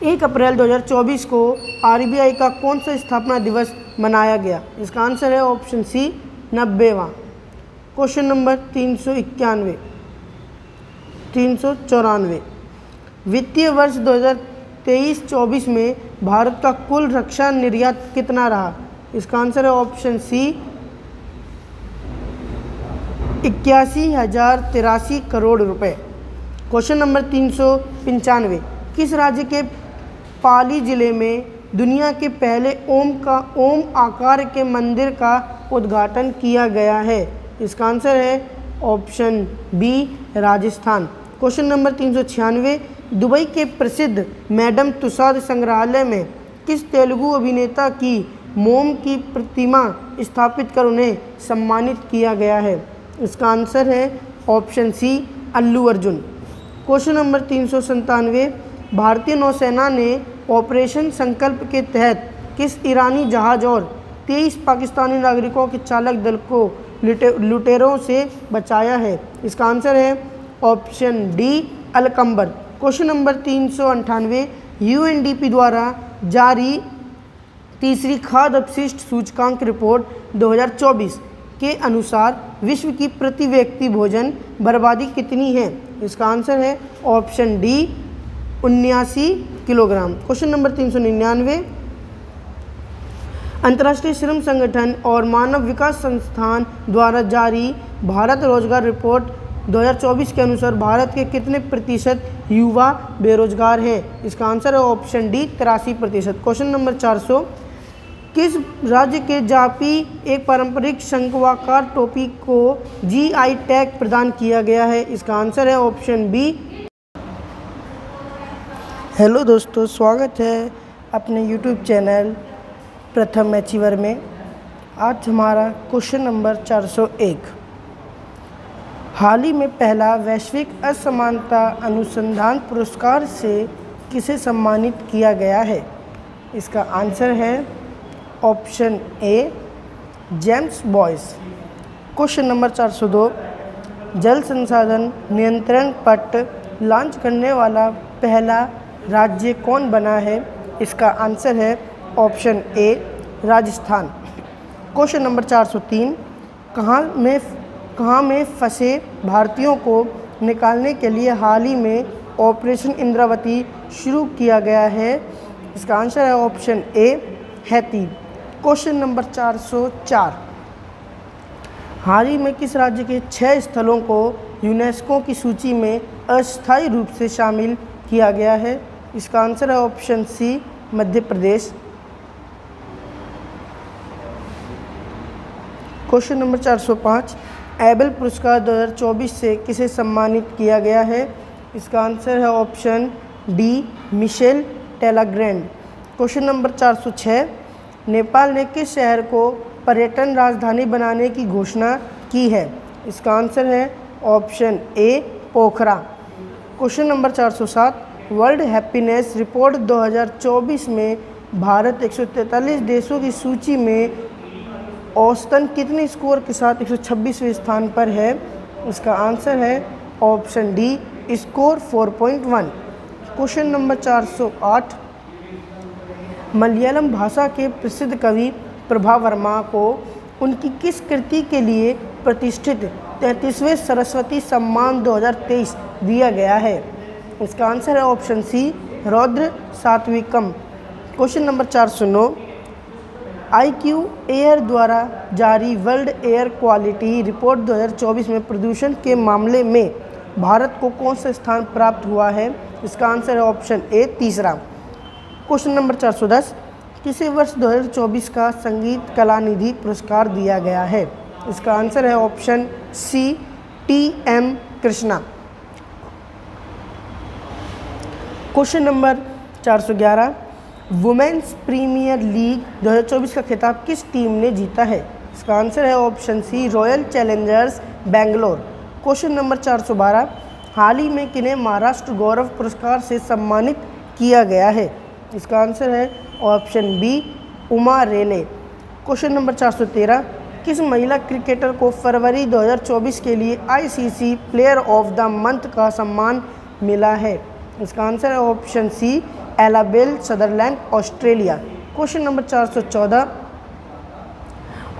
1 अप्रैल 2024 को RBI का कौन सा स्थापना दिवस मनाया गया? इसका आंसर है ऑप्शन सी 90वां। क्वेश्चन नंबर 391, 394, वित्तीय वर्ष 2023-24 में भारत का कुल रक्षा निर्यात कितना रहा? इसका आंसर है ऑप्शन सी 81,083 करोड़ रुपए। क्वेश्चन नंबर 395, किस राज्य के पाली जिले में दुनिया के पहले ओम आकार के मंदिर का उद्घाटन किया गया है? इसका आंसर है option B Rajasthan. Question number 396, Dubai के प्रसिद्ध मैडम तुसाद संग्रहालय में किस तेलुगु अभिनेता की मोम की प्रतिमा स्थापित कर उन्हें सम्मानित किया गया है? इसका आंसर है ऑप्शन सी अल्लू अर्जुन। क्वेश्चन नंबर 397, भारतीय नौसेना ने ऑपरेशन संकल्प के तहत किस ईरानी जहाज और 23 पाकिस्तानी नागरिकों के चालक दल को लुटेरों से बचाया है? इसका आंसर है ऑप्शन डी अलकंबर। क्वेश्चन नंबर 398, UNDP द्वारा जारी तीसरी खाद्य अपशिष्ट सूचकांक रिपोर्ट 2024 के अनुसार विश्व की प्रति व्यक्ति भोजन बर्बादी कितनी है? इसका आंसर है option D 79 kilogram. Question number 399, अंतर्राष्ट्रीय श्रम संगठन और मानव विकास संस्थान द्वारा जारी भारत रोजगार रिपोर्ट 2024 के अनुसार भारत के कितने प्रतिशत युवा बेरोजगार हैं? इसका आंसर है ऑप्शन डी 83%। क्वेश्चन नंबर 400, किस राज्य के जापी एक पारंपरिक शंक्वाकार टोपी को जीआई टैग प्रदान किया गया है? इसका आंसर है ऑप्शन बी। हेलो दोस्तों, स्वागत है अपने यूट्यूब चैनल प्रथम अचीवर में। आज हमारा क्वेश्चन नंबर 401, हाल ही में पहला वैश्विक असमानता अनुसंधान पुरस्कार से किसे सम्मानित किया गया है? इसका आंसर है option A James Boyce. Question number 402, जल संसाधन नियंत्रण पट लॉन्च करने वाला पहला राज्य कौन बना है? इसका आंसर है ऑप्शन ए राजस्थान। क्वेश्चन नंबर 403, कहाँ में फंसे भारतीयों को निकालने के लिए हाल ही में ऑपरेशन इंद्रावती शुरू किया गया है? इसका आंसर है ऑप्शन ए हैती। क्वेश्चन नंबर 404, हाल ही में किस राज्य के 6 स्थलों को यूनेस्को की सूची में अस्थायी रूप से शामिल किया गया है? इसका आंसर है ऑप्शन सी Madhya Pradesh. Question number 405, able पुरस्कार 2024 से किसे सम्मानित किया गया है? इसका आंसर है option D Michel Talagrand. Question number 406, Nepal ने किस शहर को पर्यटन राजधानी बनाने की घोषणा की है? इसका आंसर है ऑप्शन ए पोखरा। Question number 407, world happiness report 2024 में भारत 143 देशों की सूची में औसतन कितने स्कोर के साथ 126वें स्थान पर है? इसका आंसर है option D score 4.1। Question number 408, Malayalam भाषा के प्रसिद्ध कवि प्रभा वर्मा को उनकी किस कृति के लिए प्रतिष्ठित 33वें सरस्वती सम्मान 2023 दिया गया है? इसका आंसर है ऑप्शन सी रौद्र सात्विकम। क्वेश्चन नंबर 409, IQ एयर द्वारा जारी वर्ल्ड एयर क्वालिटी रिपोर्ट 2024 में प्रदूषण के मामले में भारत को कौन सा स्थान प्राप्त हुआ है? इसका आंसर है ऑप्शन ए तीसरा। क्वेश्चन नंबर 410, किसी वर्ष 2024 का संगीत कला निधि पुरस्कार दिया गया है? इसका आंसर है option C TM Krishna. Question number 411, women's premier league 2024 का खिताब किस टीम ने जीता है? इसका आंसर है option C royal challengers Bangalore. Question number 412, हाल ही में किन्हें महाराष्ट्र गौरव पुरस्कार से सम्मानित किया गया है? इसका आंसर है ऑप्शन बी उमा रेले। क्वेश्चन नंबर 413, किस महिला क्रिकेटर को फरवरी 2024 के लिए ICC player of the month का सम्मान मिला है? इसका आंसर है option C Annabel Sutherland Australia. Question number 414,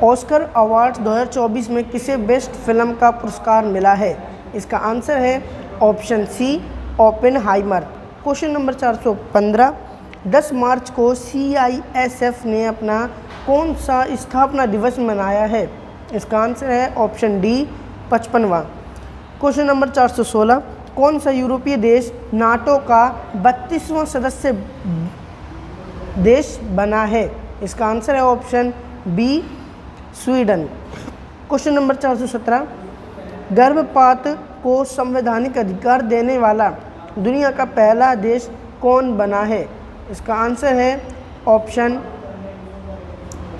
Oscar awards 2024 में किसे बेस्ट फिल्म का पुरस्कार मिला है? इसका आंसर है option C Oppenheimer. Question number 415, 10 मार्च को CISF ने अपना कौन सा स्थापना दिवस मनाया है? इसका आंसर है ऑप्शन डी 55वां। क्वेश्चन नंबर 416, कौन सा यूरोपीय देश नाटो का 32वां सदस्य देश बना है? इसका आंसर है option B Sweden. Question number 417, गर्भपात को संवैधानिक अधिकार देने वाला दुनिया का पहला देश कौन बना है? इसका आंसर है option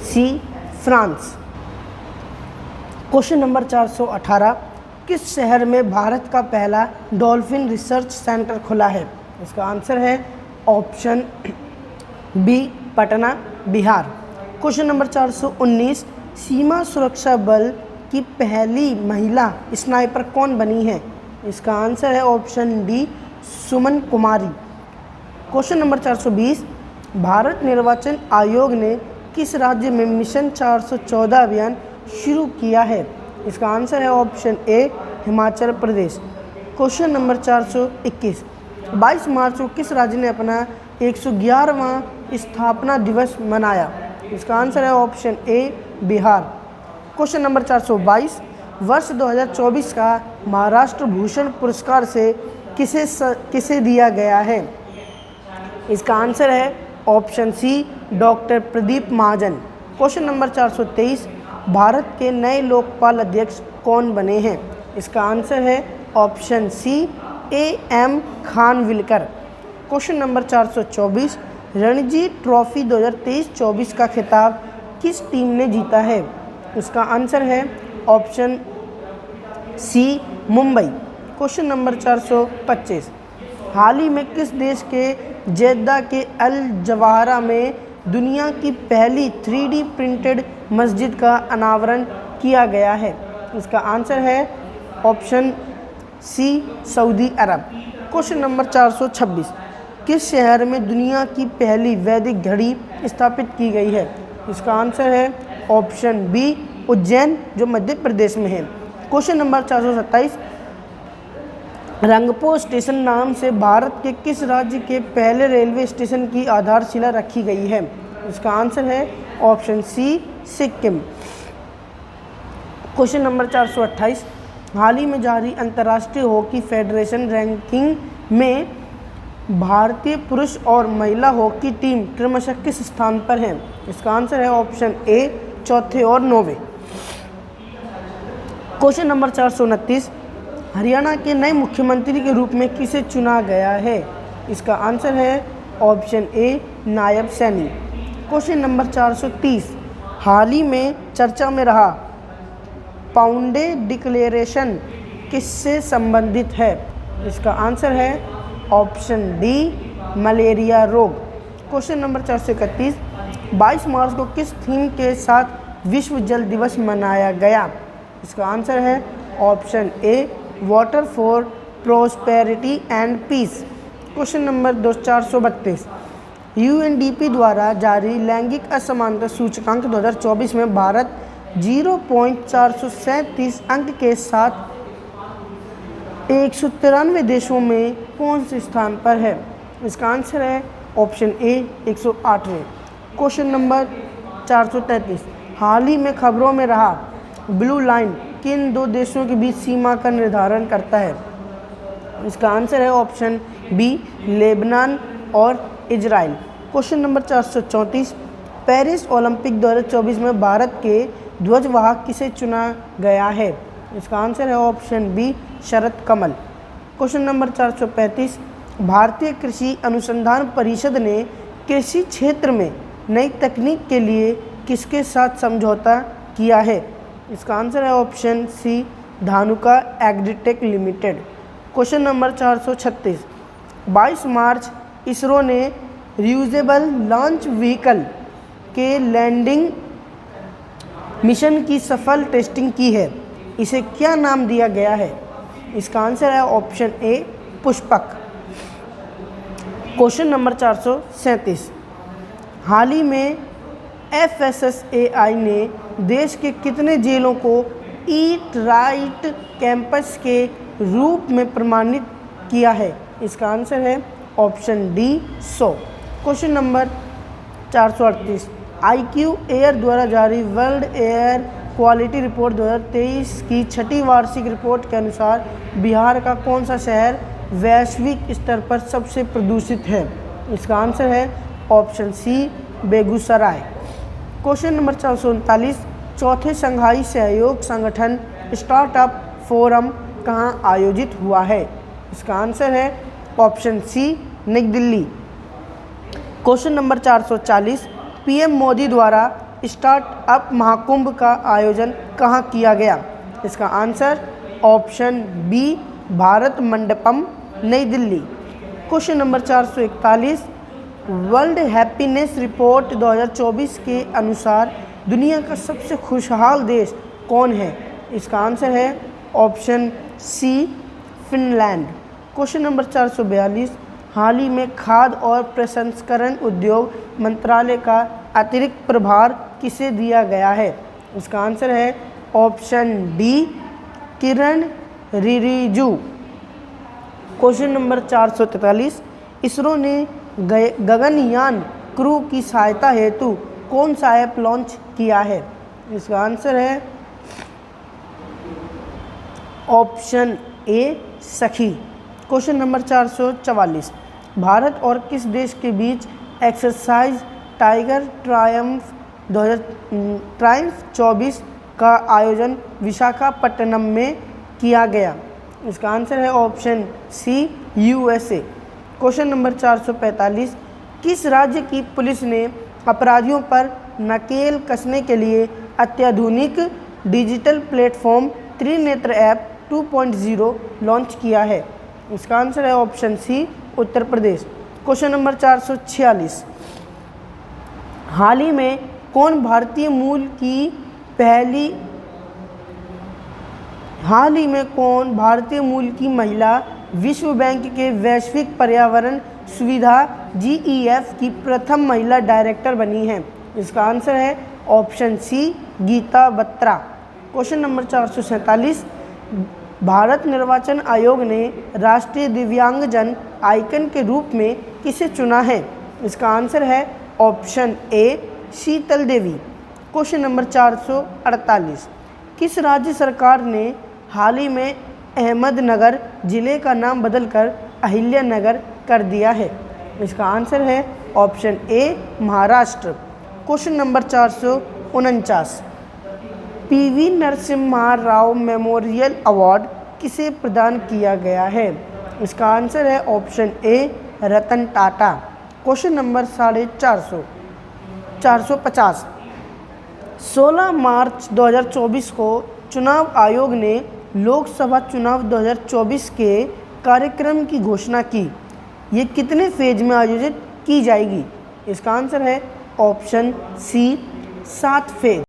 C France. Question number 418, किस शहर में भारत का पहला डॉल्फिन रिसर्च सेंटर खुला है? इसका आंसर है option B Patna Bihar. Question number 419, सीमा सुरक्षा बल की पहली महिला स्नाइपर कौन बनी है? इसका आंसर है ऑप्शन डी सुमन कुमारी। क्वेश्चन नंबर 420, भारत निर्वाचन आयोग ने किस राज्य में मिशन 414 अभियान शुरू किया है? इसका आंसर है ऑप्शन ए हिमाचल प्रदेश। क्वेश्चन नंबर 421, 22 मार्च को किस राज्य ने अपना 111वां स्थापना दिवस मनाया? इसका आंसर है ऑप्शन ए बिहार। क्वेश्चन नंबर 422, वर्ष 2024 का महाराष्ट्र भूषण पुरस्कार से किसे दिया गया है? इसका आंसर है ऑप्शन सी डॉक्टर प्रदीप महाजन। क्वेश्चन नंबर 423, भारत के नए लोकपाल अध्यक्ष कौन बने हैं? इसका आंसर है option C AM Khanwilkar. Question number 424, Ranji trophy 2023-24 का खिताब किस टीम ने जीता है? इसका आंसर है option C Mumbai. Question number 425, हाल ही में किस देश के जेद्दा के अल जवाहरा में दुनिया की पहली 3D प्रिंटेड मस्जिद का अनावरण किया गया है? इसका आंसर है ऑप्शन सी सऊदी अरब। क्वेश्चन नंबर 426, किस शहर में दुनिया की पहली वैदिक घड़ी स्थापित की गई है? इसका आंसर है ऑप्शन बी उज्जैन, जो मध्य प्रदेश में है। क्वेश्चन नंबर 427, रंगपो स्टेशन नाम से भारत के किस राज्य के पहले रेलवे स्टेशन की आधारशिला रखी गई है? इसका आंसर है option C Sikkim. Question number 428, हाल ही में जारी अंतर्राष्ट्रीय हॉकी फेडरेशन रैंकिंग में भारतीय पुरुष और महिला हॉकी टीम क्रमशः किस स्थान पर है? इसका आंसर है ऑप्शन ए चौथे और 9वें। क्वेश्चन नंबर 429, हरियाणा के नए मुख्यमंत्री के रूप में किसे चुना गया है? इसका आंसर है ऑप्शन ए नायब सैनी। क्वेश्चन नंबर 430, हाल ही में चर्चा में रहा पाउंडे डिक्लेरेशन किससे संबंधित है? इसका आंसर है ऑप्शन डी मलेरिया रोग। क्वेश्चन नंबर 431, 22 मार्च को किस थीम के साथ विश्व जल दिवस मनाया गया? इसका आंसर है option A water for prosperity and peace. Question number 432, UNDP द्वारा जारी लैंगिक असमानता सूचकांक 2024 में भारत 0.437 अंक के साथ 193 देशों में कौन से स्थान पर है? इसका आंसर है ऑप्शन ए 108वें। क्वेश्चन नंबर 433, हाल ही में खबरों में रहा ब्लू लाइन किन दो देशों के बीच सीमा का निर्धारण करता है? इसका आंसर है ऑप्शन बी लेबनान और Israel. Question number 434, Paris Olympic 2024 में भारत के ध्वजवाहक किसे चुना गया है? इसका आंसर है ऑप्शन बी शरद कमल। क्वेश्चन नंबर 435, भारतीय कृषि अनुसंधान परिषद ने कृषि क्षेत्र में नई तकनीक के लिए किसके साथ समझौता किया है? इसका आंसर है option C Dhanuka Agritech Limited. Question number 436, 22 मार्च इसरो ने रियूजेबल लॉन्च व्हीकल के लैंडिंग मिशन की सफल टेस्टिंग की है, इसे क्या नाम दिया गया है? इसका आंसर है ऑप्शन ए पुष्पक। क्वेश्चन नंबर 437, हाल ही में FSSAI ने देश के कितने जेलों को ईट राइट कैंपस के रूप में प्रमाणित किया है? इसका आंसर है option D 100। Question number 438, IQ air द्वारा जारी वर्ल्ड एयर क्वालिटी रिपोर्ट 2023 की छठी वार्षिक रिपोर्ट के अनुसार बिहार का कौन सा शहर वैश्विक स्तर पर सबसे प्रदूषित है? इसका आंसर है option C Begusarai. Question number 439, चौथे शंघाई सहयोग संगठन स्टार्टअप फोरम कहाँ आयोजित हुआ है? इसका आंसर है option C Nai Delhi. Question number 440, PM Modi द्वारा स्टार्टअप महाकुंभ का आयोजन कहाँ किया गया? इसका answer option B Bharat Mandapam Nai Delhi. Question number 441, world happiness report 2024 के अनुसार दुनिया का सबसे खुशहाल देश कौन है? इसका आंसर है option C Finland. Question number 442, हाल ही में खाद्य और प्रसंस्करण उद्योग मंत्रालय का अतिरिक्त प्रभार किसे दिया गया है? इसका आंसर है ऑप्शन डी किरण रिजिजू। क्वेश्चन नंबर 443, इसरो ने गगनयान क्रू की सहायता हेतु कौन सा ऐप लॉन्च किया है? इसका आंसर है ऑप्शन ए सखी। क्वेश्चन नंबर 444, भारत और किस देश के बीच एक्सरसाइज टाइगर ट्रायम्फ 24 का आयोजन विशाखापट्टनम में किया गया? इसका आंसर है option C USA। Question number 445, किस राज्य की पुलिस ने अपराधियों पर नकेल कसने के लिए अत्याधुनिक digital platform Trinetra app 2.0 launch किया है? इसका आंसर है ऑप्शन सी उत्तर प्रदेश। क्वेश्चन नंबर 446, हाल ही में कौन भारतीय मूल की महिला विश्व बैंक के वैश्विक पर्यावरण सुविधा GEF की प्रथम महिला डायरेक्टर बनी है? इसका आंसर है option C Geeta Batra. Question number 447, Bharat निर्वाचन आयोग ने राष्ट्रीय दिव्यांगजन आइकन के रूप में किसे चुना है? इसका आंसर है ऑप्शन ए शीतल देवी। क्वेश्चन नंबर 448, किस राज्य सरकार ने हाल ही में अहमदनगर जिले का नाम बदलकर अहिल्यानगर कर दिया है? इसका आंसर है ऑप्शन ए Maharashtra. Question number 449, PV Narasimha Rao memorial award किसे प्रदान किया गया है? इसका आंसर है ऑप्शन ए रतन टाटा। क्वेश्चन नंबर 450, 16 मार्च 2024 को चुनाव आयोग ने लोकसभा चुनाव 2024 के कार्यक्रम की घोषणा की। ये कितने फेज में आयोजित की जाएगी? इसका आंसर है ऑप्शन सी 7 फेज।